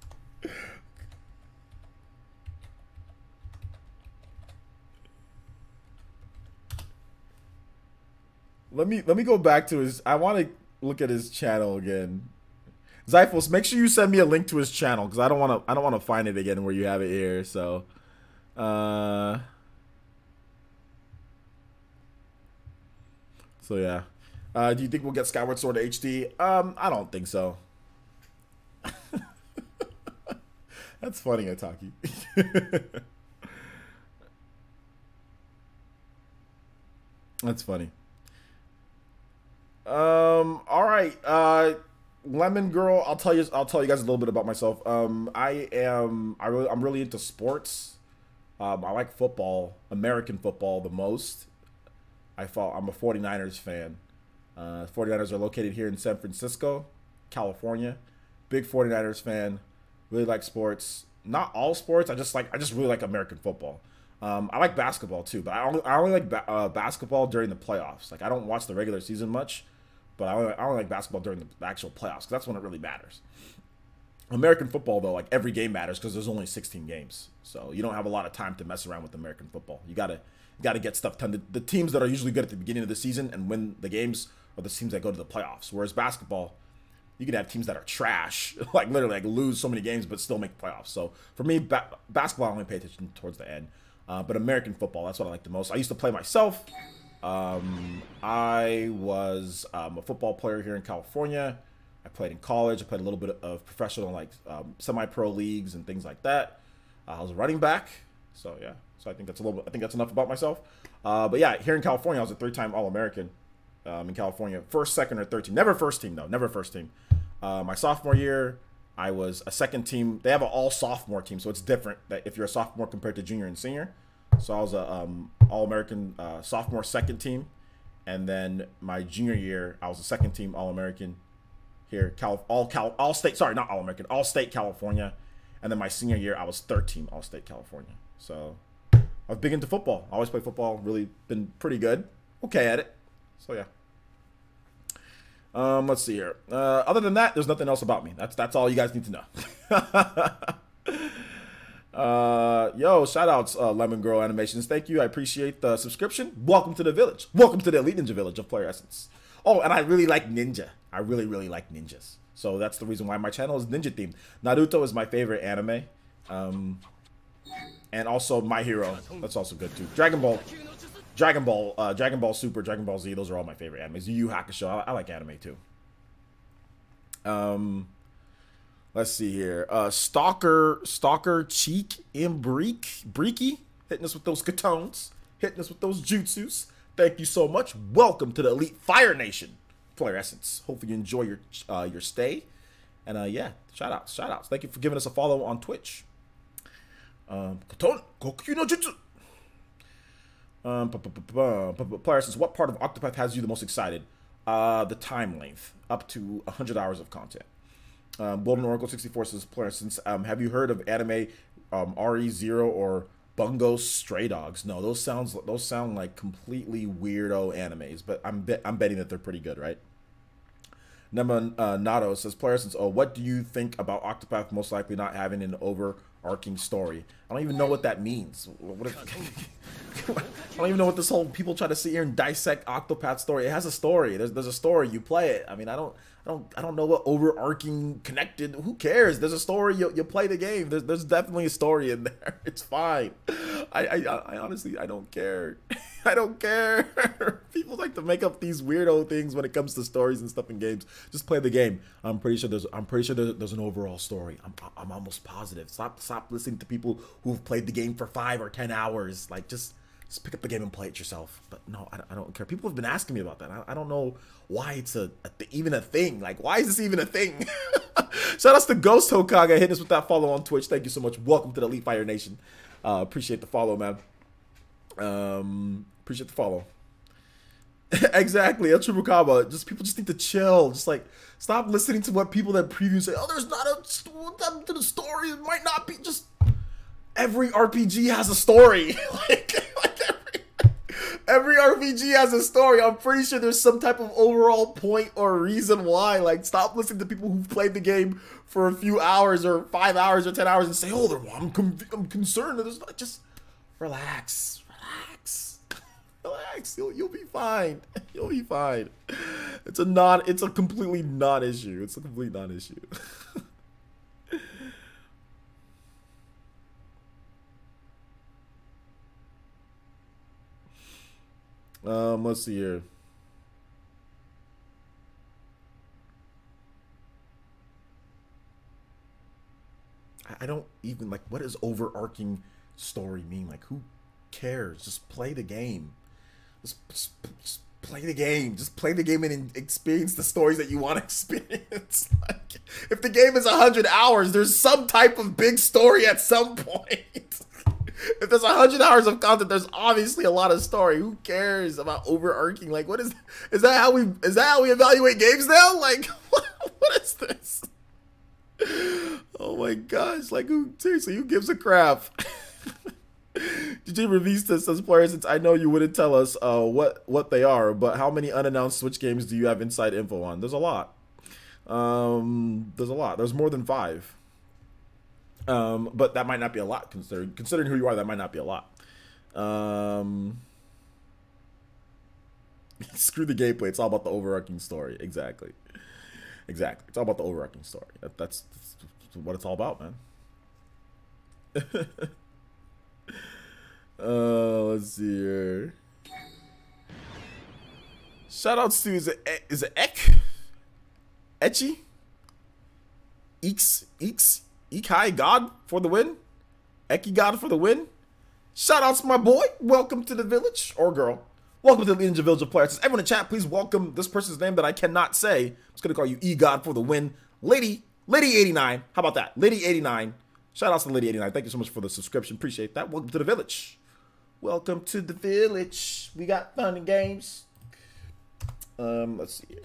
Let me go back to his. I want to look at his channel again. Zyphos, make sure you send me a link to his channel because I don't want to find it again where you have it here. So, yeah. Do you think we'll get Skyward Sword HD? I don't think so. That's funny, Ataki. That's funny. All right. Lemon Girl, I'll tell you guys a little bit about myself. I'm really into sports. I like football, American football the most. I'm a 49ers fan. 49ers are located here in San Francisco, California. Big 49ers fan. Really like sports. Not all sports. I just really like American football. I like basketball too, but I only like basketball during the playoffs. Like I don't watch the regular season much, but I only like basketball during the actual playoffs because that's when it really matters. American football though, like every game matters because there's only 16 games, so you don't have a lot of time to mess around with American football. You gotta get stuff done. The teams that are usually good at the beginning of the season and win the games are the teams that go to the playoffs. Whereas basketball, you can have teams that are trash, like literally like lose so many games but still make the playoffs. So for me, basketball I only pay attention towards the end. But American football, that's what I like the most. I used to play myself. I was a football player here in California. I played in college. I played a little bit of professional, like semi-pro leagues and things like that. I was a running back. So yeah. So I think that's enough about myself. But yeah, here in California, I was a 3-time All-American. In California, first, second, or third team. Never first team though. Never first team. My sophomore year, I was a second team. They have an all sophomore team, so it's different that if you're a sophomore compared to junior and senior. So I was a All-American sophomore second team, and then my junior year I was a second team All-American here, all state. Sorry, not All-American, all state California, and then my senior year I was third team All State California. So I was big into football. I always played football. Really been pretty good. Okay at it. So yeah. Let's see here. Other than that, there's nothing else about me. That's all you guys need to know. Yo, shoutouts, Lemon Girl Animations. Thank you. I appreciate the subscription. Welcome to the village. Welcome to the Elite Ninja Village of Player Essence. Oh, and I really like ninja. I really, really like ninjas. So that's the reason why my channel is ninja themed. Naruto is my favorite anime. And also My Hero. That's also good too. Dragon Ball Super, Dragon Ball Z, those are all my favorite animes. Yu Yu Hakusho, I like anime too. Let's see here. Stalker Cheek and Breaky, hitting us with those katones, hitting us with those jutsus. Thank you so much. Welcome to the Elite Fire Nation, Player Essence. Hopefully you enjoy your stay. And yeah, shout outs. Thank you for giving us a follow on Twitch. Katone, Goku no Jutsu. Player Essence, what part of Octopath has you the most excited? The time length, up to 100 hours of content. Golden Oracle 64 says, Player Essence, have you heard of anime RE0 or Bungo Stray Dogs? No, those sound like completely weirdo animes, but I'm betting that they're pretty good, right? Nema Nato says, player since, oh, what do you think about Octopath most likely not having an overarching story? I don't even know what that means. What if, I don't even know what this whole people try to sit here and dissect Octopath story. It has a story. There's a story. You play it. I mean, I don't know what overarching connected. Who cares? There's a story. You play the game. There's definitely a story in there. It's fine. I honestly, I don't care. I don't care. People like to make up these weirdo things when it comes to stories and stuff in games. Just play the game. I'm pretty sure there's an overall story. I'm almost positive. Stop listening to people who've played the game for 5 or 10 hours. Like just pick up the game and play it yourself. But no, I don't care. People have been asking me about that. I don't know why it's even a thing. Like, why is this even a thing? Shout outs to Ghost Hokage hitting us with that follow on Twitch. Thank you so much. Welcome to the Elite Fire Nation. Appreciate the follow, man. Appreciate the follow. Exactly, El Chupacabra. Just people just need to chill. Just like stop listening to what people that preview say. Oh, there's not to the story. It might not be. Just every RPG has a story. Every RPG has a story. I'm pretty sure there's some type of overall point or reason why. Like, stop listening to people who've played the game for a few hours or 5 hours or 10 hours and say, "Oh, I'm concerned." There's not. Just relax. Relax. You'll be fine. You'll be fine. It's a completely non-issue. It's a complete non-issue. Let's see here. I don't even like, what does overarching story mean? Like, who cares? Just play the game. Just play the game. Just play the game and experience the stories that you want to experience. Like, if the game is 100 hours, there's some type of big story at some point. If there's 100 hours of content, there's obviously a lot of story. Who cares about overarching? Like, what is that how we evaluate games now? Like, what is this? Oh my gosh! Like, seriously, who gives a crap? DJ Revista says, players, since I know you wouldn't tell us what they are, but how many unannounced Switch games do you have inside info on? There's a lot. There's a lot. There's more than 5. But that might not be a lot considering who you are. That might not be a lot. Screw the gameplay. It's all about the overarching story. Exactly. It's all about the overarching story. That's what it's all about, man. Let's see here. Shoutouts to is it Ek? Etchy? Eeks Ekai God for the win. Eki God for the win. Shoutouts, my boy. Welcome to the village or girl. Welcome to the Ninja Village of Players. Everyone in chat, please welcome this person's name that I cannot say. I'm just gonna call you E God for the win. Lady 89. How about that? Lady 89. Shoutouts to Lady 89. Thank you so much for the subscription. Appreciate that. Welcome to the village. Welcome to the village. We got fun and games. Let's see here.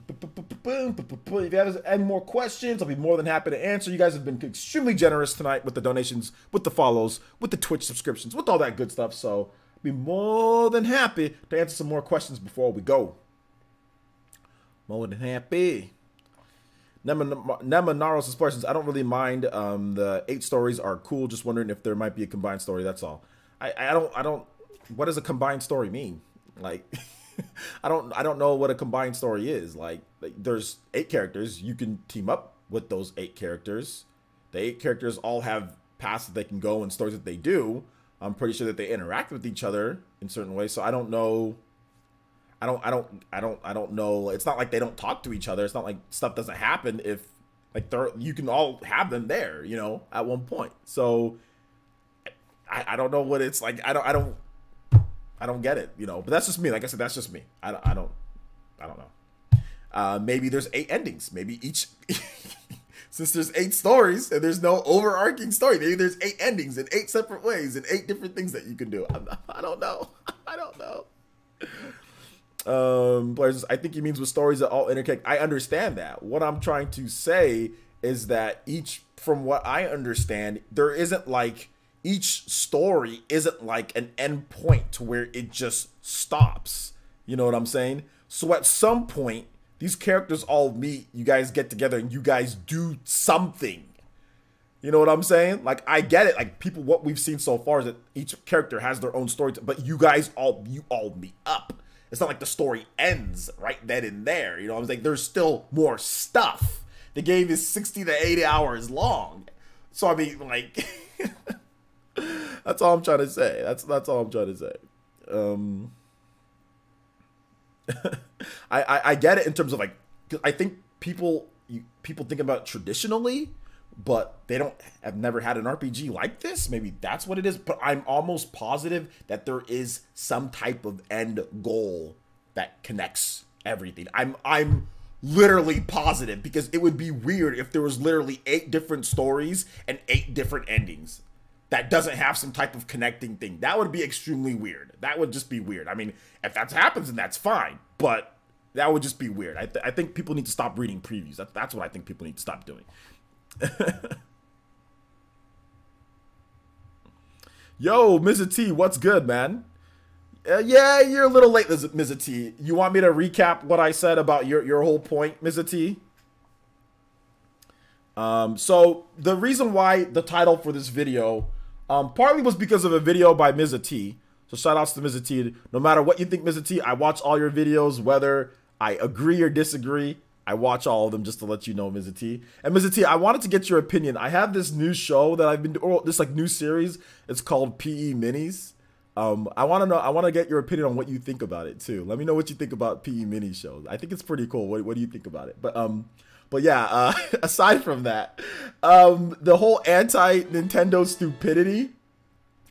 If you have any more questions, I'll be more than happy to answer. You guys have been extremely generous tonight with the donations, with the follows, with the Twitch subscriptions, with all that good stuff. So I'll be more than happy to answer some more questions before we go. More than happy. Nema Naros' questions. I don't really mind. The 8 stories are cool. Just wondering if there might be a combined story. That's all. I don't. What does a combined story mean? Like, I don't know what a combined story is. Like there's 8 characters. You can team up with those 8 characters. The 8 characters all have paths that they can go and stories that they do. I'm pretty sure that they interact with each other in certain ways. So I don't know. I don't know. It's not like they don't talk to each other. It's not like stuff doesn't happen if like you can all have them there, you know, at one point. So I don't know what it's like. I don't get it, you know. But that's just me. Like I said, that's just me. I don't know. Maybe there's 8 endings. Maybe each since there's 8 stories and there's no overarching story, maybe there's 8 endings in 8 separate ways and 8 different things that you can do. I don't know. I don't know. Players, I think he means with stories that all interconnect. I understand that. What I'm trying to say is that from what I understand, there isn't like each story isn't like an end point to where it just stops. You know what I'm saying? So at some point These characters all meet, you guys get together and you guys do something. You know what I'm saying? Like, I get it. Like, people, what we've seen so far is that each character has their own story, but you guys all meet up. It's not like the story ends right then and there. You know what I'm saying? There's still more stuff. The game is 60 to 80 hours long. So, I mean, like, that's all I'm trying to say. That's all I'm trying to say. I get it in terms of, like, 'cause I think people think about it traditionally, but they have never had an RPG like this. Maybe that's what it is. But I'm almost positive that there is some type of end goal that connects everything. I'm literally positive, because it would be weird if there was literally 8 different stories and 8 different endings that doesn't have some type of connecting thing. That would be extremely weird. That would just be weird. I mean, if that happens, then that's fine. But that would just be weird. I think people need to stop reading previews. That's what I think people need to stop doing. Yo, Mr. T, what's good, man? Yeah, you're a little late, Mr. T. You want me to recap what I said about your whole point, Mr. T? So the reason why the title for this video, partly was because of a video by Mr. T. So shout outs to Mr. T. No matter what you think, Mr. T, I watch all your videos, whether I agree or disagree. I watch all of them, just to let you know, Mr. T. And Mr. T, I wanted to get your opinion. I have this new show that I've been doing, or this like new series. It's called PE Minis. I want to get your opinion on what you think about it too. Let me know what you think about PE Mini shows. I think it's pretty cool. What do you think about it? But yeah, aside from that, the whole anti-Nintendo stupidity,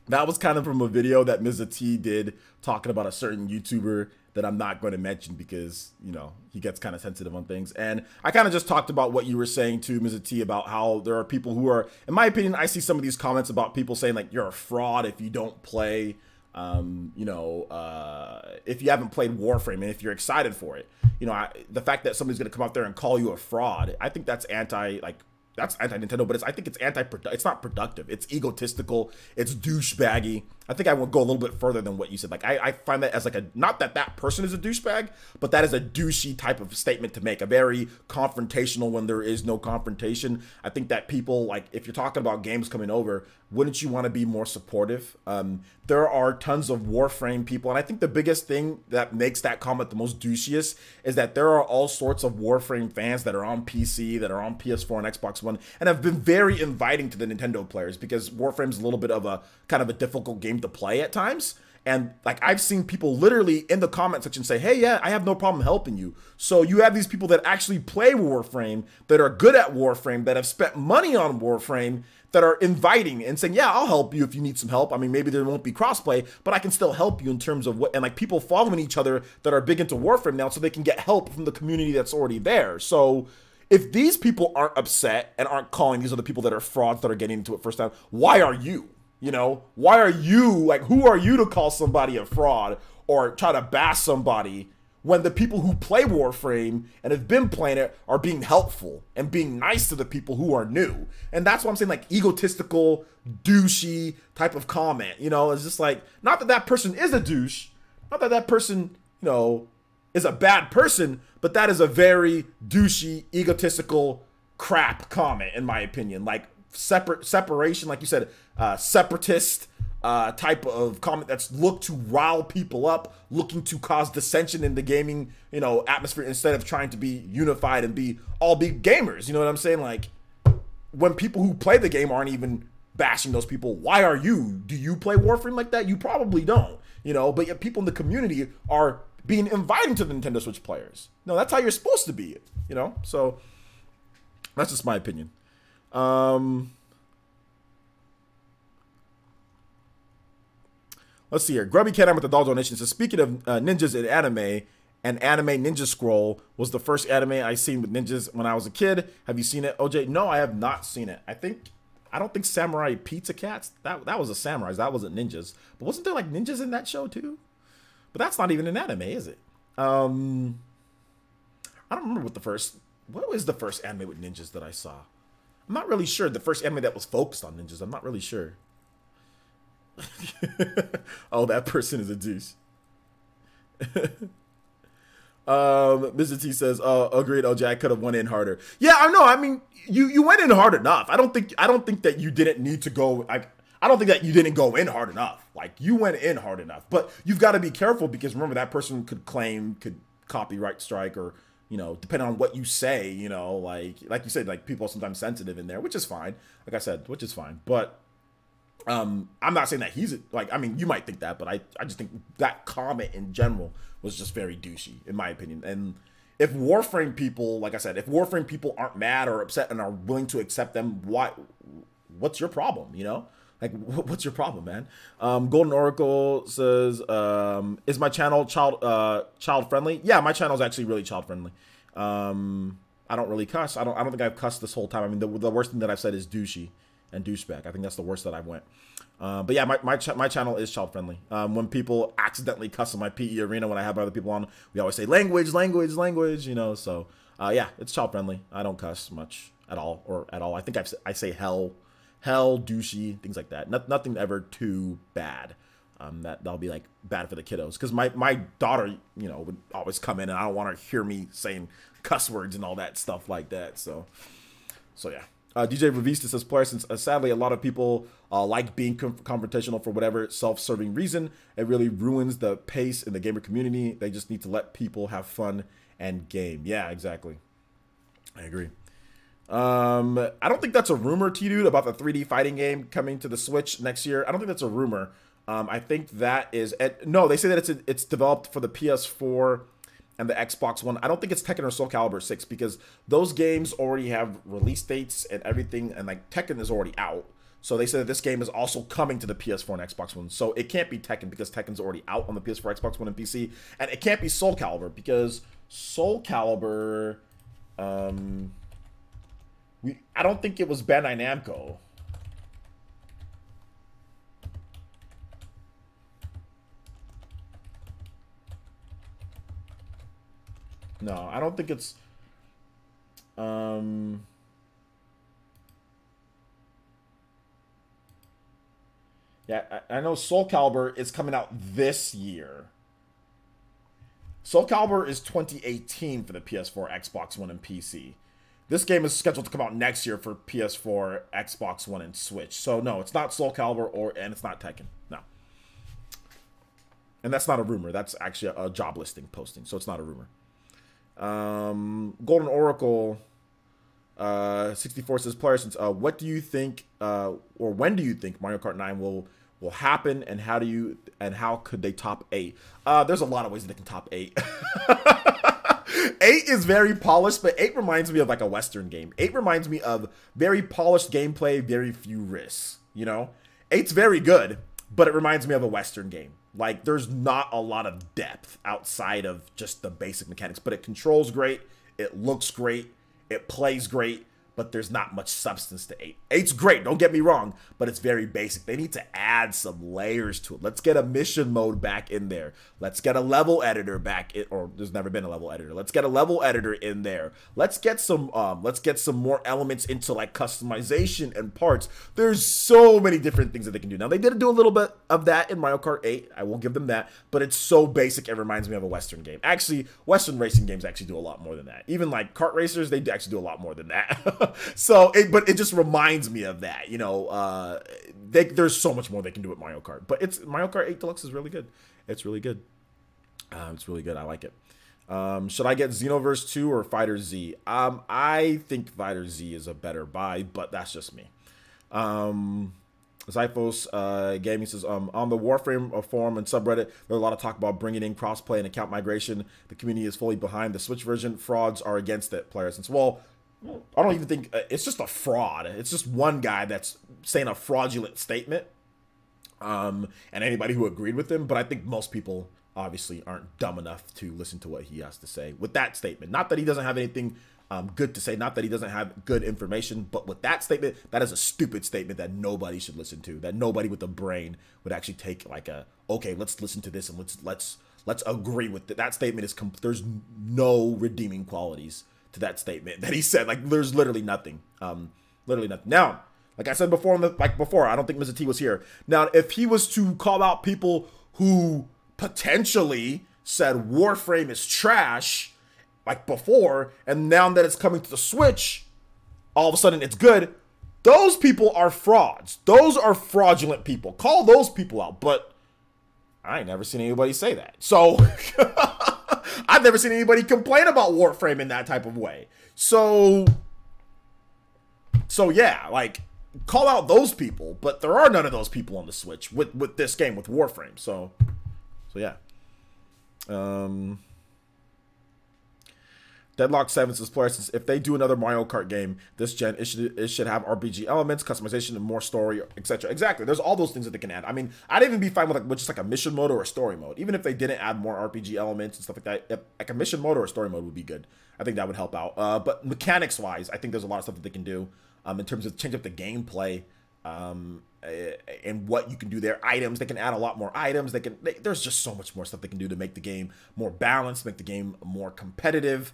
that was kind of from a video that Mr. T did talking about a certain YouTuber that I'm not going to mention because, you know, he gets kind of sensitive on things. And I kind of just talked about what you were saying too, Mr. T, about how there are people who are, in my opinion, I see some of these comments about people saying like, you're a fraud if you don't play, if you haven't played Warframe and if you're excited for it. You know, the fact that somebody's going to come out there and call you a fraud, I think that's that's anti-Nintendo, but I think it's not productive. It's egotistical. It's douchebaggy. I think I would go a little bit further than what you said. Like, I find that as like not that person is a douchebag, but that is a douchey type of statement to make. A very confrontational when there is no confrontation. I think that people, like, if you're talking about games coming over, wouldn't you want to be more supportive? There are tons of Warframe people, and I think the biggest thing that makes that comment the most douchiest is that there are all sorts of Warframe fans that are on PC, that are on PS4 and Xbox One, and have been very inviting to the Nintendo players because Warframe's a little bit of a kind of a difficult game to play at times. And like, I've seen people literally in the comment section say, hey, yeah, I have no problem helping you. So you have these people that actually play Warframe, that are good at Warframe, that have spent money on Warframe, that are inviting and saying, yeah, I'll help you if you need some help. I mean, maybe there won't be crossplay, but I can still help you in terms of what, and like people following each other that are big into Warframe now so they can get help from the community that's already there. So if these people aren't upset and aren't calling these other people that are frauds that are getting into it first time, why are you? You know, why are you, like, who are you to call somebody a fraud or try to bash somebody when the people who play Warframe and have been playing it are being helpful and being nice to the people who are new? And that's what I'm saying, like, egotistical, douchey type of comment, you know, it's just like, not that that person is a douche, not that that person, you know, is a bad person, but that is a very douchey, egotistical crap comment, in my opinion. Like, separation, like you said, separatist type of comment that's looked to rile people up, looking to cause dissension in the gaming, you know, atmosphere instead of trying to be unified and be gamers. You know what I'm saying? Like, when people who play the game aren't even bashing those people, why are you? Do you play Warframe like that? You probably don't, you know, but yet people in the community are being inviting to the Nintendo Switch players. No, that's how you're supposed to be, you know? So that's just my opinion. Let's see here. Grubby Cat with the doll donation says, speaking of ninjas in anime, an anime Ninja Scroll was the first anime I seen with ninjas when I was a kid. Have you seen it, OJ? No, I have not seen it. I don't think Samurai Pizza Cats, that was a samurais, that wasn't ninjas. But wasn't there like ninjas in that show too? But that's not even an anime, is it? I don't remember what was the first anime with ninjas that I saw? I'm not really sure. The first anime that was focused on ninjas, I'm not really sure. Oh, that person is a douche. Mr. T says, agreed, OJ, I could have went in harder. Yeah, I know. I mean, you went in hard enough. I don't think that you didn't need to go. I don't think that you didn't go in hard enough. Like, you went in hard enough. But you've got to be careful because remember, that person could copyright strike, or, you know, depending on what you say, you know, like you said, like, people are sometimes sensitive in there, which is fine. Like I said, which is fine. But I'm not saying that he's like, I mean, you might think that, but I just think that comment in general was just very douchey, in my opinion. And if Warframe people, like I said, if Warframe people aren't mad or upset and are willing to accept them, what's your problem, you know? Like, what's your problem, man? Golden Oracle says, is my channel child friendly? Yeah, my channel is actually really child friendly. I don't really cuss. I don't think I've cussed this whole time. I mean, the worst thing that I've said is douchey and douchebag. I think that's the worst that I went. But yeah, my channel is child friendly. When people accidentally cuss in my PE arena when I have other people on, we always say language, language, language, you know. So yeah, it's child friendly. I don't cuss much at all. I think I say hell, douchey, things like that. Nothing ever too bad. That'll be like bad for the kiddos, because my daughter, you know, would always come in and I don't want her to hear me saying cuss words and all that stuff like that. So yeah. DJ Revista says, player, since sadly a lot of people like being confrontational for whatever self-serving reason, it really ruins the pace in the gamer community. They just need to let people have fun and game. Yeah, exactly. I agree. I don't think that's a rumor, T-Dude, about the 3D fighting game coming to the Switch next year. I don't think that's a rumor. I think that is... No, they say that it's developed for the PS4 and the Xbox One. I don't think it's Tekken or Soul Calibur 6, because those games already have release dates and everything, and like Tekken is already out. So they said that this game is also coming to the PS4 and Xbox One. So it can't be Tekken because Tekken's already out on the PS4, Xbox One, and PC. And it can't be Soul Calibur because Soul Calibur, I don't think it was Bandai Namco. No, I don't think it's... Yeah, I know Soul Calibur is coming out this year. Soul Calibur is 2018 for the PS4, Xbox One, and PC. This game is scheduled to come out next year for PS4, Xbox One, and Switch. So no, it's not Soul Calibur, and it's not Tekken. No. And that's not a rumor. That's actually a job listing posting, so it's not a rumor. Golden Oracle 64 says, player, since what do you think or when do you think Mario Kart 9 will happen, and how could they top 8? There's a lot of ways that they can top 8. 8 is very polished, but 8 reminds me of like a Western game. 8 reminds me of very polished gameplay, very few risks, you know? 8's very good, but it reminds me of a Western game. Like, there's not a lot of depth outside of just the basic mechanics, but it controls great, it looks great, it plays great, but there's not much substance to 8. 8's great, don't get me wrong, but it's very basic. They need to add some layers to it. Let's get a mission mode back in there. Let's get a level editor back in, or there's never been a level editor. Let's get a level editor in there. Let's get some more elements into like customization and parts. There's so many different things that they can do. Now, they did do a little bit of that in Mario Kart 8. I will give them that, but it's so basic it reminds me of a Western game. Actually, Western racing games actually do a lot more than that. Even like kart racers, they actually do a lot more than that. So, but it just reminds me of that, you know. There's so much more they can do with Mario Kart, but Mario Kart 8 Deluxe is really good. It's really good. It's really good. I like it. Should I get Xenoverse 2 or Fighter Z? I think Fighter Z is a better buy, but that's just me. Zyphos Gaming says, on the Warframe forum and subreddit, there's a lot of talk about bringing in crossplay and account migration. The community is fully behind the Switch version. Frauds are against it, players. Since, well, I don't even think it's just a fraud. It's just one guy that's saying a fraudulent statement, and anybody who agreed with him. But I think most people obviously aren't dumb enough to listen to what he has to say with that statement. Not that he doesn't have anything good to say, not that he doesn't have good information, but with that statement, that is a stupid statement that nobody should listen to. That nobody with a brain would actually take like okay, let's listen to this and let's agree with it. That statement is there's no redeeming qualities to that statement that he said. Like, there's literally nothing. Literally nothing. Now, like I said before, I don't think Mr. T was here. Now, if he was to call out people who potentially said Warframe is trash, like before, and now that it's coming to the Switch, all of a sudden it's good. Those people are frauds. Those are fraudulent people. Call those people out. But I ain't never seen anybody say that. So I've never seen anybody complain about Warframe in that type of way. So yeah, like, call out those people, but there are none of those people on the Switch with this game, with Warframe. So yeah. Deadlock 7 says, players, if they do another Mario Kart game this gen, it should have RPG elements, customization, and more story, etc. Exactly. There's all those things that they can add. I mean, I'd even be fine with just like a mission mode or a story mode. Even if they didn't add more RPG elements and stuff like that, like a mission mode or a story mode would be good. I think that would help out. But mechanics-wise, I think there's a lot of stuff that they can do in terms of change up the gameplay and what you can do there. Items, they can add a lot more items. There's just so much more stuff they can do to make the game more balanced, make the game more competitive.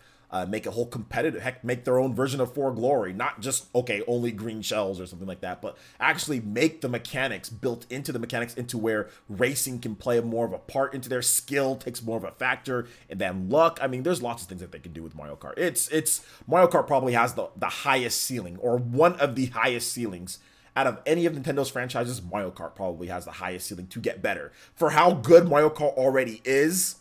Make a whole competitive, heck, make their own version of For Glory, not just, okay, only green shells or something like that, but actually make the mechanics built into the mechanics into where racing can play more of a part into their skill, takes more of a factor, and then luck. I mean, there's lots of things that they can do with Mario Kart. Mario Kart probably has the highest ceiling, or one of the highest ceilings out of any of Nintendo's franchises. Mario Kart probably has the highest ceiling to get better. For how good Mario Kart already is,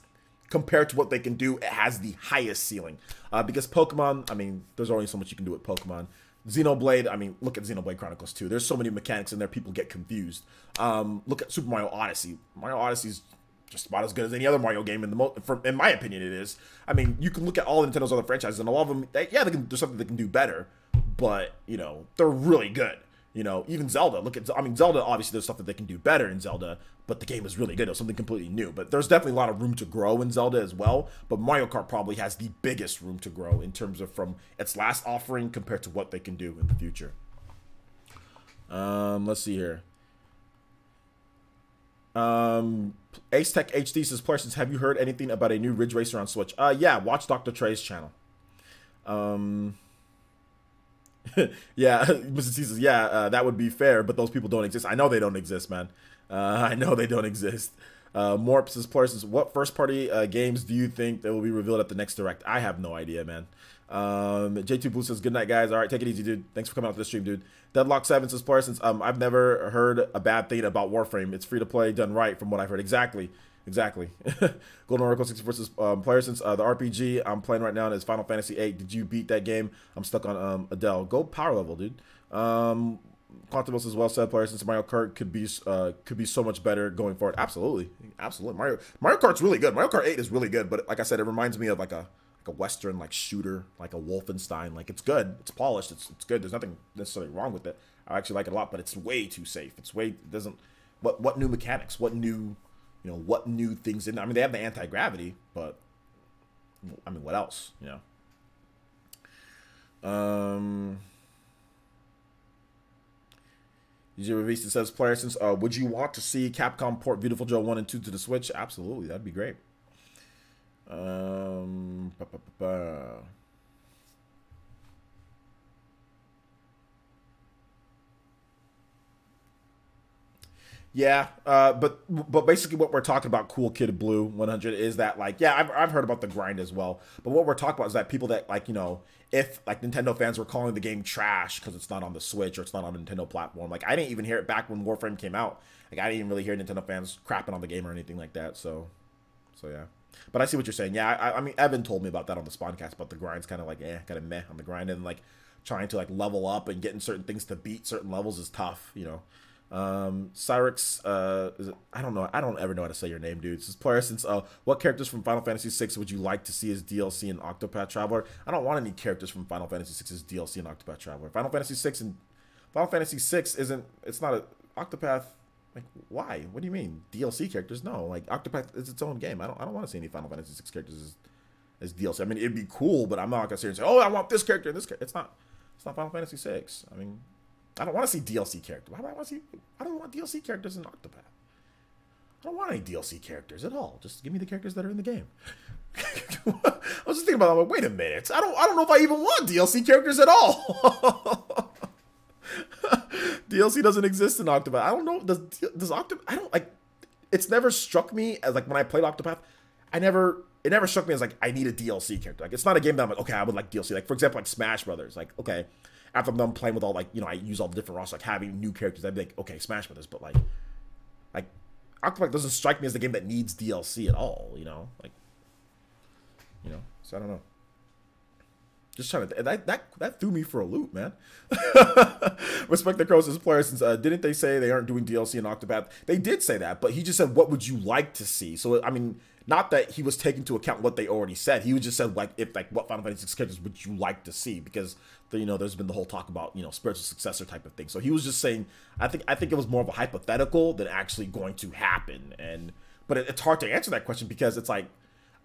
compared to what they can do, it has the highest ceiling. Because Pokemon, I mean, there's only so much you can do with Pokemon. Xenoblade, I mean, look at Xenoblade Chronicles 2. There's so many mechanics in there, people get confused. Look at Super Mario Odyssey. Mario Odyssey's just about as good as any other Mario game, in my opinion, it is. I mean, you can look at all of Nintendo's other franchises, and a lot of them, there's something they can do better, but, you know, they're really good. You know, even Zelda, Zelda, obviously there's stuff that they can do better in Zelda, but the game is really good. It was something completely new. But there's definitely a lot of room to grow in Zelda as well. But Mario Kart probably has the biggest room to grow in terms of from its last offering compared to what they can do in the future. Let's see here. Ace Tech HD says, Parsons, have you heard anything about a new Ridge Racer on Switch? Yeah, watch Dr. Trey's channel. Yeah, Mrs. T says, yeah, that would be fair, but those people don't exist. I know they don't exist, man. I know they don't exist. Morp says, Parsons, what first-party games do you think that will be revealed at the next Direct? I have no idea, man. J2 Blue says, good night, guys. All right, take it easy, dude. Thanks for coming out to the stream, dude. Deadlock 7 says, Parsons, I've never heard a bad thing about Warframe. It's free to play, done right, from what I've heard. Exactly. Golden Oracle 64 says, players, since the RPG I'm playing right now is Final Fantasy 8. Did you beat that game? I'm stuck on Adele. Go power level, dude. Quantum says, well said, players, since Mario Kart could be so much better going forward. Absolutely. Mario Kart's really good. Mario Kart 8 is really good, but like I said, it reminds me of like a Western like shooter, like a Wolfenstein. Like, it's good, it's polished, it's good. There's nothing necessarily wrong with it. I actually like it a lot, but it's way too safe. What new mechanics? What new things in there? I mean, they have the anti-gravity, but I mean, what else? You know. Vista says, player, since would you want to see Capcom port Beautiful Joe 1 and 2 to the Switch? Absolutely, that'd be great. Yeah, but basically what we're talking about, Cool Kid Blue 100, is that, like, yeah, I've heard about the grind as well. But what we're talking about is that people that, like, you know, if like Nintendo fans were calling the game trash because it's not on the Switch or it's not on a Nintendo platform. Like, I didn't even hear it back when Warframe came out. Like, I didn't even really hear Nintendo fans crapping on the game or anything like that. So yeah. But I see what you're saying. Yeah, I mean, Evan told me about that on the Spawncast, but the grind's kind of like, kind of meh on the grind, and like trying to like level up and getting certain things to beat certain levels is tough, you know. Cyrix, I don't know. I don't ever know how to say your name, dude. This is player, since what characters from Final Fantasy VI would you like to see as DLC in Octopath Traveler? I don't want any characters from Final Fantasy VI as DLC in Octopath Traveler. Final Fantasy VI isn't. It's not a Octopath. Like, why? What do you mean DLC characters? No, like Octopath is its own game. I don't want to see any Final Fantasy VI characters as DLC. I mean, it'd be cool, but I'm not gonna sit here and say, oh, I want this character and this character. It's not Final Fantasy VI. I mean, I don't want to see DLC characters. I don't want DLC characters in Octopath. I don't want any DLC characters at all. Just give me the characters that are in the game. I was just thinking about it. I'm like, wait a minute. I don't know if I even want DLC characters at all. DLC doesn't exist in Octopath. I don't know. Does Octopath? I don't like. It's never struck me as like when I played Octopath. it never struck me as like I need a DLC character. Like it's not a game that I'm like, okay, I would like DLC. Like for example, like Smash Brothers. Like okay, after I'm done playing with all like I use all the different rosters, like having new characters, I'd be like, okay, Smash Brothers. But like Octopath doesn't strike me as the game that needs DLC at all. So I don't know. Just trying to that threw me for a loop, man. Respect the Crows as players, since didn't they say they aren't doing DLC in Octopath? They did say that, but he just said, "What would you like to see?" So I mean, not that he was taking into account what they already said. He was just said like what Final Fantasy 6 characters would you like to see, because there's been the whole talk about spiritual successor type of thing. So he was just saying, I think it was more of a hypothetical than actually going to happen. But it's hard to answer that question because it's like,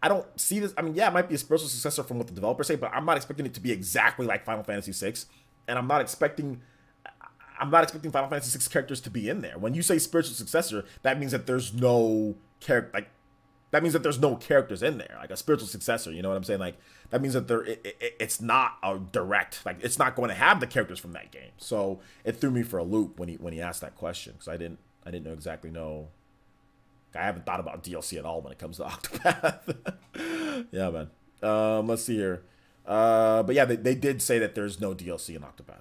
I don't see this. I mean, yeah, it might be a spiritual successor from what the developers say, but I'm not expecting it to be exactly like Final Fantasy VI, and I'm not expecting Final Fantasy VI characters to be in there. When you say spiritual successor, that means that there's no character. That means that there's no characters in there, like a spiritual successor. You know what I'm saying? Like that means that it's not a direct. Like it's not going to have the characters from that game. So it threw me for a loop when he asked that question, because I didn't exactly know. I haven't thought about DLC at all when it comes to Octopath. Yeah, man. Let's see here. But yeah, they did say that there's no DLC in Octopath.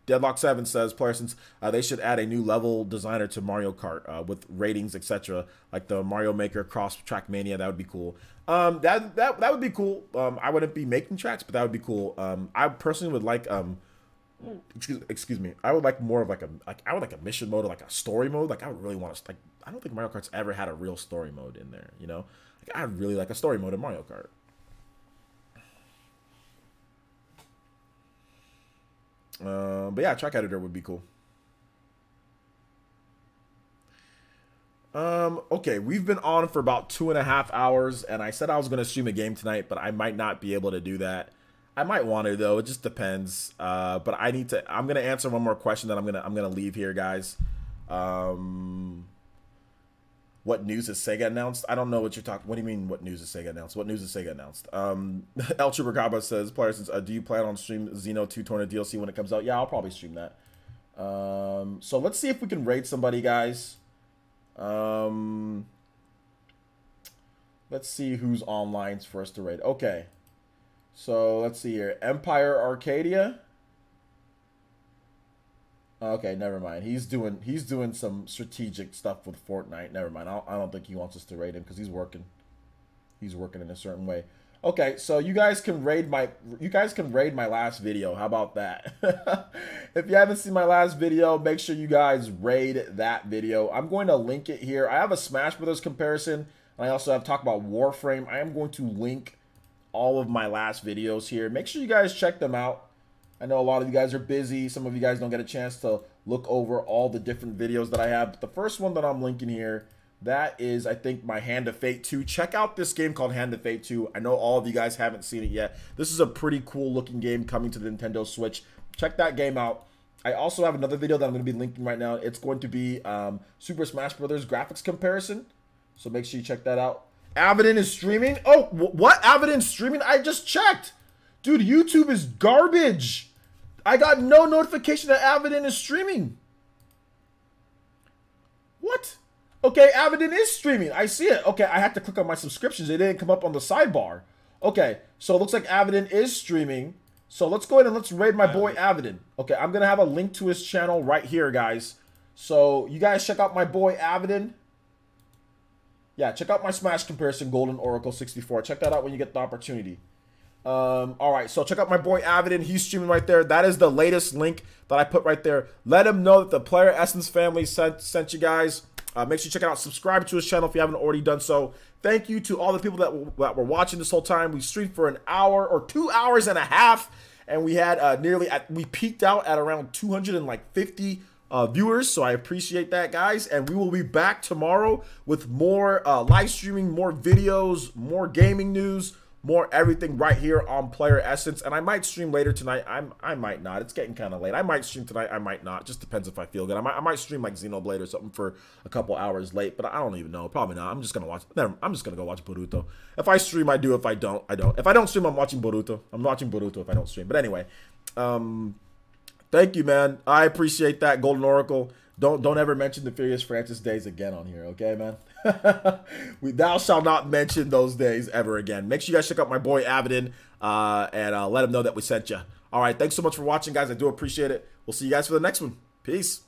Deadlock7 says, player, since they should add a new level designer to Mario Kart with ratings, etc., like the Mario Maker Cross Track Mania. That would be cool. That would be cool. I wouldn't be making tracks, but that would be cool. I personally would like excuse me. I would like more of like a mission mode or like a story mode. Like I would really want to like. I don't think Mario Kart's ever had a real story mode in there. Like I'd really like a story mode in Mario Kart. But yeah, track editor would be cool. Okay, we've been on for about 2.5 hours, and I said I was going to stream a game tonight, but I might not be able to do that. I might want to though. It just depends. But I'm going to answer one more question, then I'm going to leave here, guys. What news has Sega announced? I don't know what you're talking. What do you mean? What news has Sega announced? What news has Sega announced? El Chupacabra says, player, since do you plan on stream Xeno 2 Torna DLC when it comes out? Yeah, I'll probably stream that. So let's see if we can raid somebody, guys. Let's see who's online for us to raid. Okay. So let's see here. Empire Arcadia. Okay, never mind. He's doing some strategic stuff with Fortnite. Never mind. I don't think he wants us to raid him because he's working. He's working in a certain way. Okay, so you guys can raid my last video. How about that? If you haven't seen my last video, make sure you guys raid that video. I'm going to link it here. I have a Smash Brothers comparison, and I also have talked about Warframe. I am going to link all of my last videos here. Make sure you guys check them out. I know a lot of you guys are busy. Some of you guys don't get a chance to look over all the different videos that I have. But the first one that I'm linking here, that is, I think, my Hand of Fate 2. Check out this game called Hand of Fate 2. I know all of you guys haven't seen it yet. This is a pretty cool looking game coming to the Nintendo Switch. Check that game out. I also have another video that I'm going to be linking right now. It's going to be Super Smash Brothers graphics comparison. So make sure you check that out. Avidin is streaming. Oh, what? Avidin's streaming? I just checked. Dude, YouTube is garbage. I got no notification that Avidin is streaming. What? Okay, Avidin is streaming. I see it. Okay, I had to click on my subscriptions. It didn't come up on the sidebar. Okay, so it looks like Avidin is streaming. So let's go ahead and let's raid my boy Avidin. Okay, I'm going to have a link to his channel right here, guys. So you guys check out my boy Avidin. Yeah, check out my Smash comparison, Golden Oracle 64. Check that out when you get the opportunity. All right, so check out my boy Avidin. He's streaming right there. That is the latest link that I put right there. Let him know that the Player Essence family sent you guys. Make sure you check it out. Subscribe to his channel if you haven't already done so. Thank you to all the people that were watching this whole time. We streamed for an hour or 2 hours and a half, and we had we peaked out at around 250 viewers. So I appreciate that, guys. And we will be back tomorrow with more live streaming, more videos, more gaming news, more everything right here on Player Essence. And I might stream later tonight. I might not. It's getting kind of late. I might stream tonight. I might not. Just depends if I feel good. I might stream like Xenoblade or something for a couple hours late, but I don't even know. Probably not. I'm just gonna watch. I'm just gonna go watch Boruto. If I stream, I do. If I don't, I don't. If I don't stream, I'm watching Boruto. I'm watching Boruto if I don't stream. But anyway, thank you, man. I appreciate that, Golden Oracle. don't ever mention the Furious Francis days again on here, okay, man? Thou shalt not mention those days ever again. Make sure you guys check out my boy Avidin and let him know that we sent you. All right, thanks so much for watching, guys. I do appreciate it. We'll see you guys for the next one. Peace.